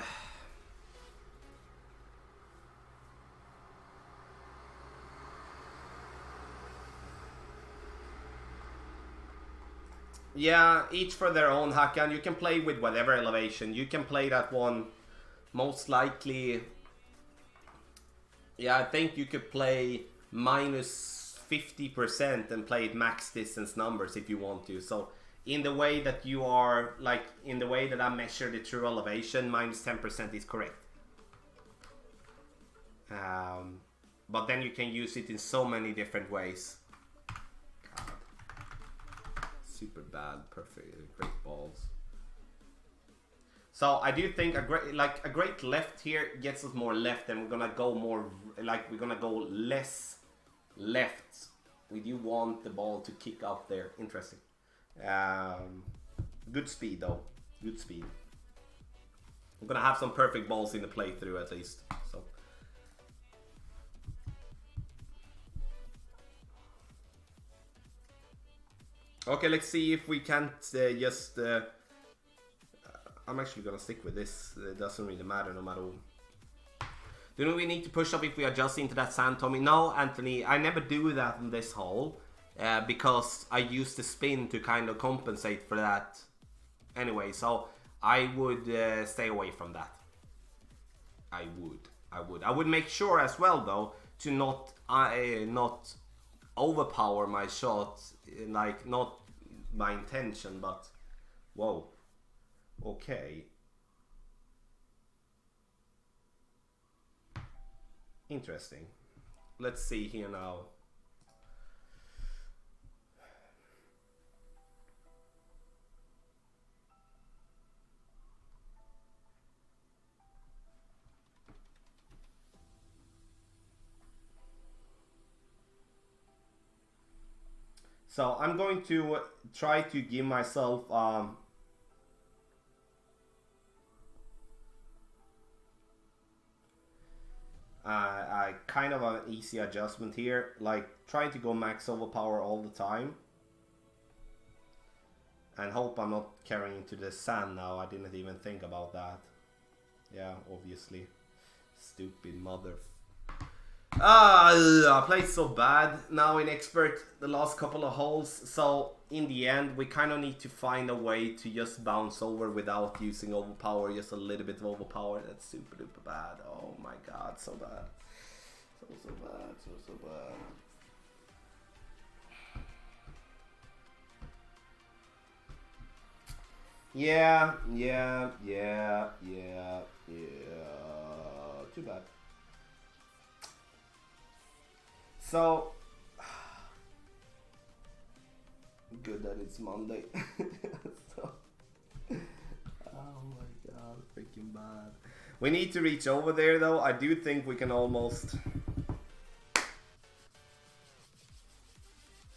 Yeah, each for their own, Hakan. You can play with whatever elevation. You can play that one most likely. Yeah, I think you could play minus 50% and play it max distance numbers if you want to. So in the way that you are, like in the way that I measure the true elevation, minus 10% is correct. But then you can use it in so many different ways. God. Super bad, perfect, great balls. So I do think a great left here gets us more left, and we're gonna go more we're gonna go less left. We do want the ball to kick up there. Interesting. Good speed though. Good speed. I'm gonna have some perfect balls in the playthrough at least. So. Okay, let's see if we can't just. I'm actually gonna stick with this. It doesn't really matter no matter what. Do we need to push up if we adjust into that sand, Tommy? No, Anthony, I never do that in this hole. Because I use the spin to kind of compensate for that. Anyway, so I would stay away from that. I would make sure as well though to not overpower my shots, like not my intention, but whoa. Okay. Interesting. Let's see here now. So I'm going to try to give myself I kind of an easy adjustment here, like trying to go max overpower all the time and hope I'm not carrying into the sand now. I didn't even think about that. Yeah, obviously. Stupid mother. I played so bad now in expert the last couple of holes, so in the end we kind of need to find a way to just bounce over without using overpower, just a little bit of overpower. That's super duper bad. Oh my god, so bad. So bad, so bad. Yeah. Too bad. So good that it's Monday. So, oh my god, freaking bad. We need to reach over there though. I do think we can almost.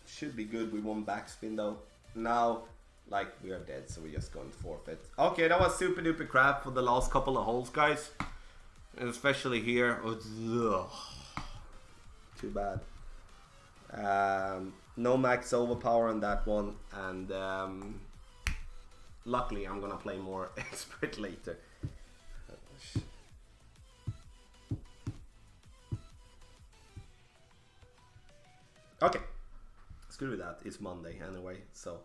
Should be good. We won backspin though. Now, like, we are dead, so we're just going to forfeit. Okay, that was super duper crap for the last couple of holes, guys. Especially here. Ugh. Too bad. No max overpower on that one, and luckily I'm gonna play more expert later. Okay, screw with that. It's Monday anyway, so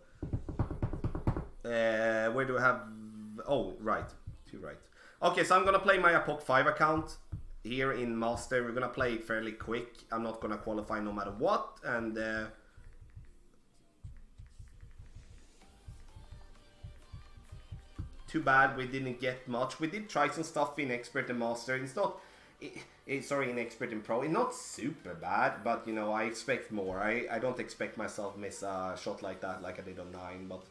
where do I have? Oh, right, to right. Okay, so I'm gonna play my Apoc 5 account here in Master. We're gonna play it fairly quick. I'm not gonna qualify no matter what, and too bad we didn't get much. We did try some stuff in Expert and Master. It's not, sorry, in Expert and Pro. It's not super bad, but you know, I expect more. I don't expect myself miss a shot like that like I did on 9, but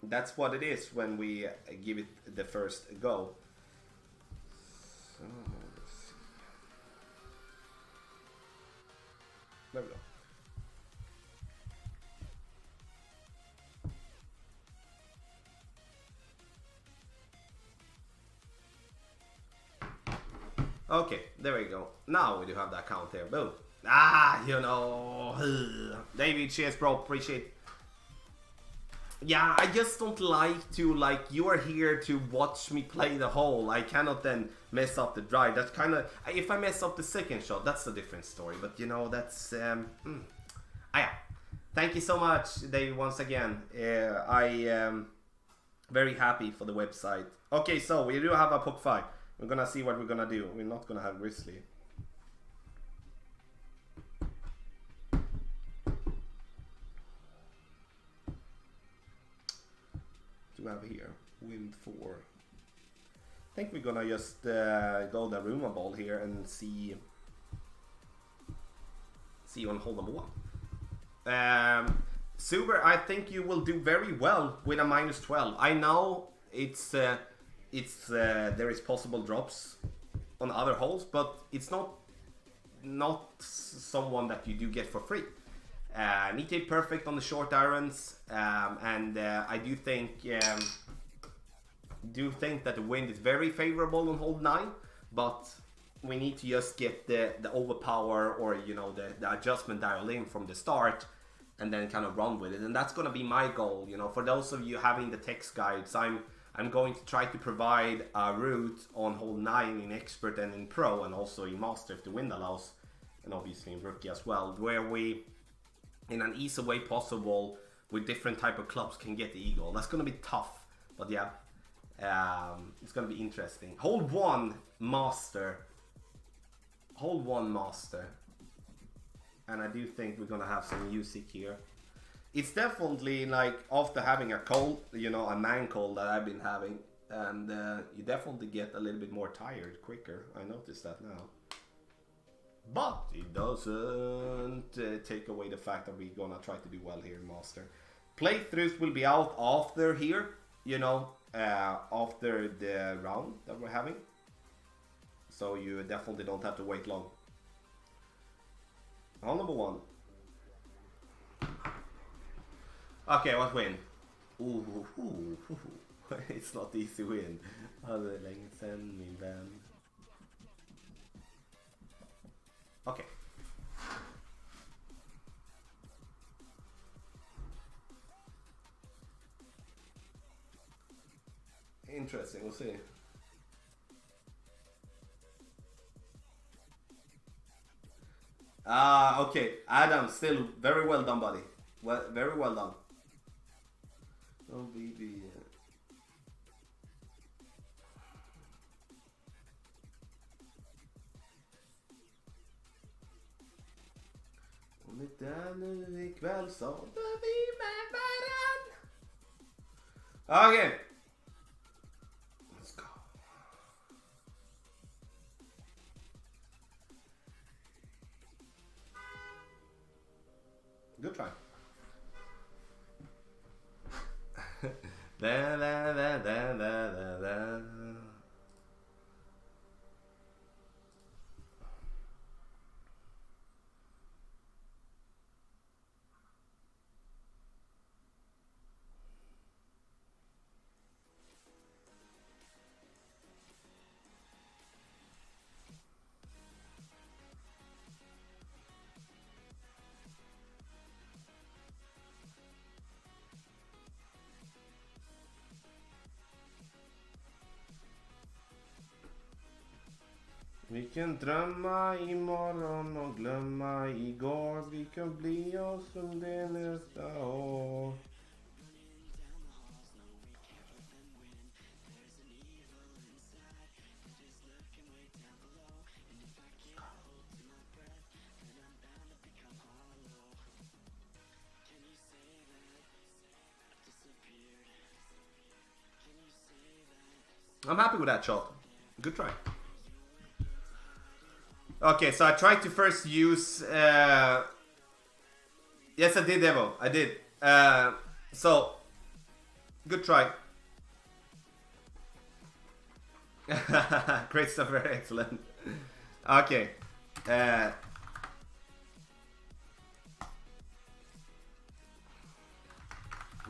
that's what it is when we give it the first go. So, there we go. Okay, there we go. Now we do have that count there. Boom. Ah, you know. David, cheers, bro. Appreciate. Yeah, I just don't like to, like, you are here to watch me play the hole. I cannot then mess up the drive. That's kind of, if I mess up the second shot, that's a different story. But, you know, that's, yeah. Thank you so much, David, once again. I am very happy for the website. Okay, so we do have a Puck 5. We're gonna see what we're gonna do. We're not gonna have Grizzly. Do we have here? Wind 4. I think we're gonna just go the Ruma ball here and see you on hole number 1. Suber, I think you will do very well with a -12. I know there is possible drops on other holes, but it's not someone that you do get for free. Need to hit perfect on the short irons, and I do think that the wind is very favorable on hole 9, but we need to just get the overpower, or you know, the adjustment dial in from the start, and then kind of run with it. And that's going to be my goal. You know, for those of you having the text guides, I'm going to try to provide a route on hole 9 in expert and in pro, and also in master if the wind allows, and obviously in rookie as well, where we, in an easy way possible, with different type of clubs, can get the eagle. That's going to be tough, but yeah, it's going to be interesting. Hole 1 master. Hole 1 master. And I do think we're gonna have some music here. It's definitely like after having a cold, you know, a man cold that I've been having, and you definitely get a little bit more tired quicker. I noticed that now. But it doesn't take away the fact that we're gonna try to do well here in Master. Playthroughs will be out after here, you know, after the round that we're having. So you definitely don't have to wait long. Hole number 1. Okay, what win? Ooh, it's not easy win. Hade länge sen min vän. Okay. Interesting, we'll see. Okay, Adam, still very well done, buddy. Well, very well done. Oh, baby. Om inte nu ikväll så bör vi med varann. Okay. Let's go. Good try. Da, da, da, da, da, da, da. Vi kan drömma imorgon och glömma igår. Vi kan bli oss som det nästa år. I'm happy with that shot. Good try. Okay, so I tried to first use... Yes, I did, Evo. I did. So, good try. Christopher, excellent. Okay.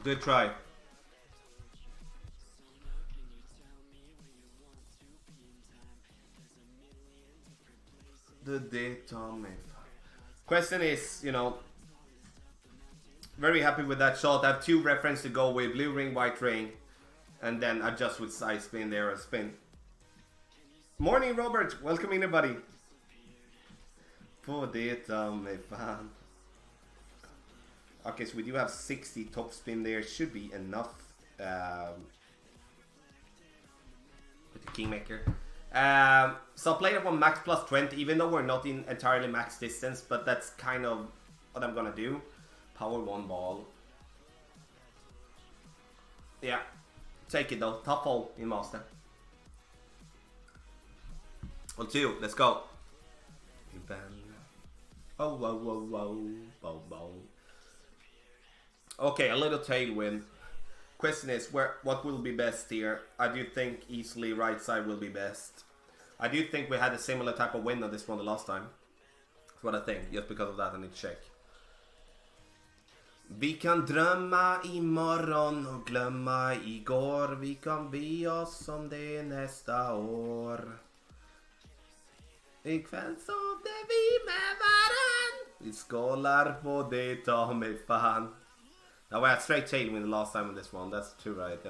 Good try. The data me. Question is, you know, very happy with that shot. I have 2 reference to go with, blue ring, white ring, and then adjust with side spin there and spin. Morning Robert, welcome in everybody. På det me fan. Okay, so we do have 60 top spin there, should be enough with the Kingmaker. So I'll play that one max plus 20, even though we're not in entirely max distance, but that's kind of what I'm gonna do. Power 1 ball. Yeah, take it though, top hole in master. Well, 2, let's go. Oh, whoa, whoa, whoa, whoa, whoa. Okay, a little tailwind. Question is, what will be best here? I do think easily right side will be best. I do think we had a similar type of wind on this one the last time. That's what I think. Just because of that I need to check. Vi kan drömma imorgon och glömma igår. Vi kan be oss om det nästa år. Ikväll sovde vi med varann. Vi skålar på det, ta mig fan. Now we had straight tailwind the last time on this one. That's true, right?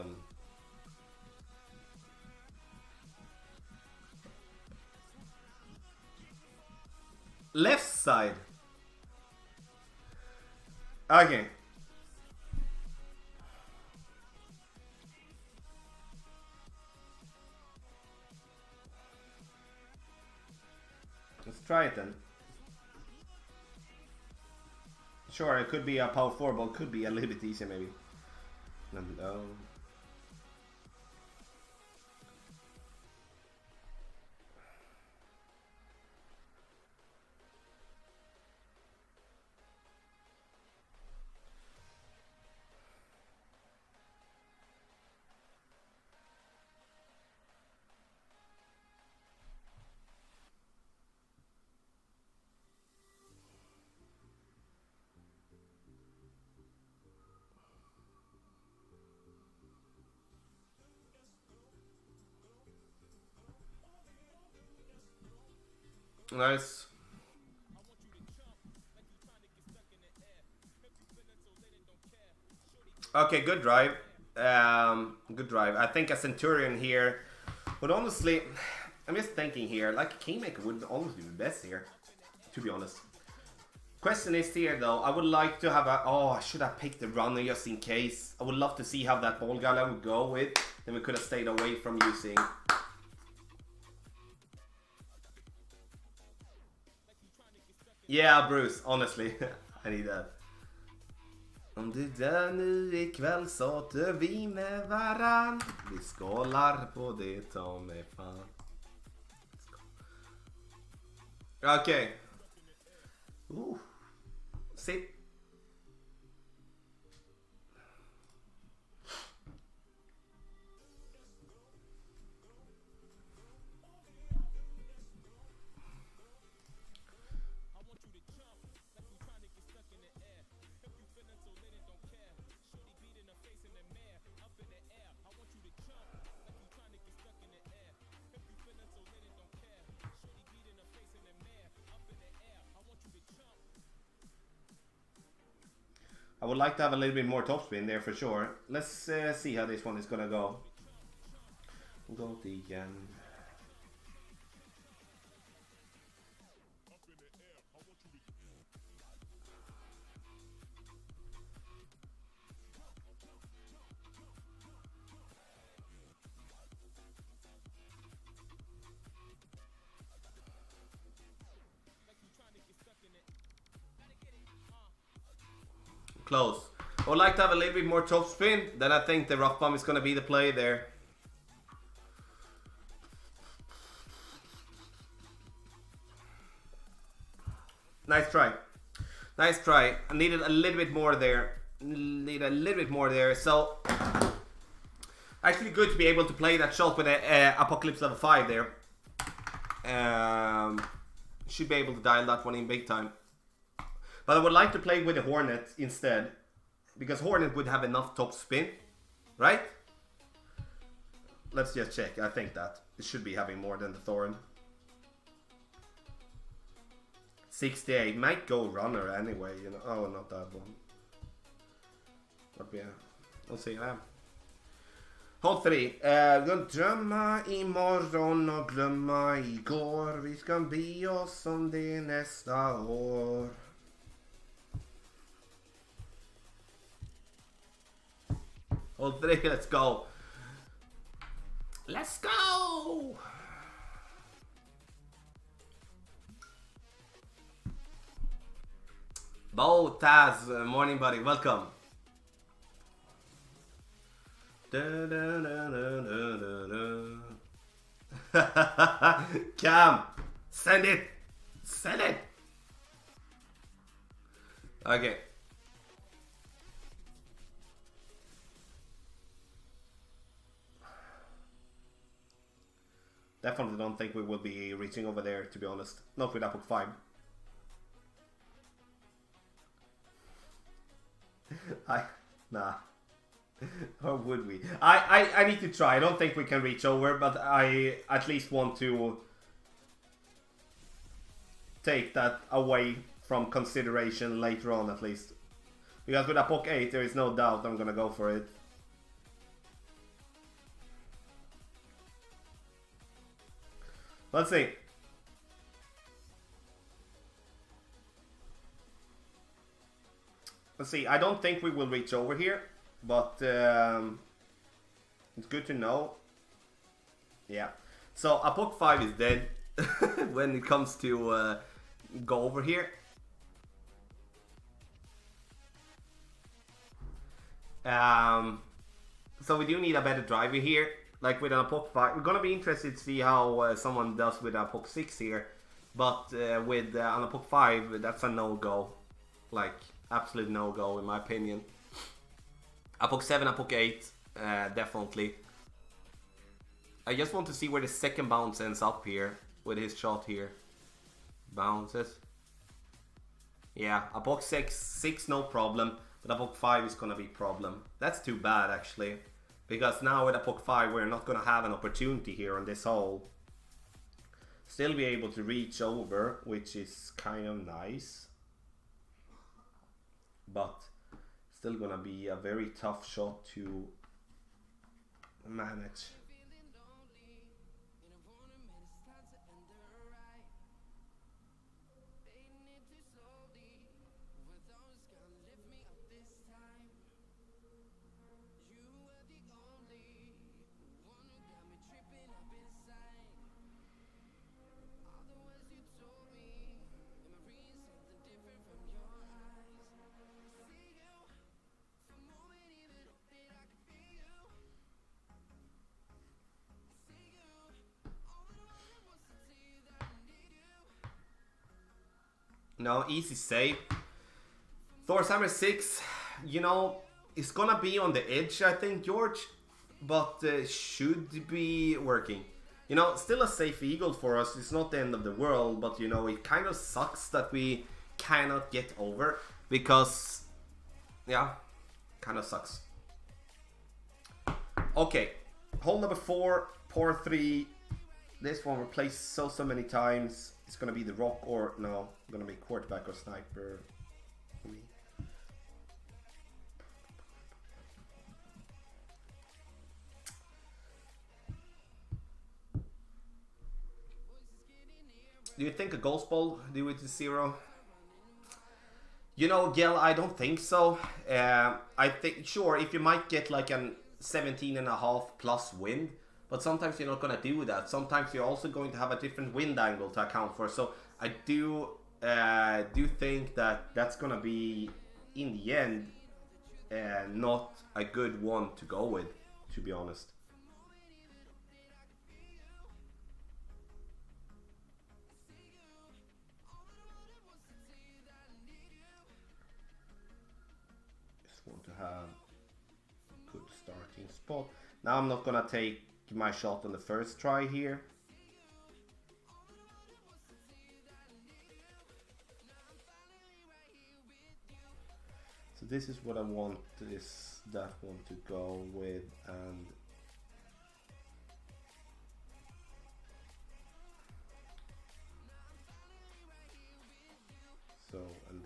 Left side. Okay. Let's try it then. Sure, it could be a power 4 ball, could be a little bit easier maybe. No. Nice. Okay, good drive. Good drive. I think a Centurion here would honestly... I'm just thinking here, like a Kingmaker would almost be the best here, to be honest. Question is here though, I would like to have a... Oh, I should have picked the runner just in case. I would love to see how that ball gala would go with. Then we could have stayed away from using... Yeah, Bruce, honestly. I need that. Om du dör nu ikväll så dör vi med varann. Vi skålar på det, ta mig fan. Okej. Sit. I would like to have a little bit more topspin there for sure. Let's see how this one is gonna go. Go igen. Close. I would like to have a little bit more top spin. Then I think the rough bomb is going to be the play there. Nice try. Nice try. I needed a little bit more there. So actually good to be able to play that shot with a Apocalypse level 5 there. Should be able to dial that one in big time. But I would like to play with the Hornet instead. Because Hornet would have enough top spin. Right? Let's just check. I think that. It should be having more than the Thorn. 68. Might go runner anyway, you know. Oh, not that one. But yeah, we'll see. Håll 3. Drömma imorgon och glömma igår. Vi ska bli oss som det nästa år. Håll 3, let's go. Let's go! Bo, Taz, morning buddy, welcome. Cam, send it! Send it! Okay. Definitely don't think we will be reaching over there, to be honest. Not with Apple 5. Nah. Or would we? I need to try. I don't think we can reach over, but I at least want to take that away from consideration later on, at least. Because with a POC 8, there is no doubt I'm gonna go for it. Let's see. Let's see. I don't think we will reach over here, but it's good to know. Yeah. So a POC 5 is dead when it comes to go over here. So we do need a better driver here. Like with a POC 5, we're gonna be interested to see how someone does with a POC 6 here. But with on a POC 5, that's a no-go. Like, absolute no-go in my opinion. A POC 7, a POC 8, definitely. I just want to see where the second bounce ends up here with his shot here. Bounces. Yeah, a POC 6 no problem, but a POC 5 is gonna be problem. That's too bad actually. Because now with a POC 5 we're not going to have an opportunity here on this hole. Still be able to reach over, which is kind of nice. But still going to be a very tough shot to manage. No, easy save. Thor's Hammer 6, you know, it's gonna be on the edge, I think, George. But should be working. You know, still a safe eagle for us. It's not the end of the world, but you know, it kind of sucks that we cannot get over. Because, yeah, kind of sucks. Okay, hole number 4, par 3. This one we played so many times. It's gonna be the rock or no, gonna be quarterback or sniper for me. Do you think a ghost ball do it to 0? You know, Gel, I don't think so. I think, sure, if you might get like an 17.5 plus wind, but sometimes you're not going to do that. Sometimes you're also going to have a different wind angle to account for. So I do think that that's going to be, in the end, not a good one to go with, to be honest. Just want to have a good starting spot. Now I'm not going to take my shot on the first try here. So this is what I want that one to go with, and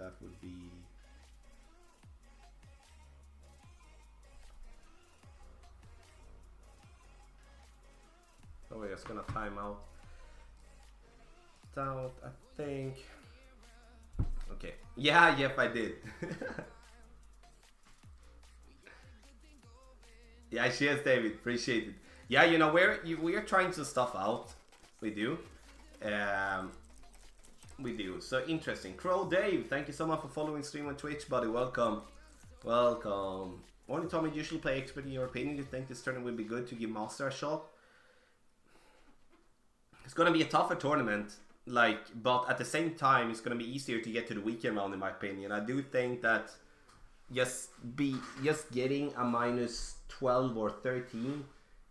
that would be... Oh, we're just gonna time out. I think. Okay. Yeah, yep, I did. Yeah, cheers, David. Appreciate it. Yeah, you know, we're trying some stuff out. We do. We do. So interesting. Crow Dave, thank you so much for following stream on Twitch, buddy. Welcome. Welcome. Only Tommy usually play expert in your opinion. Do you think this tournament will be good to give Master a shot? It's gonna be a tougher tournament. Like, but at the same time, it's gonna be easier to get to the weekend round, in my opinion. I do think that just getting a minus 12 or 13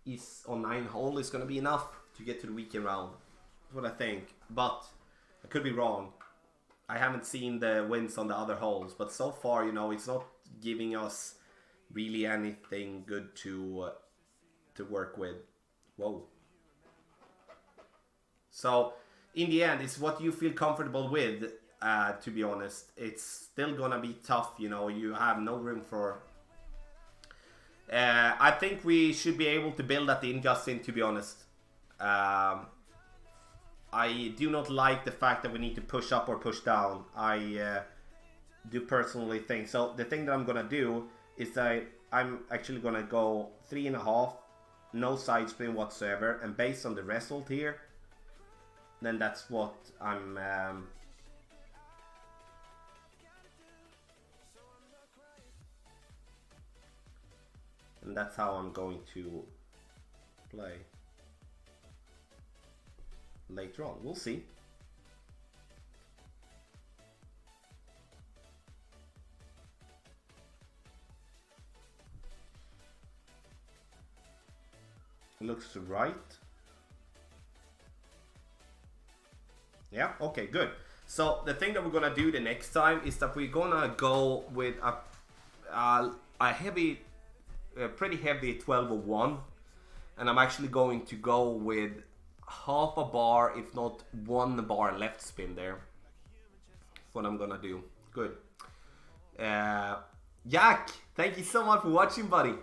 is on 9 hole is gonna be enough to get to the weekend round. That's what I think. But I could be wrong. I haven't seen the wins on the other holes, but so far, you know, it's not giving us really anything good to work with. Whoa. So in the end, it's what you feel comfortable with, to be honest. It's still gonna be tough, you know, you have no room for... I think we should be able to build that in, Justin, to be honest. I do not like the fact that we need to push up or push down. I do personally think... So the thing that I'm gonna do is that I'm actually gonna go 3.5, no side spin whatsoever, and based on the result here, then that's what I'm... and that's how I'm going to play later on. We'll see. Looks right. Yeah, okay, good. So the thing that we're gonna do the next time is that we're gonna go with a heavy, pretty heavy 1201, and I'm actually going to go with half a bar, if not 1 bar left spin there. That's what I'm gonna do. Good. Jack, thank you so much for watching, buddy.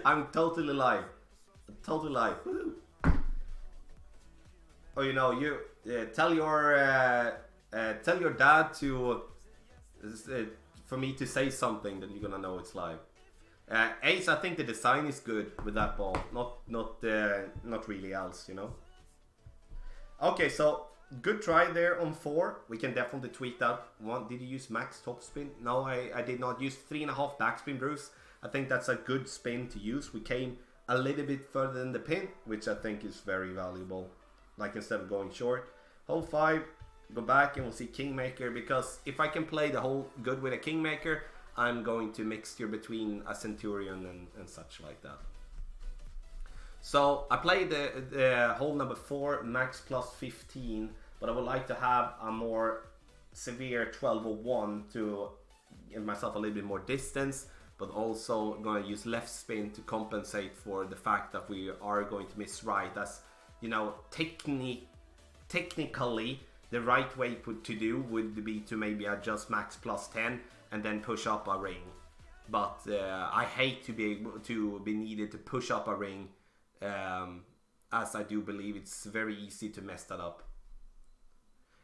I'm totally live. Totally live. Woo-hoo. Oh, you know, you tell your dad to for me to say something, then you're gonna know it's live. Ace, I think the design is good with that ball, not really else, you know. Okay, so good try there on 4. We can definitely tweak that one. Did you use max topspin? No, I did not use 3.5 backspin, Bruce. I think that's a good spin to use. We came a little bit further than the pin, which I think is very valuable. Like, instead of going short, hole 5, go back and we'll see Kingmaker, because if I can play the hole good with a Kingmaker, I'm going to mixture between a Centurion and such like that. So I played the hole number 4, max plus 15, but I would like to have a more severe 1201 to give myself a little bit more distance, but also going to use left spin to compensate for the fact that we are going to miss right, as you know, technically, the right way to do would be to maybe adjust max plus 10 and then push up a ring. But I hate to be able to be needed to push up a ring, as I do believe it's very easy to mess that up.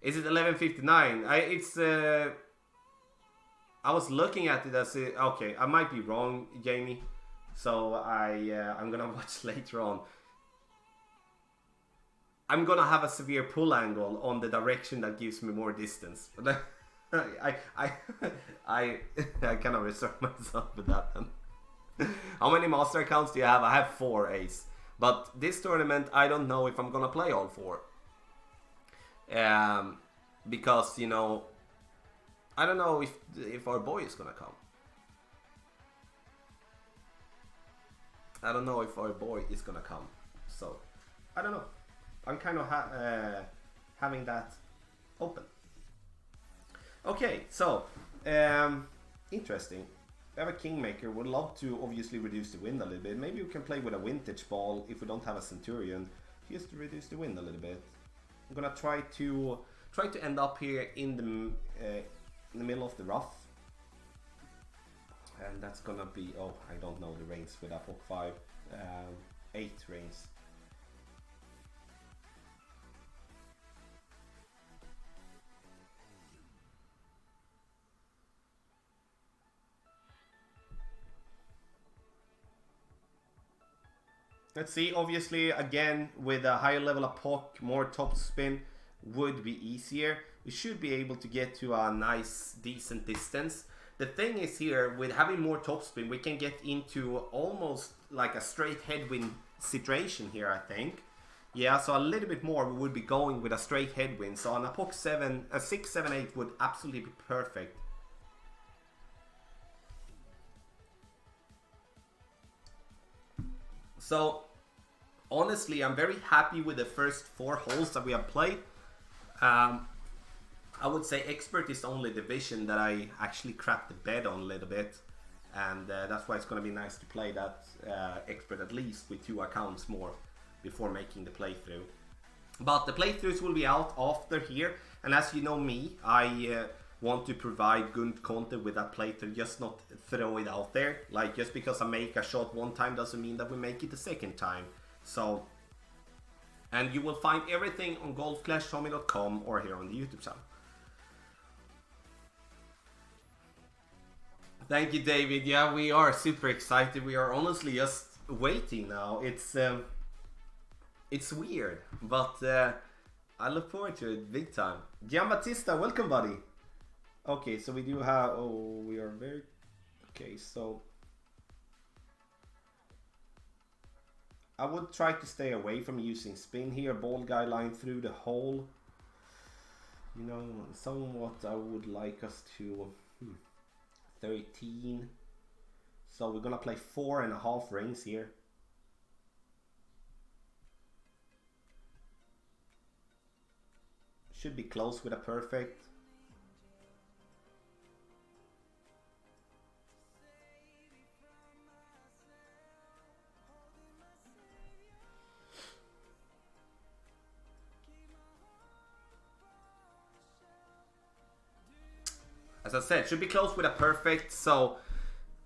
Is it 11:59? I was looking at it as okay. I might be wrong, Jamie. So I'm gonna watch later on. I'm gonna have a severe pull angle on the direction that gives me more distance. I cannot reserve myself with that then. How many master accounts do you have? I have 4, Ace. But this tournament, I don't know if I'm gonna play all 4. Because, you know, I don't know if our boy is gonna come. I don't know if our boy is gonna come. So, I don't know. I'm kind of having that open. Okay, so interesting. We have a Kingmaker. Would love to obviously reduce the wind a little bit. Maybe we can play with a vintage ball if we don't have a Centurion, just to reduce the wind a little bit. I'm gonna try try to end up here in the middle of the rough. And that's gonna be, oh, I don't know the reins with that Pock 5. 8 reins. Let's see, obviously, again, with a higher level of Pock, more top spin would be easier. We should be able to get to a nice, decent distance. The thing is here, with having more topspin, we can get into almost like a straight headwind situation here, I think. Yeah, so a little bit more we would be going with a straight headwind. So on a Pock 7, a 6, 7, 8 would absolutely be perfect. So, honestly, I'm very happy with the first 4 holes that we have played. I would say Expert is the only division that I actually crapped the bed on a little bit. And that's why it's going to be nice to play that Expert at least with 2 accounts more before making the playthrough. But the playthroughs will be out after here. And as you know me, I want to provide good content with that playthrough, just not throw it out there. Like, just because I make a shot one time doesn't mean that we make it the second time. So, and you will find everything on golfclashtommy.com or here on the YouTube channel. Thank you, David. Yeah, we are super excited. We are honestly just waiting now. It's weird, but I look forward to it big time. Giambattista, welcome, buddy. Okay, so we do have. Oh, we are very. Okay, so I would try to stay away from using spin here. Ball guideline through the hole. You know, somewhat I would like us to. 13. So we're gonna play 4.5 rings here. Should be close with a perfect. As I said, should be close with a perfect, so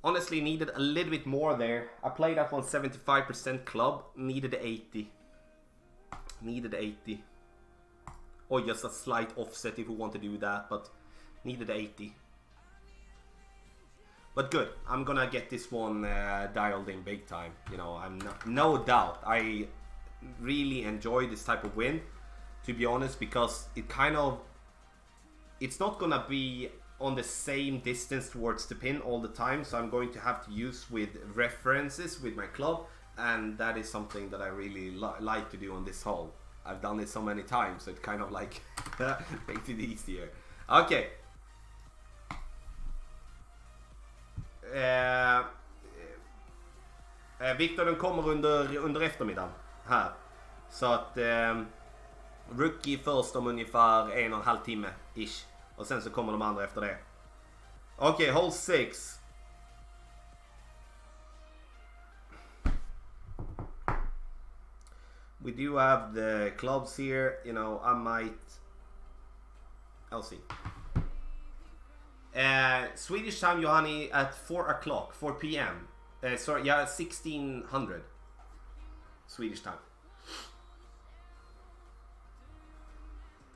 honestly needed a little bit more there. I played up on 75% club, needed 80. Needed 80. Or just a slight offset if we want to do that, but needed 80. But good, I'm gonna get this one dialed in big time. You know, I'm no doubt. I really enjoy this type of win, to be honest, because it kind of, it's not gonna be on the same distance towards the pin all the time, so I'm going to have to use with references with my club, and that is something that I really like to do on this hole. I've done it so many times, so it kind of like makes it easier. Okay. Viktor, den kommer under eftermiddagen här. Så att rookie först om ungefär 1,5 timme ish. Och sen så kommer de andra efter det. Okej, hole 6. We do have the clubs here. You know, I might... I'll see. Swedish time, Johanni, at 4 o'clock, 4 p.m. Sorry, yeah, 1600 Swedish time.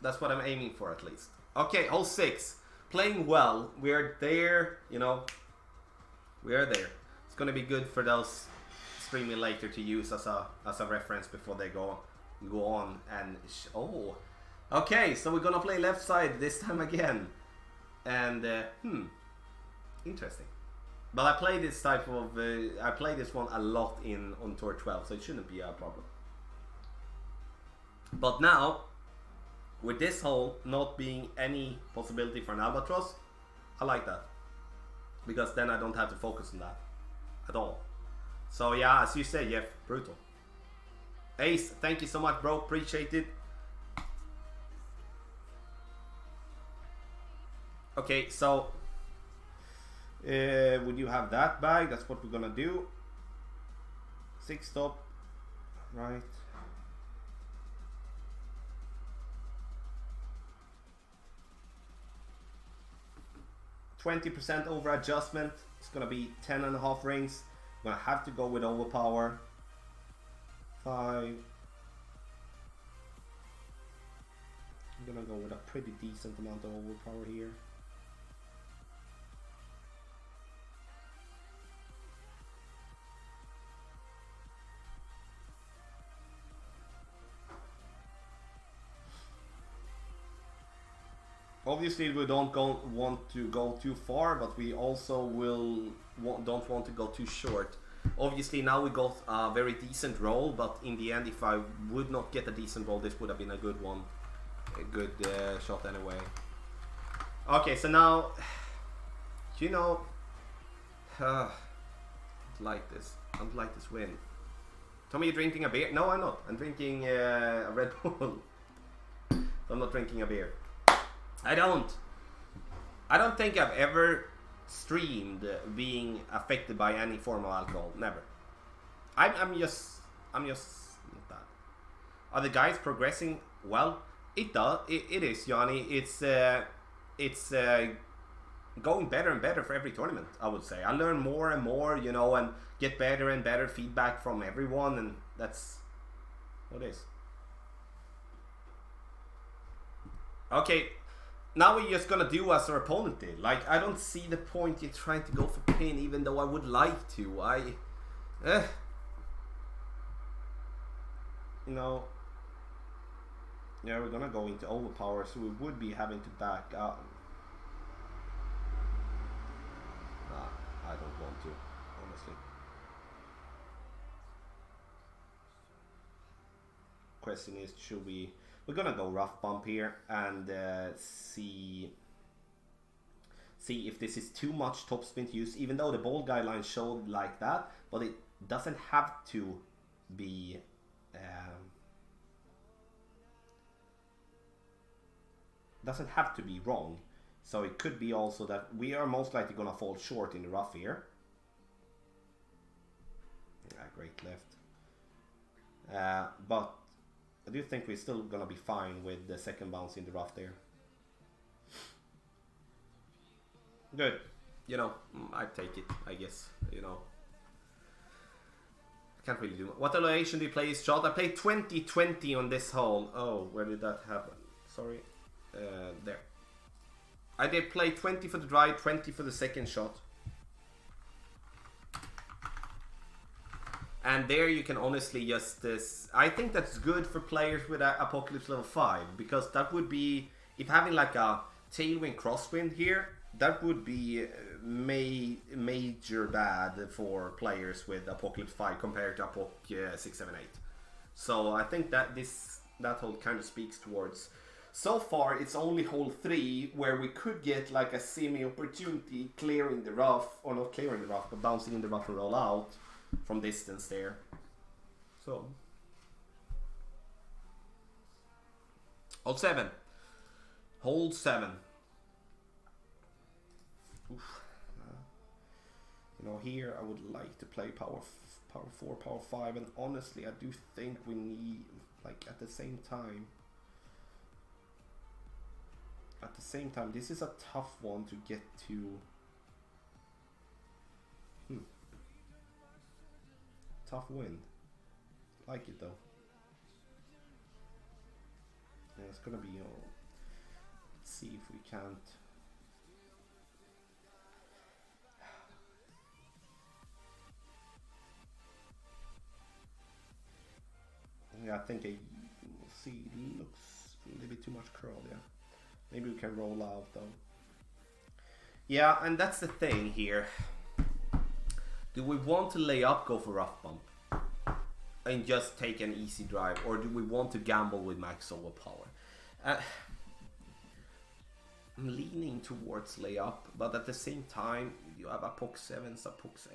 That's what I'm aiming for, at least. Okay, hole 6. Playing well. We're there, you know. We are there. It's gonna be good for those streaming later to use as a reference before they go on and oh. Okay, so we're gonna play left side this time again. And interesting. But I play this type of I play this one a lot on tour 12, so it shouldn't be a problem. But now, with this hole not being any possibility for an albatross, I like that. Because then I don't have to focus on that at all. So yeah, as you say, Jeff, brutal. Ace, thank you so much, bro. Appreciate it. Okay, so would you have that bag? That's what we're gonna do. 6 stop, right? 20% over adjustment. It's gonna be 10.5 rings. I'm gonna have to go with overpower. 5. I'm gonna go with a pretty decent amount of overpower here. Obviously we don't want to go too far, but we also don't want to go too short. Obviously now we got a very decent roll, but in the end if I would not get a decent roll, this would have been a good one. A good shot anyway. Okay, so now, you know, I don't like this. I don't like this win. Tommy, you drinking a beer? No, I'm not. I'm drinking a Red Bull. I'm not drinking a beer. I don't think I've ever streamed being affected by any form of alcohol. Never. I'm just not that. Are the guys progressing well? It does. It is, Johnny. It's going better and better for every tournament, I would say. I learn more and more, you know, and get better and better feedback from everyone, and that's what it is. Okay. Now we're just gonna do as our opponent did. Like, I don't see the point in trying to go for pin, even though I would like to. You know, yeah, we're gonna go into overpower, so we would be having to back up. I don't want to, honestly. Question is, should we? We're gonna go rough bump here and see if this is too much topspin to use, even though the ball guidelines showed like that, but it doesn't have to be wrong. So it could be also that we are most likely gonna fall short in the rough here. Yeah, great left. But I do think we're still gonna be fine with the second bounce in the rough there. Good. You know, I take it, I guess. You know, I can't really do it. What elevation do you play, shot? I played 20-20 on this hole. Oh, where did that happen? Sorry. There. I did play 20 for the drive, 20 for the second shot. And there you can honestly just... I think that's good for players with Apocalypse level 5. Because that would be... If having like a tailwind crosswind here, that would be major bad for players with Apocalypse 5 compared to Apoc 6, 7, 8. So I think that that hole kind of speaks towards... So far, it's only hole 3 where we could get like a semi-opportunity clearing the rough, or not clearing the rough, but bouncing in the rough and roll out from distance there. So, hole 7. Hole 7. Oof. You know, here I would like to play power 4, power 5, and honestly, I do think we need, like, at the same time, this is a tough one to get to. Tough win. Like it though. Yeah, it's gonna be. Let's see if we can't. Yeah, I think it looks a little bit too much curl. Yeah. Maybe we can roll out though. Yeah, and that's the thing here. Do we want to lay up, go for rough bump, and just take an easy drive, or do we want to gamble with max overpower? I'm leaning towards lay up, but at the same time, you have a Apoc 7, a Apoc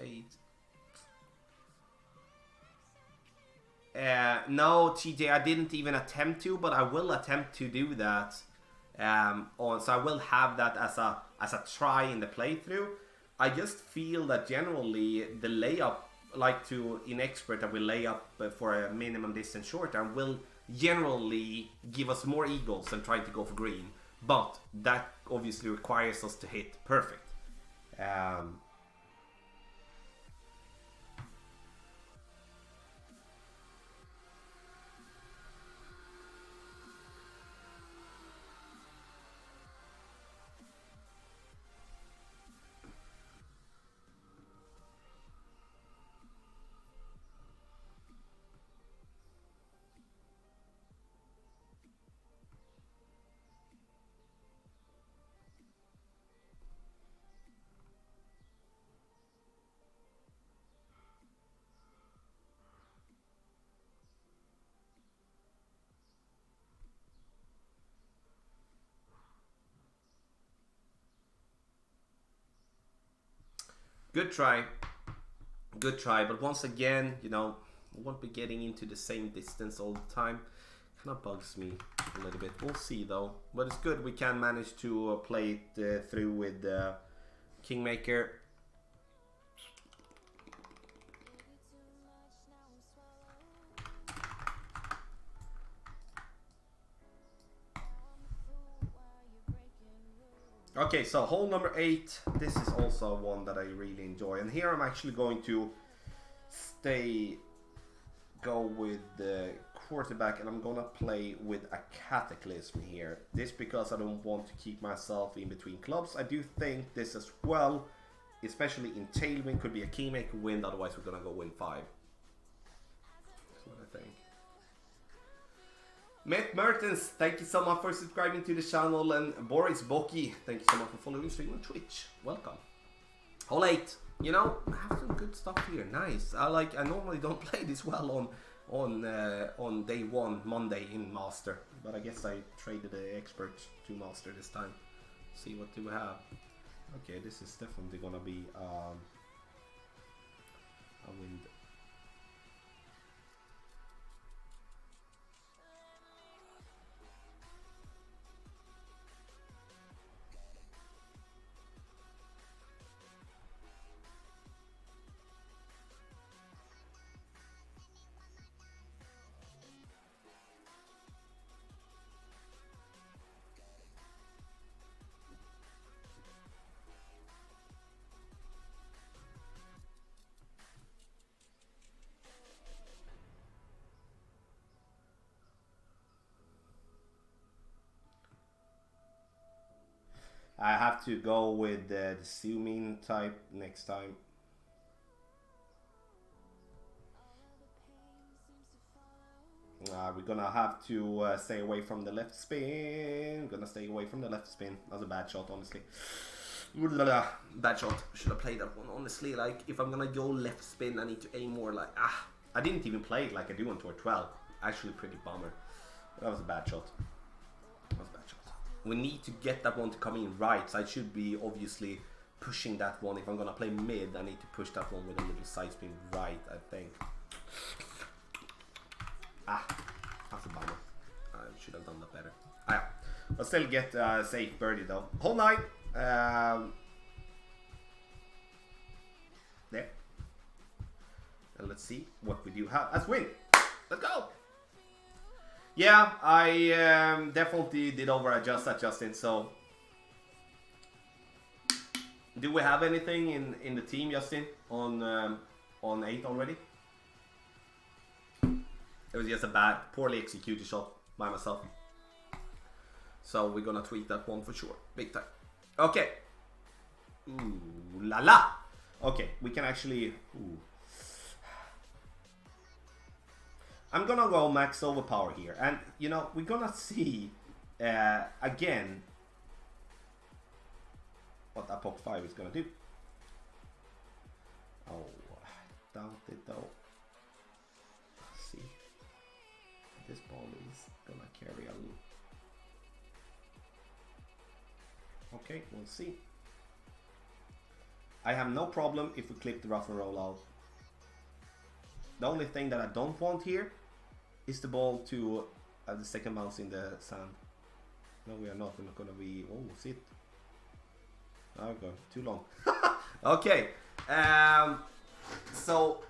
8. No, TJ, I didn't even attempt to, but I will attempt to do that. So I will have that as a try in the playthrough. I just feel that generally the layup, like to in expert, that will lay up for a minimum distance short and will generally give us more eagles than trying to go for green. But that obviously requires us to hit perfect. Um, Good try. Good try. But once again, you know, I won't be getting into the same distance all the time. Kind of bugs me a little bit. We'll see though. But it's good we can manage to play it through with Kingmaker. Okay, so hole number 8. This is also one that I really enjoy. And here I'm actually going to go with the quarterback, and I'm gonna play with a Cataclysm here. This because I don't want to keep myself in between clubs. I do think this as well, especially in Tailwind, could be a Kingmaker win, otherwise we're gonna go win 5. That's what I think. Matt Mertens, thank you so much for subscribing to the channel, and Boris Boki, thank you so much for following stream on Twitch. Welcome. Hole 8. You know, I have some good stuff here. Nice. I normally don't play this well on day 1, Monday in Master, but I guess I traded the expert to Master this time. See what do we have. Okay, this is definitely gonna be a wind. I have to go with the zoom-in type next time. We're gonna have to stay away from the left spin. Gonna stay away from the left spin. That's a bad shot, honestly. Bad shot. Should have played that one, honestly. Like, if I'm gonna go left spin, I need to aim more like... I didn't even play it like I do on Tour 12. Actually, pretty bummer. That was a bad shot. That was a bad shot. We need to get that one to come in right, so I should be obviously pushing that one. If I'm gonna play mid, I need to push that one with a little side spin right, I think. That's a bummer. I should have done that better. Yeah. But still get a safe birdie though. Hole 9. There. And let's see what we do have as win. Let's go! Yeah, I definitely did over adjust that, Justin, so... Do we have anything in the team, Justin, on 8 already? It was just a bad, poorly executed shot by myself. So we're gonna tweak that one for sure, big time. Okay. Ooh la la! Okay, we can actually... Ooh. I'm gonna go max overpower here, and you know, we're gonna see again what that Pop 5 is gonna do. Oh, I doubt it though. Let's see. This ball is gonna carry a loop. Okay, we'll see. I have no problem if we clip the rough and roll out. The only thing that I don't want here is the ball to have the second bounce in the sand. No, we are not. We're not gonna be... Oh, sit. Okay, too long. Okay. So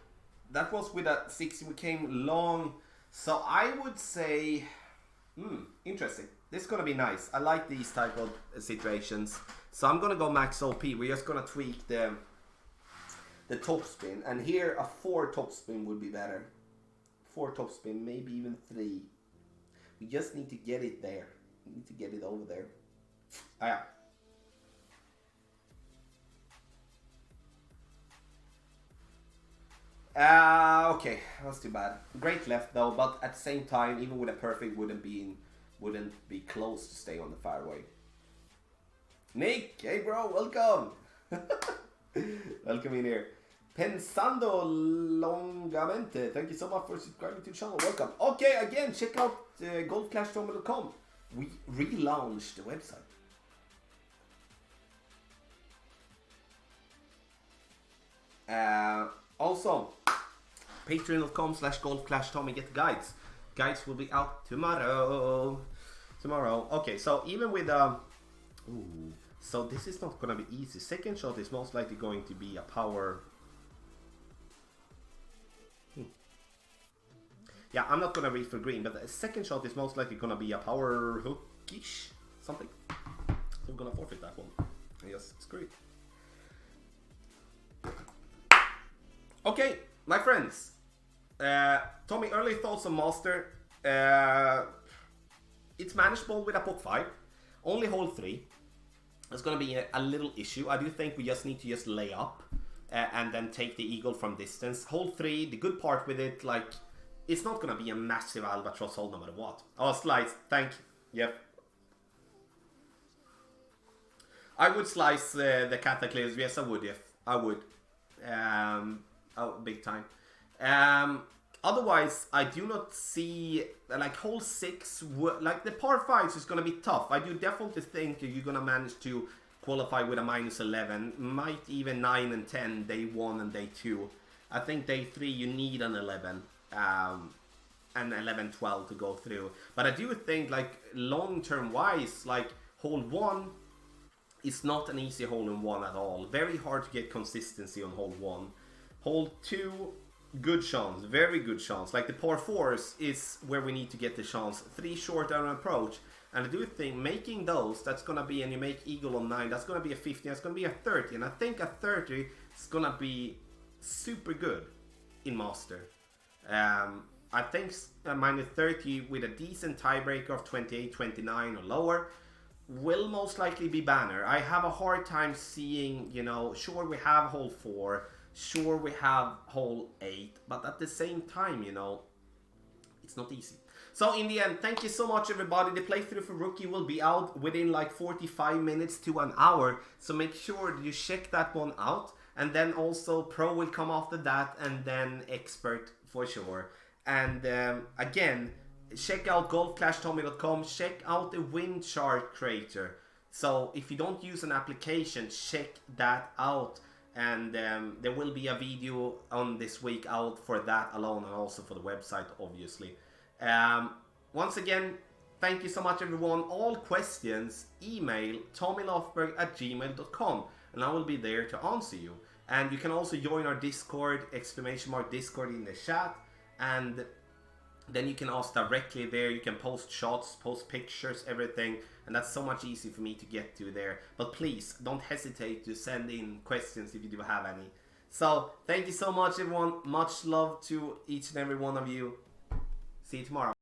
that was with a 60. We came long. So I would say... interesting. This is gonna be nice. I like these type of situations. So I'm gonna go max OP. We're just gonna tweak the topspin, and here a 4 topspin would be better. 4 topspin, maybe even 3. We just need to get it there. We need to get it over there. Ah, yeah. Okay, that's too bad. Great left though, but at the same time, even with a perfect, wouldn't be close to stay on the fairway. Nick, hey bro, welcome. Welcome in here. Pensando longamente, thank you so much for subscribing to the channel. Welcome. Okay, again, check out golfclashtournament.com. We relaunched the website. Also, patreon.com/golfclashtommy, get the guides. Guides will be out tomorrow. Okay, so even with so this is not gonna be easy. Second shot is most likely going to be a power. Yeah, I'm not gonna read for green, but the second shot is most likely gonna be a power hookish something. So I'm gonna forfeit that one. Yes, screw it. Okay, my friends. Tommy, early thoughts on Master. It's manageable with a pot 5. Only hole 3. It's gonna be a little issue. I do think we just need to just lay up and then take the eagle from distance. Hole 3, the good part with it, like, it's not gonna be a massive albatross hole no matter what. Oh, slice, thank you. Yep. I would slice the Cataclysm. Yes, I would. Yes, I would. Oh, big time. Otherwise, I do not see, like, hole 6, like, the par 5s is going to be tough. I do definitely think you're going to manage to qualify with a -11. Might even 9 and 10, day 1 and day 2. I think day 3, you need an 11. And 11, 12 to go through. But I do think, like, long-term wise, like, hole 1 is not an easy hole in 1 at all. Very hard to get consistency on hole 1. Hole 2, good chance, very good chance. Like the par 4s is where we need to get the chance. 3 short down approach, and I do think making those, that's gonna be, and you make eagle on 9, that's gonna be a 50, that's gonna be a 30, and I think a 30 is gonna be super good in Master. I think a -30 with a decent tiebreaker of 28, 29 or lower will most likely be banner. I have a hard time seeing, you know, sure we have hole 4, sure we have hole 8, but at the same time, you know, it's not easy. So in the end, thank you so much everybody. The playthrough for rookie will be out within like 45 minutes to an hour, so make sure you check that one out. And then also pro will come after that, and then expert for sure. And again, check out golfclashtommy.com, check out the wind chart creator. So if you don't use an application, check that out. And there will be a video on this week out for that alone, and also for the website, obviously. Once again, thank you so much everyone. All questions, email tommylofberg@gmail.com, and I will be there to answer you. And you can also join our Discord, !Discord in the chat, and then you can ask directly there. You can post shots, post pictures, everything, and that's so much easier for me to get to there. But please don't hesitate to send in questions if you do have any. So thank you so much everyone. Much love to each and every one of you. See you tomorrow.